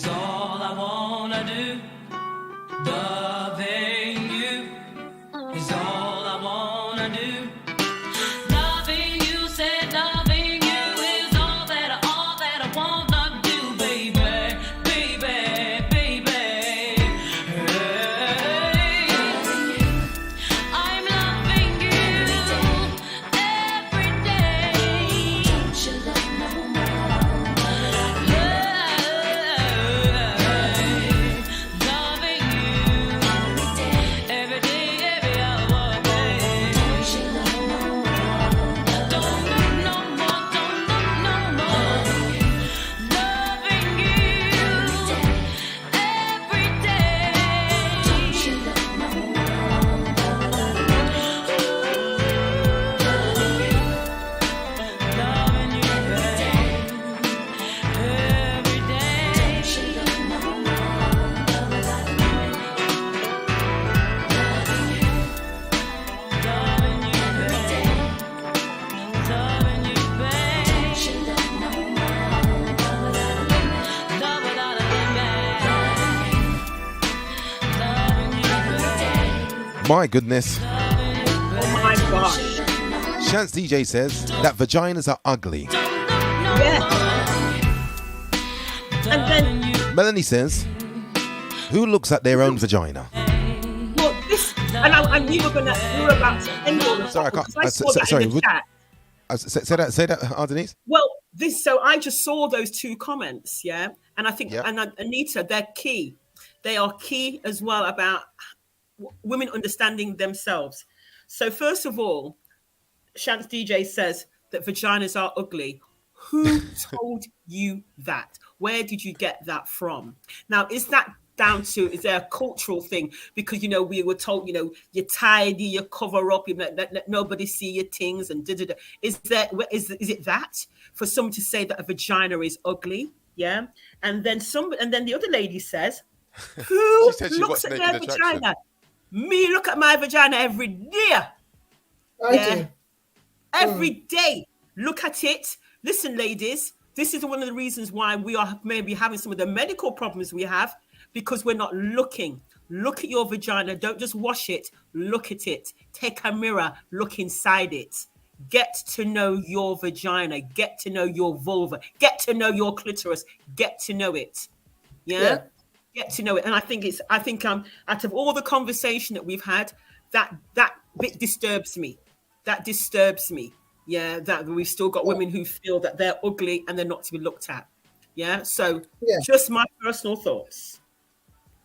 is all I wanna do. Loving you is all I wanna do. Loving you, said loving you is all that I wanna do, baby, baby, baby. Hey, I'm loving you every day. Don't you love no more? Loving you every day, every hour, baby. Don't you love no more? Don't look no more, don't look no more. Loving you every day. Don't you love no more? Loving you every day, every day. Don't you love no more? Loving you every day, loving you, babe. Don't you love no more? Love without a limit. Loving you every day. My goodness. Oh my gosh. Chance DJ says that vaginas are ugly. Yeah. And then, Melanie says, who looks at their own vagina? well, this, and I knew we were about to end all of Sorry, I that can't. because I saw that sorry, in the chat. say that, Our Denise. Well, so I just saw those two comments, yeah, and I think, Yeah. and Anita, they're key. They are key as well about women understanding themselves. So first of all, Chance DJ says that vaginas are ugly. Who told you that? Where did you get that from? Now, is that down to, is there a cultural thing? Because, we were told, you're tidy, you cover up, you let nobody see your things and da-da-da. Is it that for someone to say that a vagina is ugly? Yeah. And then the other lady says, who She said she looks watched at their Naked Attraction. vagina? Me look at my vagina every day. I do. Every day. Look at it. Listen, ladies, this is one of the reasons why we are maybe having some of the medical problems we have, because we're not looking. Look at your vagina. Don't just wash it. Look at it. Take a mirror. Look inside it. Get to know your vagina. Get to know your vulva. Get to know your clitoris. Get to know it. Yeah. Get to know it. And I think out of all the conversation that we've had, that bit disturbs me. That disturbs me. Yeah, that we've still got women who feel that they're ugly and they're not to be looked at. Yeah. So just my personal thoughts.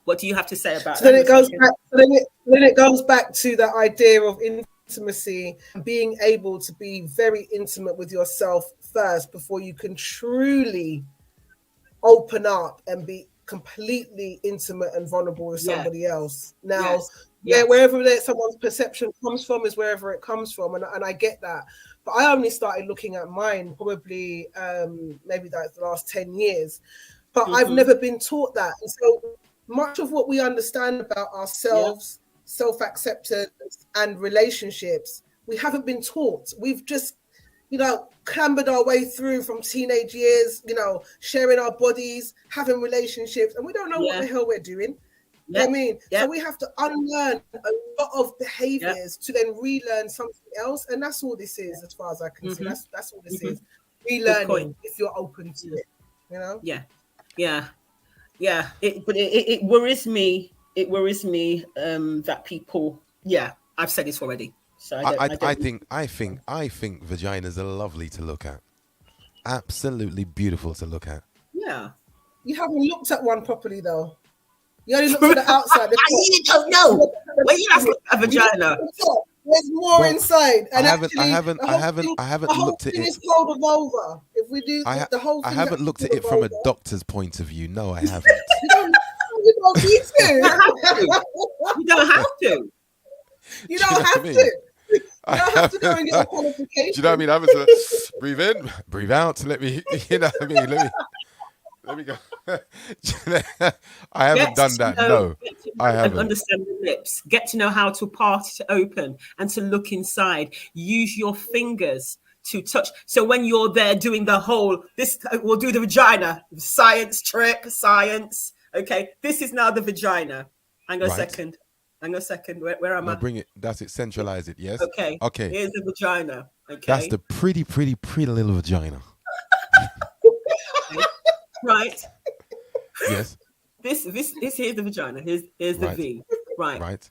What do you have to say about So that? then it goes back to the idea of intimacy, being able to be very intimate with yourself first before you can truly open up and be completely intimate and vulnerable with somebody else. Now, wherever someone's perception comes from is wherever it comes from, and I get that. But I only started looking at mine probably maybe that's the last 10 years. But I've never been taught that. And so much of what we understand about ourselves, self-acceptance and relationships, we haven't been taught. We've just, clambered our way through from teenage years, sharing our bodies, having relationships, and we don't know what the hell we're doing. You know what I mean? So we have to unlearn a lot of behaviors to then relearn something else. And that's all this is, as far as I can see. That's all this is. Relearning, if you're open to it, Yeah. It worries me. It worries me that people, I've said this already. So I think vaginas are lovely to look at. Absolutely beautiful to look at. Yeah. You haven't looked at one properly though. You only looked at the outside. You don't know. When you look at a vagina, there's more inside. And I haven't looked at it. It's called a vulva. If we do the whole thing, I haven't looked at it from a doctor's point of view. No, I haven't. You don't need to. You don't have to. You don't have to. You don't have to go and get a qualification. Do you know what I mean? I'm just breathe in, breathe out. Let me, Let me go. I haven't done that. No, I haven't. Understand the lips. Get to know how to part to open and to look inside. Use your fingers to touch. So when you're there doing the whole, this we'll do the vagina, science trick, science. Okay, this is now the vagina. Hang on a second. Where am I? Bring it. That's it. Centralize it. Yes. Okay. Okay. Here's the vagina. Okay. That's the pretty little vagina. Right. Yes. This here's the vagina. Here's the V. Right. Right.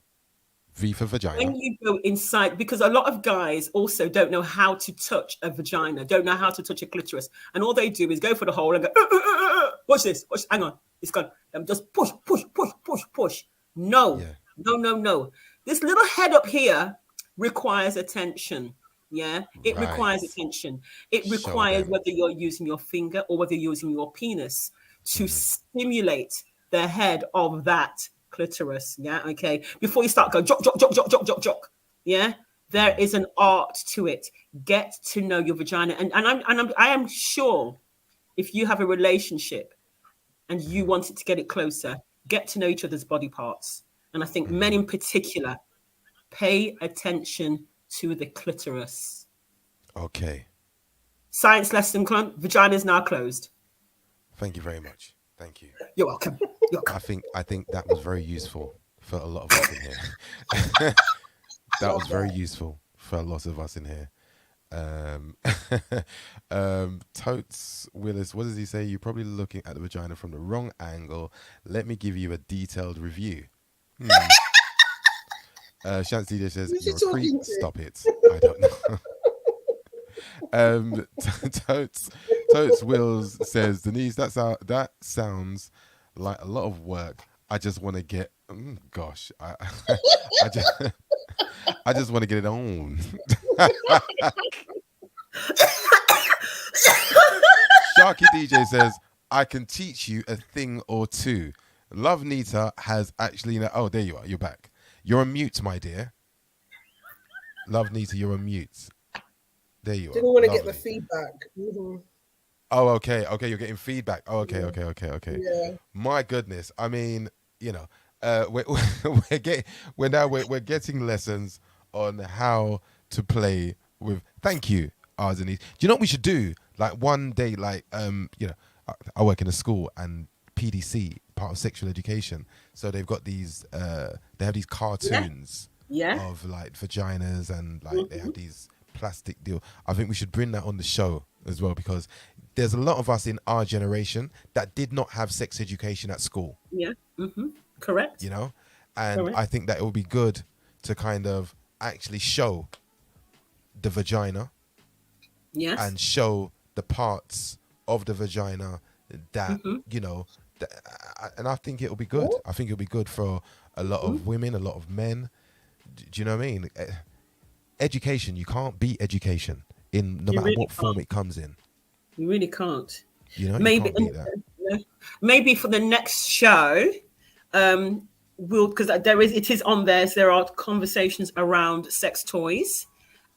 V for vagina. When you go inside, because a lot of guys also don't know how to touch a vagina, don't know how to touch a clitoris, and all they do is go for the hole and go, watch this, hang on, it's gone. Just push. No. This little head up here requires attention. Yeah, it requires attention. It requires whether you're using your finger or whether you're using your penis to stimulate the head of that clitoris. Yeah, okay. Before you start going jock. Yeah, there is an art to it. Get to know your vagina, and I am sure if you have a relationship and you wanted to get it closer, get to know each other's body parts. And I think men in particular pay attention to the clitoris. Okay. Science lesson, vagina is now closed. Thank you very much. Thank you. You're welcome. I think that was very useful for a lot of us in here. That was very useful for a lot of us in here. Totes Willis, what does he say? You're probably looking at the vagina from the wrong angle. Let me give you a detailed review. Chance DJ says, you're a creep. Stop it. I don't know. Totes Wills says, Denise, that sounds like a lot of work. I just want to get, I just want to get it on. Sharky DJ says, I can teach you a thing or two. Love Nita has actually, oh, there you are. You're back. You're on mute, my dear. Love Nita, you're on mute. There you are. Didn't want to get the feedback. Mm-hmm. Oh, okay. You're getting feedback. Oh, okay. Yeah. My goodness. I mean, we're getting lessons on how to play with. Thank you, Our Denise. Do you know what we should do? Like one day, I work in a school and PDC, part of sexual education. So they've got these. They have these cartoons. Yeah. Of like vaginas and like they have these plastic deal. I think we should bring that on the show as well, because there's a lot of us in our generation that did not have sex education at school. Yeah. Mm-hmm. Correct. And correct. I think that it would be good to kind of actually show the vagina. Yes. And show the parts of the vagina that, and I think it'll be good. I think it'll be good for a lot of women, a lot of men. Do you know what I mean? Education, you can't beat education no matter what form it comes in. You really can't. Maybe you can't beat that. Maybe for the next show, because it is on there. So there are conversations around sex toys.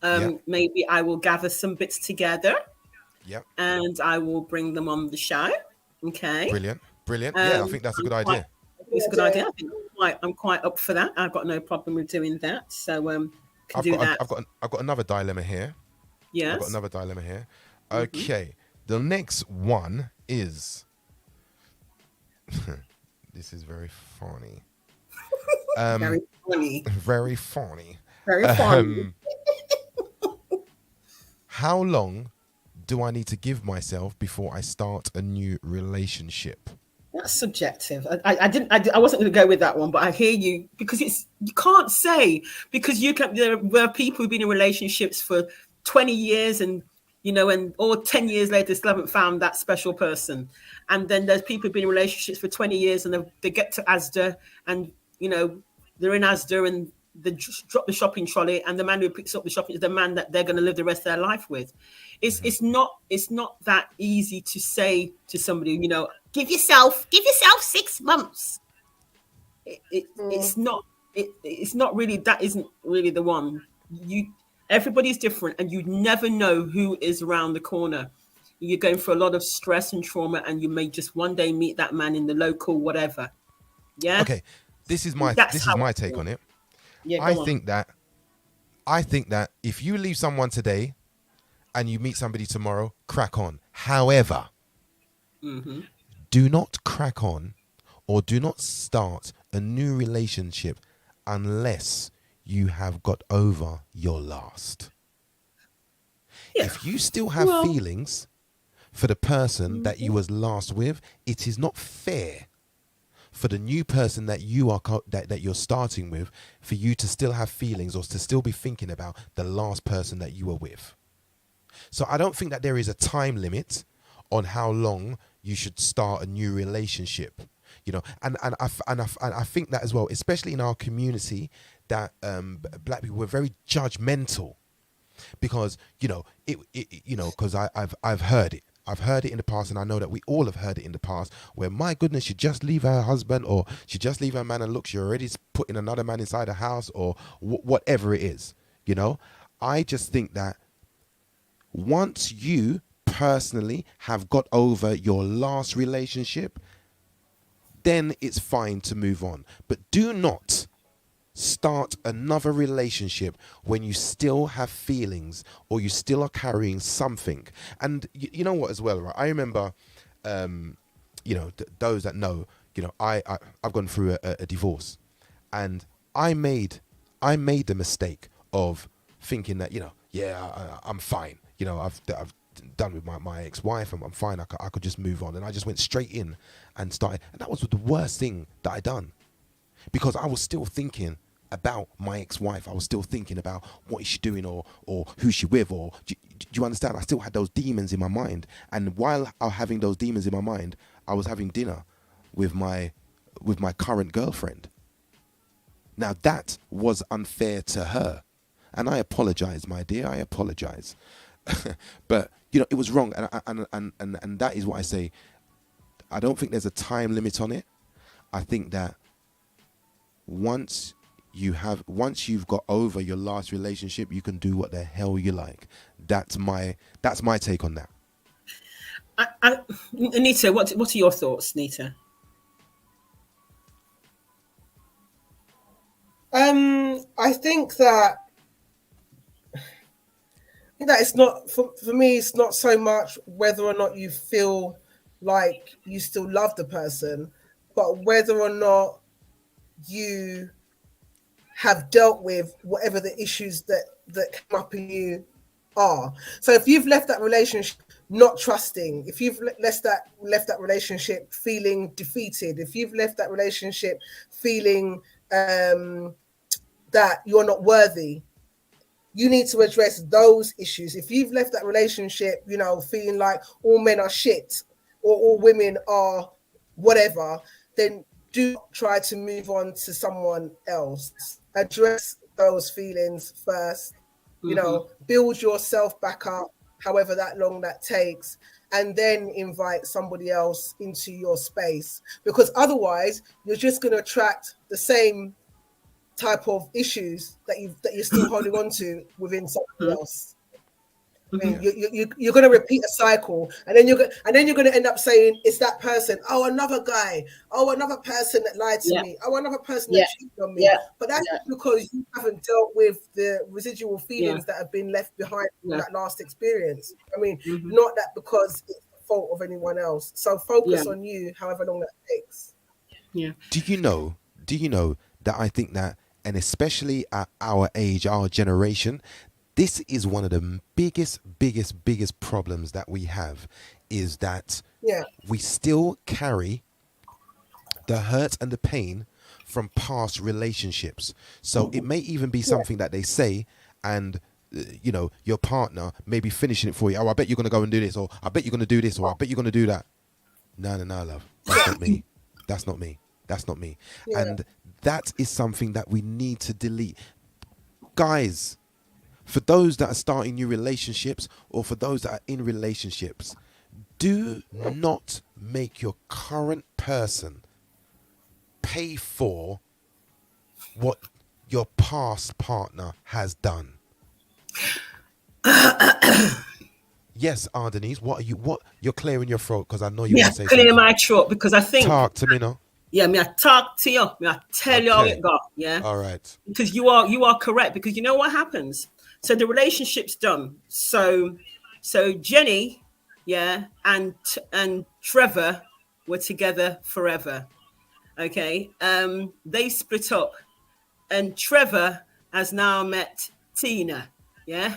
Maybe I will gather some bits together. Yep. And I will bring them on the show. Okay. Brilliant. Yeah, I think that's a good idea. It's a good idea. I'm quite up for that. I've got no problem with doing that. So I've got another dilemma here. Yes. I've got another dilemma here. Okay. The next one is this is very funny. Very funny. Very funny. Very funny. How long do I need to give myself before I start a new relationship? That's subjective. I wasn't going to go with that one, but I hear you, because you can't say, because there were people who've been in relationships for 20 years and or 10 years later still haven't found that special person. And then there's people who've been in relationships for 20 years and they get to Asda and, they're in Asda and they drop the shopping trolley, and the man who picks up the shopping is the man that they're going to live the rest of their life with. It's not that easy to say to somebody, give yourself 6 months. It's not really, that isn't really the one. Everybody's different, and you never know who is around the corner. You're going through a lot of stress and trauma, and you may just one day meet that man in the local whatever. Yeah. Okay. This is my take on it. Yeah, I think that if you leave someone today and you meet somebody tomorrow, crack on. However, Mm-hmm. do not crack on or do not start a new relationship unless you have got over your last. If you still have feelings for the person that you was last with, it is not fair for the new person that you are that you're starting with, for you to still have feelings or to still be thinking about the last person that you were with. So I don't think that there is a time limit on how long you should start a new relationship, you know. And I think that as well, especially in our community, that black people were very judgmental, because because I've heard it. I've heard it in the past, and I know that we all have heard it in the past, where, my goodness, she just leave her husband, or she just leave her man, and look, she already putting another man inside the house, or whatever it is, you know. I just think that once you personally have got over your last relationship, then it's fine to move on. But do not start another relationship when you still have feelings or you still are carrying something. And you know what as well, right? I remember, those that know, I've gone through a divorce, and I made the mistake of thinking that, I'm fine. I've done with my ex-wife, and I'm fine. I could just move on. And I just went straight in and started. And that was the worst thing that I done, because I was still thinking about my ex-wife. I was still thinking about what is she doing, or who's she with, or do you understand? I still had those demons in my mind. And while I was having those demons in my mind, I was having dinner with my current girlfriend. Now that was unfair to her, and I apologize, my dear. I apologize. But it was wrong, and that is what I say. I don't think there's a time limit on it. I think that once you've got over your last relationship, you can do what the hell you like. That's my take on that. Nita, what are your thoughts, Nita? I think that it's not, for me, it's not so much whether or not you feel like you still love the person, but whether or not you have dealt with whatever the issues that come up in you are. So if you've left that relationship not trusting, if you've left that relationship feeling defeated, if you've left that relationship feeling that you're not worthy, you need to address those issues. If you've left that relationship, feeling like all men are shit or all women are whatever, then do try to move on to someone else. Address those feelings first, build yourself back up, however that long that takes, and then invite somebody else into your space. Because otherwise, you're just going to attract the same type of issues that you're still holding on to within somebody else. I mean, you're going to repeat a cycle, and then you're going to end up saying it's that person. Oh, another guy. Oh, another person that lied to me. Oh, another person that cheated on me. But that's because you haven't dealt with the residual feelings that have been left behind from that last experience. I mean, not that because it's the fault of anyone else. So focus on you, however long that takes. Yeah. Do you know that I think that, and especially at our age, our generation, this is one of the biggest problems that we have, is that we still carry the hurt and the pain from past relationships. So it may even be something that they say, and your partner may be finishing it for you. Oh, I bet you're going to go and do this, or I bet you're going to do this, or I bet you're going to do that. No, love. That's not me. That's not me. That's not me. Yeah. And that is something that we need to delete. Guys, for those that are starting new relationships, or for those that are in relationships, do not make your current person pay for what your past partner has done. Yes, Our Denise, what you're clearing your throat, because I know you want to say clear something. my throat, because I think talk to me now. Yeah, I talk to you. I tell you how it go. Yeah. All right. Because you are correct. Because you know what happens. So the relationship's done. So So Jenny, yeah, and Trevor were together forever. Okay, they split up, and Trevor has now met Tina. Yeah,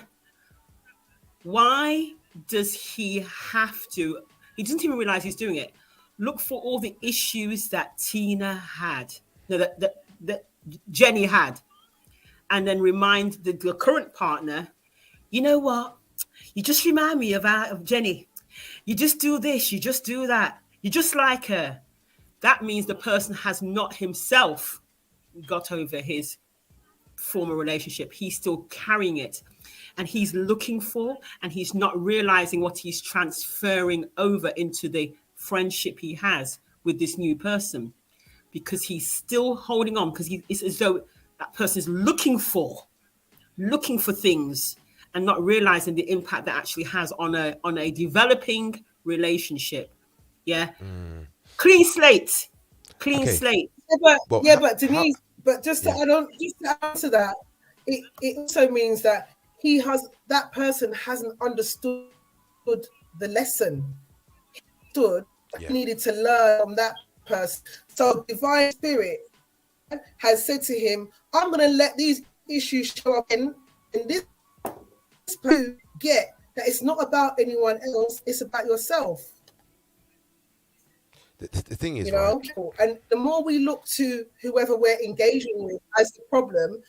why does he have to? He doesn't even realize he's doing it. Look for all the issues that Tina had, no, that Jenny had, and then remind the current partner, you know what? You just remind me of Jenny. You just do this, you just do that. You just like her. That means the person has not himself got over his former relationship. He's still carrying it. And he's looking for, and he's not realizing what he's transferring over into the friendship he has with this new person, because he's still holding on, because it's as though that person is looking for things and not realizing the impact that actually has on a developing relationship. Yeah. Clean slate. Clean slate. But Denise, but just to add on, just to answer that, it also means that that person hasn't understood the lesson. He needed to learn from that person. So divine spirit has said to him, I'm going to let these issues show up in this person get that it's not about anyone else, it's about yourself. The thing is, you know, right? And the more we look to whoever we're engaging with as the problem,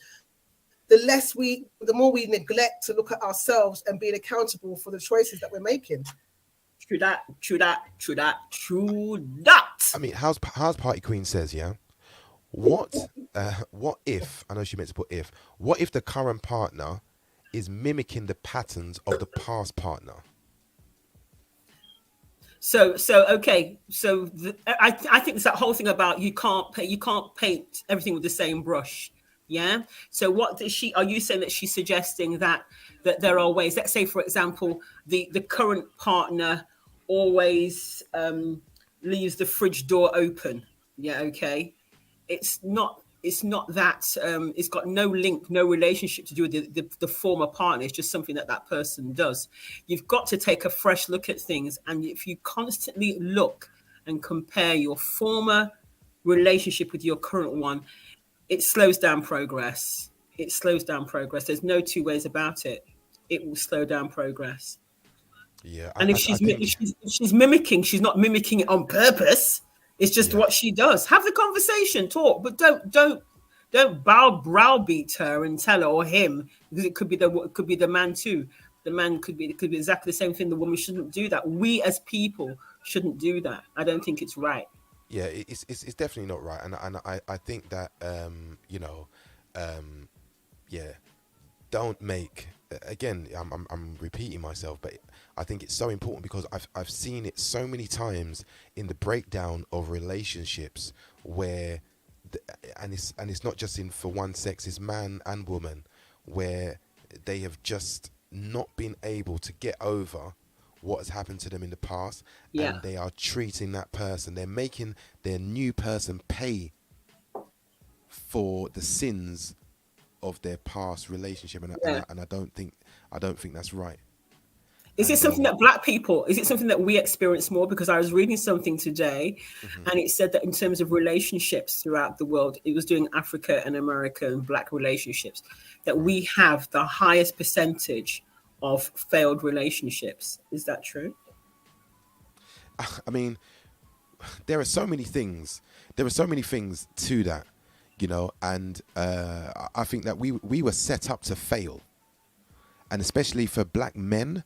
the more we neglect to look at ourselves and being accountable for the choices that we're making. True that. I mean, how's Party Queen says, yeah? What if, I know she meant to put if, what if the current partner is mimicking the patterns of the past partner? So okay. So I think it's that whole thing about you can't paint everything with the same brush. Yeah. So are you saying that she's suggesting that there are ways, let's say, for example, the current partner always leaves the fridge door open. Yeah. Okay. It's not that it's got no link, no relationship to do with the former partner. It's just something that person does. You've got to take a fresh look at things. And if you constantly look and compare your former relationship with your current one, it slows down progress. There's no two ways about it. It will slow down progress. Yeah. And if she's mimicking, she's not mimicking it on purpose. It's just what she does. Have the conversation, talk, but don't browbeat her and tell her or him, because it could be the man too. The man could be exactly the same thing. The woman shouldn't do that. We as people shouldn't do that. I don't think it's right. Yeah, it's definitely not right, and I think that don't make, again, I'm repeating myself, but I think it's so important because I've seen it so many times in the breakdown of relationships where and it's not just for one sex, it's man and woman, where they have just not been able to get over what has happened to them in the past, and they are treating that person, they're making their new person pay for the sins of their past relationship, and I don't think that's right. Is it something that black people, is it something that we experience more? Because I was reading something today, and it said that in terms of relationships throughout the world, it was doing Africa and America and black relationships, that we have the highest percentage of failed relationships. Is that true? I mean, there are so many things to that, you know, and I think that we were set up to fail, and especially for black men,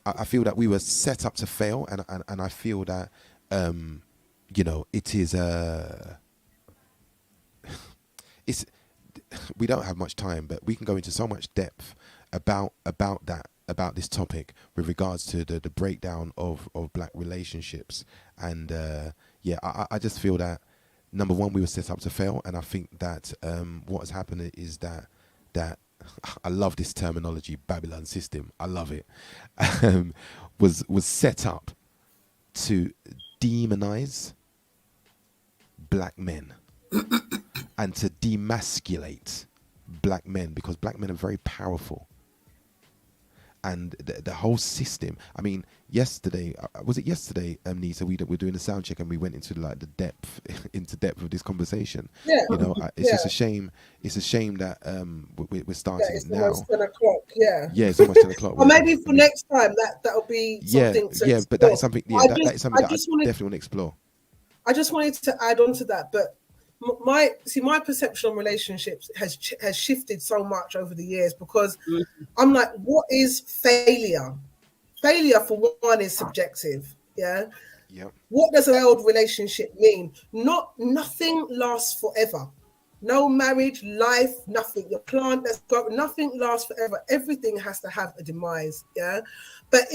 I feel that we were set up to fail, and I feel that you know, it is it's, we don't have much time, but we can go into so much depth about this topic with regards to the breakdown of black relationships, and I just feel that, number one, we were set up to fail, and I think that what has happened is that I love this terminology, Babylon system. I love it. Was set up to demonize black men and to demasculate black men, because black men are very powerful. and the whole system. I mean, yesterday, was it yesterday, Nisa? We were doing a sound check and we went into like the depth of this conversation. Yeah. You know, it's just a shame. It's a shame that we're starting it's it now. almost 10 o'clock. Yeah. Yeah, it's almost 10 o'clock. Or maybe for next time that'll be something. Yeah, but that is something. Yeah, that is something that I definitely want to explore. I just wanted to add on to that, but my perception on relationships has shifted so much over the years, because I'm like, what is failure? Failure, for one, is subjective. Yeah. Yep. What does a failed relationship mean? Nothing lasts forever. No marriage, life, nothing. Your plant that's got nothing lasts forever. Everything has to have a demise. Yeah. But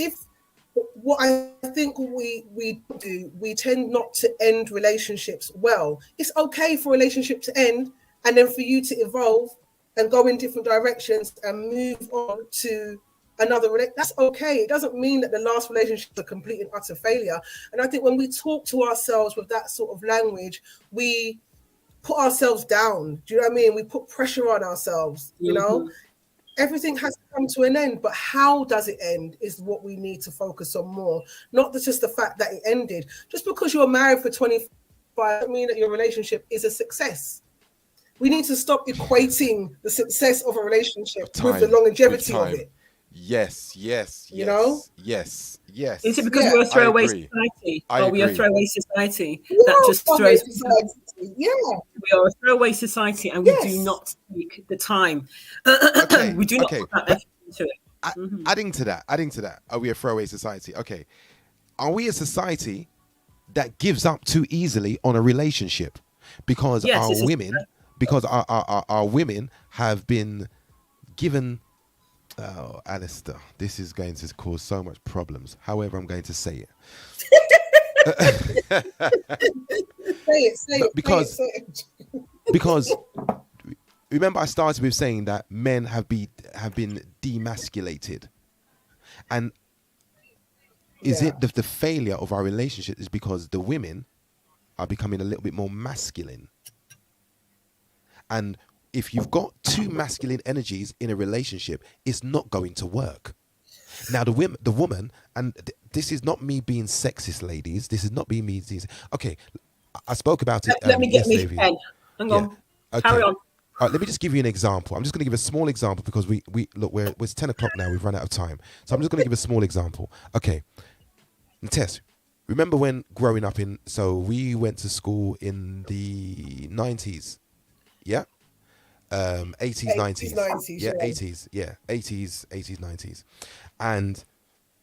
what I think we do, we tend not to end relationships well. It's okay for a relationship to end and then for you to evolve and go in different directions and move on to another relationship. That's okay. It doesn't mean that the last relationship is a complete and utter failure. And I think when we talk to ourselves with that sort of language, we put ourselves down. Do you know what I mean? We put pressure on ourselves, you know? Everything has to come to an end, but how does it end is what we need to focus on more. Not just the fact that it ended. Just because you're married for 25 doesn't mean that your relationship is a success. We need to stop equating the success of a relationship with the longevity of it. Yes. You know? Yes. Is it because we're a throwaway society? Or we are a throwaway society that just throws society. Yeah. We are a throwaway society and we do not take the time. We do not put that effort into it. Adding to that, are we a throwaway society? Okay. Are we a society that gives up too easily on a relationship? Because our women have been given... Oh, Alistair, this is going to cause so much problems. However, I'm going to say it. Say it. Because remember, I started with saying that men have been demasculated, and is it the failure of our relationship is because the women are becoming a little bit more masculine? And if you've got two masculine energies in a relationship, it's not going to work. Now, the woman, and this is not me being sexist, ladies. This is not me being... Okay, I spoke about it. Let me get me pen. Hang on. Okay. Carry on. All right, let me just give you an example. I'm just going to give a small example because it's 10 o'clock now. We've run out of time. So I'm just going to give a small example. Okay. And Tess, remember when growing up so we went to school in the 90s. Yeah? 80s, 90s. 90s, yeah, 80s, yeah, 80s, 90s, and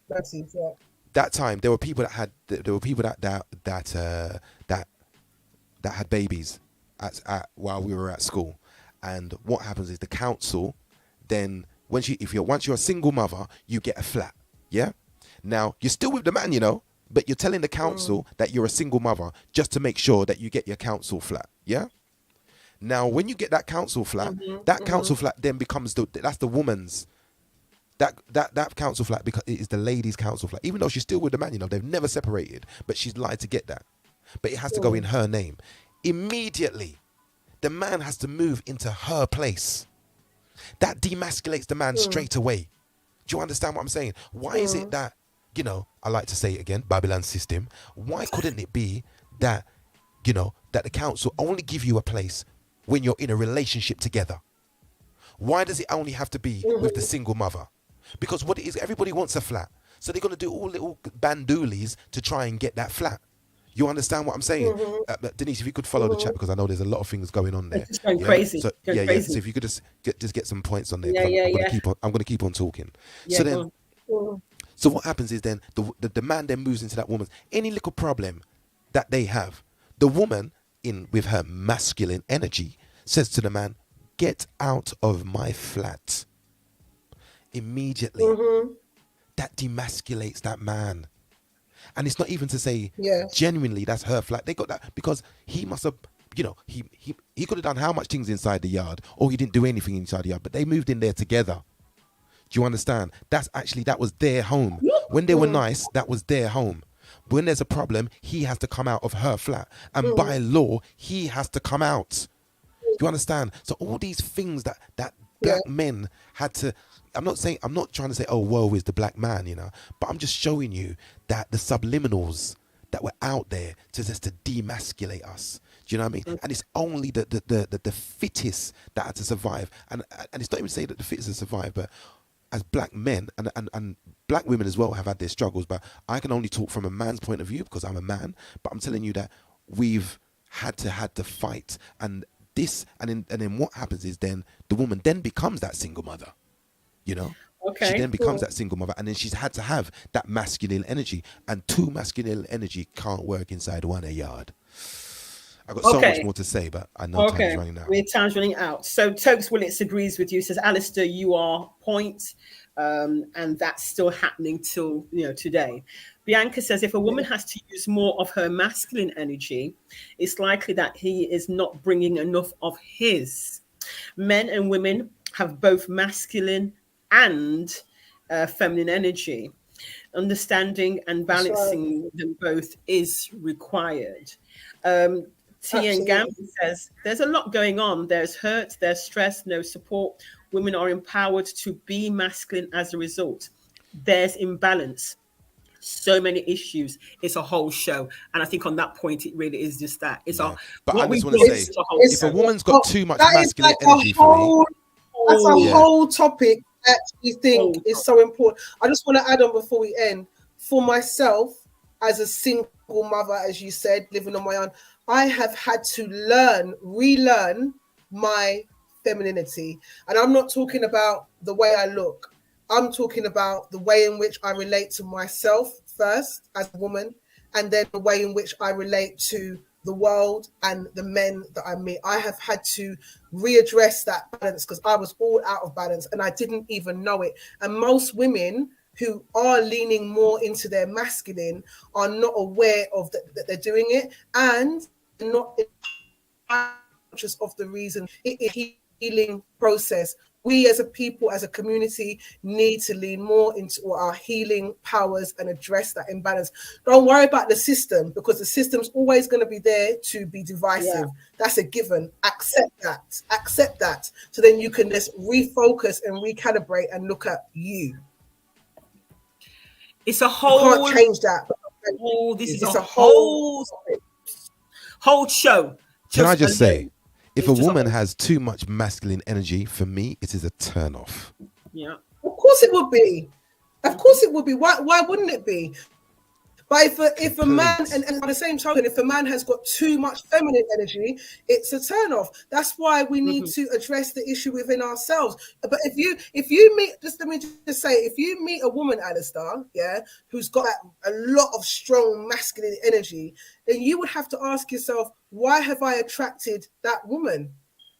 90s, yeah. That time there were people that had had babies while we were at school, and what happens is the council then once you're a single mother, you get a flat. Yeah, now you're still with the man, you know, but you're telling the council that you're a single mother just to make sure that you get your council flat. Yeah. Now, when you get that council flat, council flat then becomes that's the woman's. That council flat because it is the lady's council flat. Even though she's still with the man, you know, they've never separated, but she's lied to get that. But it has to go in her name. Immediately, the man has to move into her place. That demasculates the man straight away. Do you understand what I'm saying? Why is it that, you know, I like to say it again, Babylon system. Why couldn't it be that, you know, that the council only give you a place when you're in a relationship together? Why does it only have to be with the single mother? Because what it is, everybody wants a flat. So they're going to do all little bandoolies to try and get that flat. You understand what I'm saying? Denise, if you could follow the chat, because I know there's a lot of things going on there. It's just going crazy. So, crazy. So if you could just get some points on there. I'm going to keep on talking. Yeah, so then, so what happens is then the man then moves into that woman. Any little problem that they have, the woman with her masculine energy says to the man, "Get out of my flat." Immediately, that demasculates that man. And it's not even to say genuinely that's her flat. They got that because he must have, you know, he could have done how much things inside the yard, or he didn't do anything inside the yard, but they moved in there together. Do you understand? That was their home. When they were nice, that was their home. When there's a problem, he has to come out of her flat. And by law, he has to come out. You understand? So all these things that black men had to I'm not trying to say, oh, woe is the black man, you know, but I'm just showing you that the subliminals that were out there to demasculate us. Do you know what I mean? And it's only the fittest that had to survive. And it's not even saying that the fittest have survived, but as black men and black women as well have had their struggles. But I can only talk from a man's point of view because I'm a man. But I'm telling you that we've had to fight. And then what happens is then the woman then becomes that single mother, you know? Okay, she then becomes that single mother, and then she's had to have that masculine energy, and two masculine energy can't work inside one yard. I've got so much more to say, but I know time's running out. Time's running out. So Tokes Willits agrees with you, says, Alistair, you are point, and that's still happening till today. Bianca says, if a woman has to use more of her masculine energy, it's likely that he is not bringing enough of his. Men and women have both masculine and feminine energy. Understanding and balancing them both is required. T.N. Gamble says, there's a lot going on. There's hurt, there's stress, no support. Women are empowered to be masculine as a result. There's imbalance. So many issues. It's a whole show. And I think on that point, it really is just that. It's But I just want to say, if a woman's got too much masculine energy for me, that's a whole topic that you think is so important. I just want to add on before we end. For myself, as a single mother, as you said, living on my own, I have had to relearn my femininity. And I'm not talking about the way I look. I'm talking about the way in which I relate to myself first as a woman, and then the way in which I relate to the world and the men that I meet. I have had to readdress that balance because I was all out of balance and I didn't even know it. And most women who are leaning more into their masculine are not aware of that they're doing it, and not conscious of the reason. It is a healing process. We as a people, as a community, need to lean more into our healing powers and address that imbalance. Don't worry about the system, because the system's always going to be there to be divisive. Yeah. That's a given. Accept that. So then you can just refocus and recalibrate and look at you. It's a whole... You can't change that. This is a whole show. Can I just say... If a woman has too much masculine energy, for me, it is a turn off. Yeah. Of course it would be. Of course it would be. Why wouldn't it be? But if a man, and by the same token, if a man has got too much feminine energy, it's a turn off. That's why we need to address the issue within ourselves. But if you meet, let me just say, if you meet a woman, Alistair, who's got a lot of strong masculine energy, then you would have to ask yourself, why have I attracted that woman?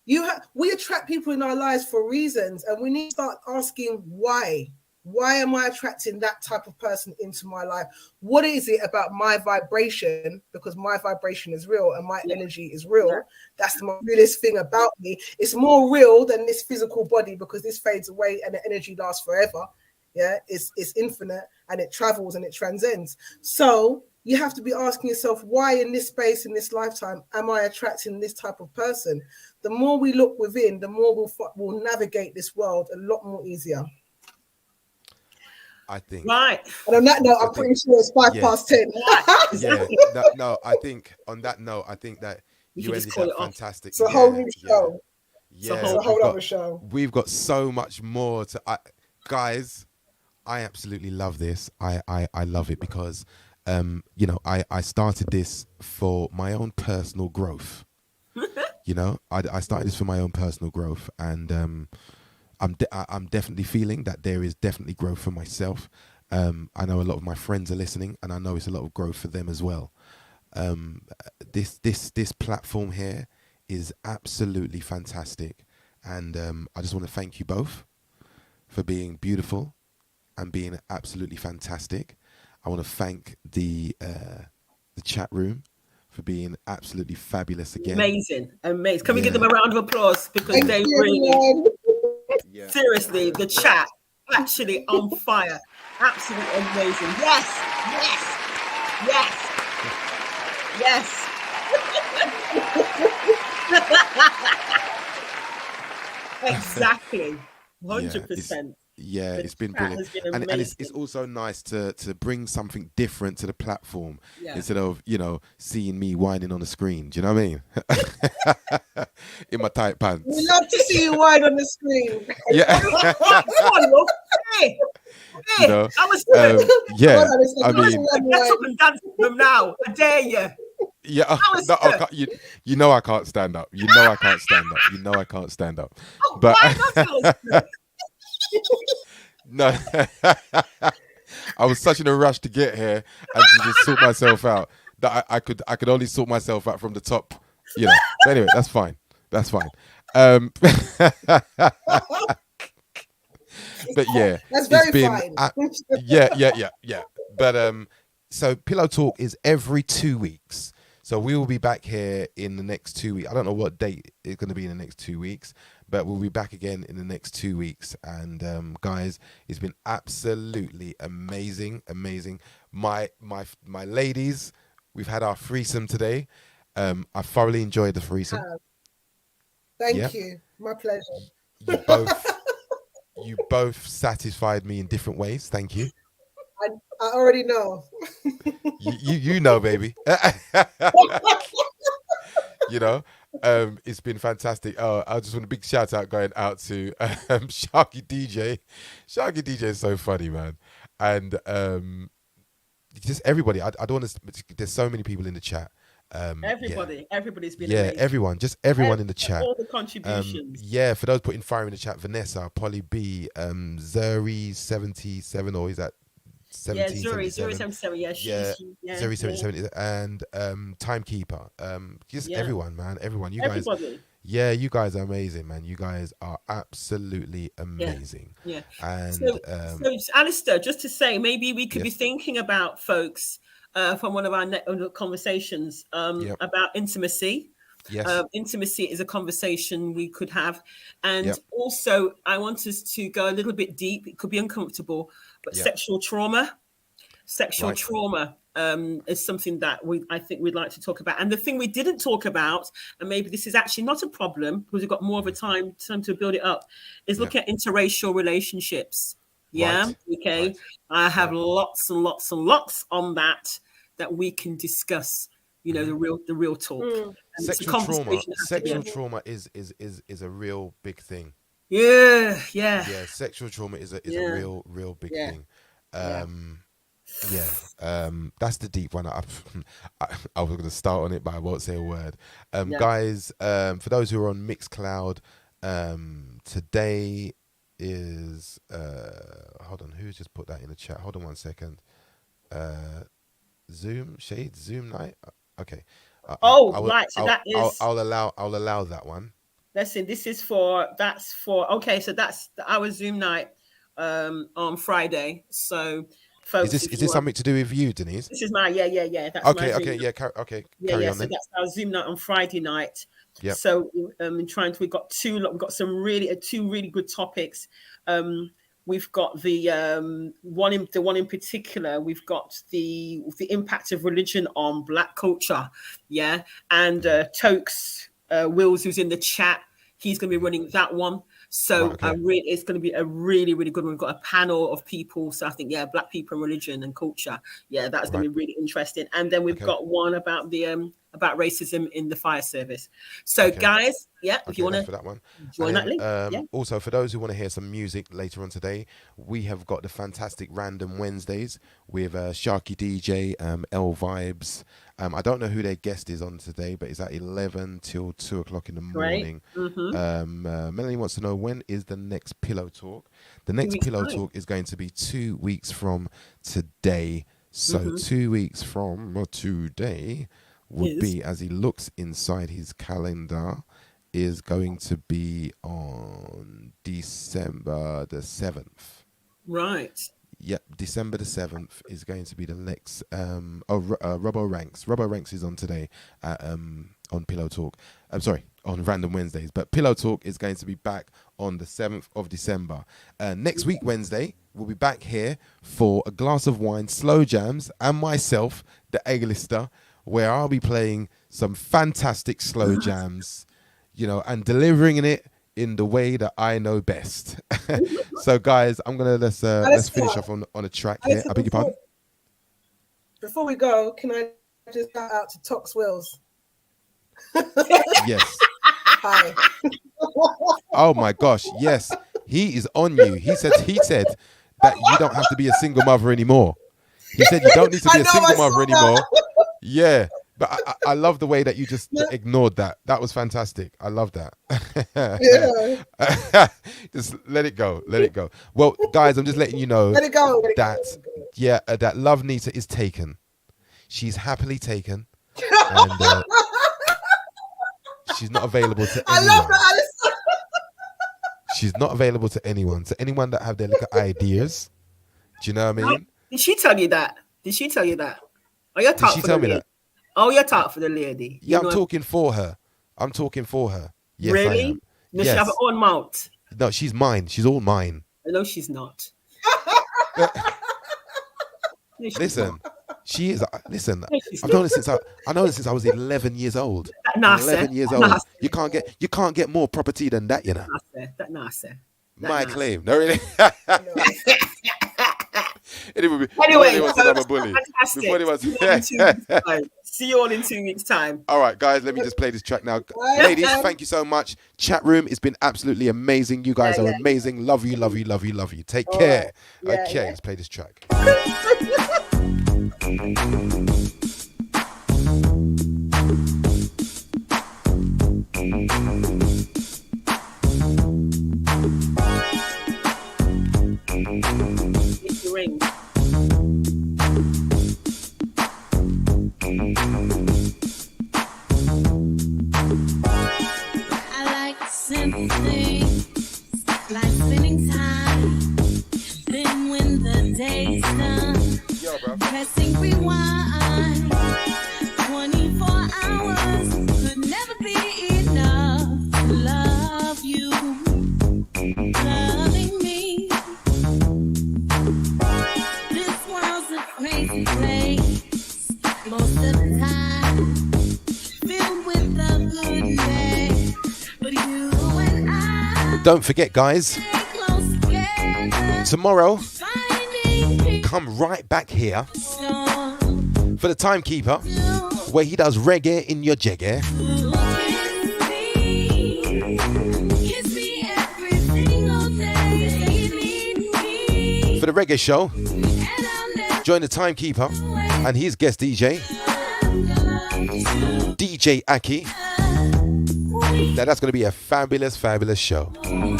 We attract people in our lives for reasons, and we need to start asking why. Why am I attracting that type of person into my life? What is it about my vibration? Because my vibration is real and my energy is real. Yeah. That's the most realest thing about me. It's more real than this physical body, because this fades away and the energy lasts forever. Yeah, it's infinite and it travels and it transcends. So you have to be asking yourself, why in this space, in this lifetime, am I attracting this type of person? The more we look within, the more we'll navigate this world a lot more easier. I think. Right. And on that note, I'm pretty sure it's 10:05. No, I think on that note, I think that you ended that fantastic. It's a whole new show. Yeah. It's a whole other show. We've got so much more to... guys, I absolutely love this. I love it because, I started this for my own personal growth. I started this for my own personal growth, and I'm definitely feeling that there is definitely growth for myself. I know a lot of my friends are listening, and I know it's a lot of growth for them as well. This platform here is absolutely fantastic, and I just want to thank you both for being beautiful and being absolutely fantastic. I want to thank the chat room for being absolutely fabulous again. Amazing. Can we give them a round of applause, because they really... Seriously, the chat actually on fire. Absolutely amazing. Yes. Exactly. 100%. Yeah, The it's been chat brilliant, has been and it's amazing. also nice to bring something different to the platform Yeah. instead of seeing me whining on the screen. Do you know what I mean? In my tight pants. We love to see you wide on the screen. Yeah. Come on, love. Hey, You know, I was gonna yeah. Honestly, I that's mean, one get wide. up and dance with them now. I dare you. yeah. No, I can't, you know I can't stand up. You know I can't stand up. You know I can't stand up. Oh, But why not, Alistair? no, I was such in a rush to get here and to just sort myself out that I could only sort myself out from the top. But anyway, that's fine. That's fine. But yeah, That's very it's been fine. yeah. But so Pillow Talk is every 2 weeks. So we will be back here in the next 2 weeks. I don't know what date it's going to be in the next 2 weeks, but we'll be back again in the next 2 weeks. And guys, it's been absolutely amazing. My ladies, we've had our threesome today. I thoroughly enjoyed the threesome. Thank you. My pleasure. You both satisfied me in different ways. Thank you. I already know. You know, baby. It's been fantastic. I just want a big shout out going out to Sharky DJ. Sharky DJ is so funny, man. And just everybody. I don't want to. There's so many people in the chat. Everybody's been yeah, amazing. everyone in the chat. All the contributions. For those putting fire in the chat, Vanessa, Polly B, Zuri77, or is that 1777? Yeah, Zuri 77, and Timekeeper. Everyone, man, everyone. You guys, you guys are amazing, man. You guys are absolutely amazing. Yeah. And so Alistair, just to say, maybe we could be thinking about folks from one of our conversations about intimacy. Yes. Intimacy is a conversation we could have. And also, I want us to go a little bit deep. It could be uncomfortable, but sexual trauma is something that I think we'd like to talk about. And the thing we didn't talk about, and maybe this is actually not a problem because we've got more of a time to build it up, is looking at interracial relationships. Yeah. Right. Okay. Right. I have lots and lots and lots on that we can discuss. The real talk. Sexual trauma is a real big thing. Yeah. Sexual trauma is a real big thing. That's the deep one. I was going to start on it, but I won't say a word. Guys, for those who are on Mixcloud, today is hold on, who's just put that in the chat? Hold on 1 second. Zoom night. Okay. I'll allow that one. Listen, that's our Zoom night on Friday. So folks, is this something to do with you, Denise? This is my That's okay. Carry on then. So that's our Zoom night on Friday night. Yeah. So we've got some two really good topics. We've got the one in particular. We've got the impact of religion on Black culture, and Tokes Wills, who's in the chat, he's going to be running that one. So it's going to be a really, really good one. We've got a panel of people. So I think Black people and religion and culture. That's going to be really interesting. And then we've got one about the about racism in the fire service. So guys, if you want to for that one, join that link. Also, for those who want to hear some music later on today, we have got the fantastic Random Wednesdays with Sharky DJ, L Vibes. I don't know who their guest is on today, but it's at 11 till 2 o'clock in the morning. Melanie wants to know, when is the next Pillow Talk? The next Pillow Talk is going to be 2 weeks from today. So 2 weeks from today would be, as he looks inside his calendar, is going to be on December the 7th. Right. Yep, December the 7th is going to be the next. Robbo Ranks. Robbo Ranks is on today on Pillow Talk. I'm sorry, on Random Wednesdays. But Pillow Talk is going to be back on the 7th of December. Next week, Wednesday, we'll be back here for a glass of wine, slow jams, and myself, the A-lister, where I'll be playing some fantastic slow jams, and delivering it in the way that I know best. So, guys, I'm gonna let's finish off on a track here. I beg your pardon. Before we go, can I just shout out to Tox Wills? Yes. Hi. Oh my gosh, yes. He is on you. He said that you don't have to be a single mother anymore. He said you don't need to be a single mother anymore. Yeah. But I love the way that you just ignored that. That was fantastic. I love that. Yeah. Just let it go. Let it go. Well, guys, I'm just letting you know that Love Nita is taken. She's happily taken. And she's not available to anyone. I love that, Alice. She's not available to anyone. So anyone that have their little ideas, do you know what I mean? Did she tell you that? Oh, you're Did she tell me that? Oh, you're talking for the lady. Yeah, I'm talking for her. Yes, really? I am. Does yes. she have her own mouth? No, she's mine. She's all mine. No, she's not. Listen, she is. Listen, I've known her since I was 11 years old. 11 years old. You can't get more property than that, you know. My claim. No, really. Anyway, I'm a bully. Fantastic. See you all in 2 weeks' time. All right, guys, let me just play this track now. Ladies, thank you so much. Chat room, it's been absolutely amazing. You guys are amazing. Love you, love you, love you, love you. Take care. Okay, let's play this track. Ring. I like simple things, like spending time. Then when the day's done, pressing rewind. 24 hours could never be enough to love you, loving me. This world's a crazy place, most of the time, filled with the good and bad. But you and I, Don't forget, guys, tomorrow, come right back here for the Timekeeper, where he does reggae in your jagger. For the reggae show, join the Timekeeper and his guest DJ, DJ Aki. Now that's going to be a fabulous, fabulous show. I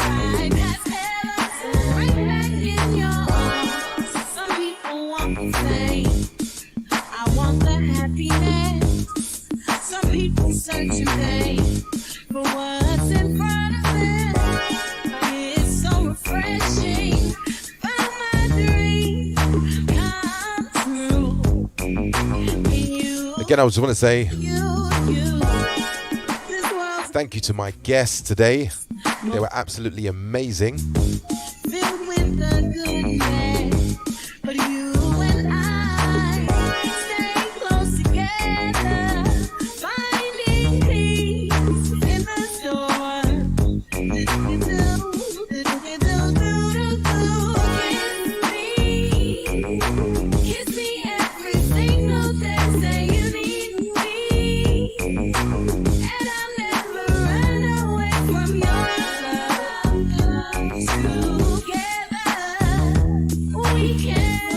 want the happiness. Some people search and for what's in front of them. It's so refreshing. Found my dream come true. Again, I just want to say thank you to my guests today. They were absolutely amazing. Filled with the good and bad. But you and I stay close together, finding peace in the storm. Kiss me every single day, say you need me, and I'll never run away from your love. Together we can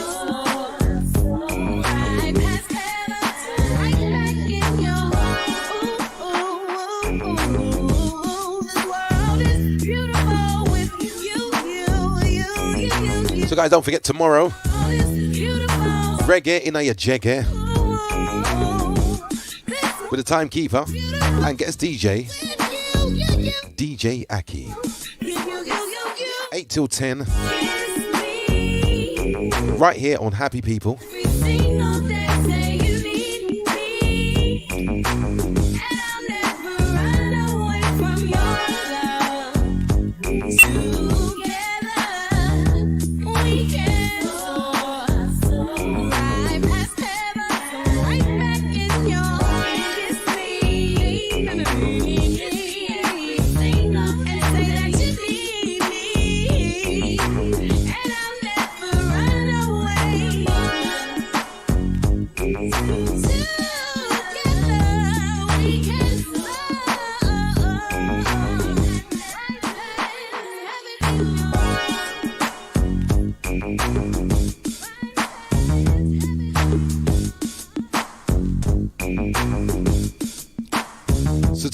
soar right past heaven, right back in your this world is beautiful with you. So guys, don't forget tomorrow, reggae in your jagger with the Timekeeper and guest DJ, DJ Aki. 8 till 10, right here on Happy People. Say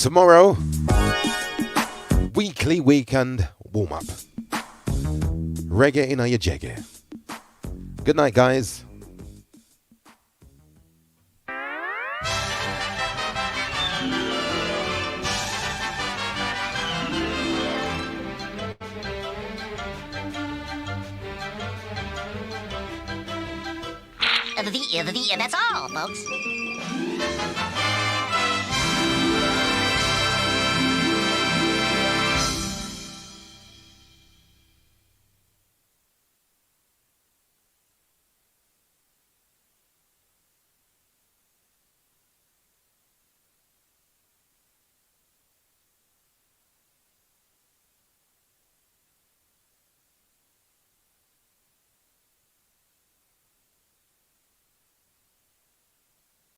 tomorrow, weekly weekend warm up. Reggae in your jaggy. Good night, guys. And that's all, folks.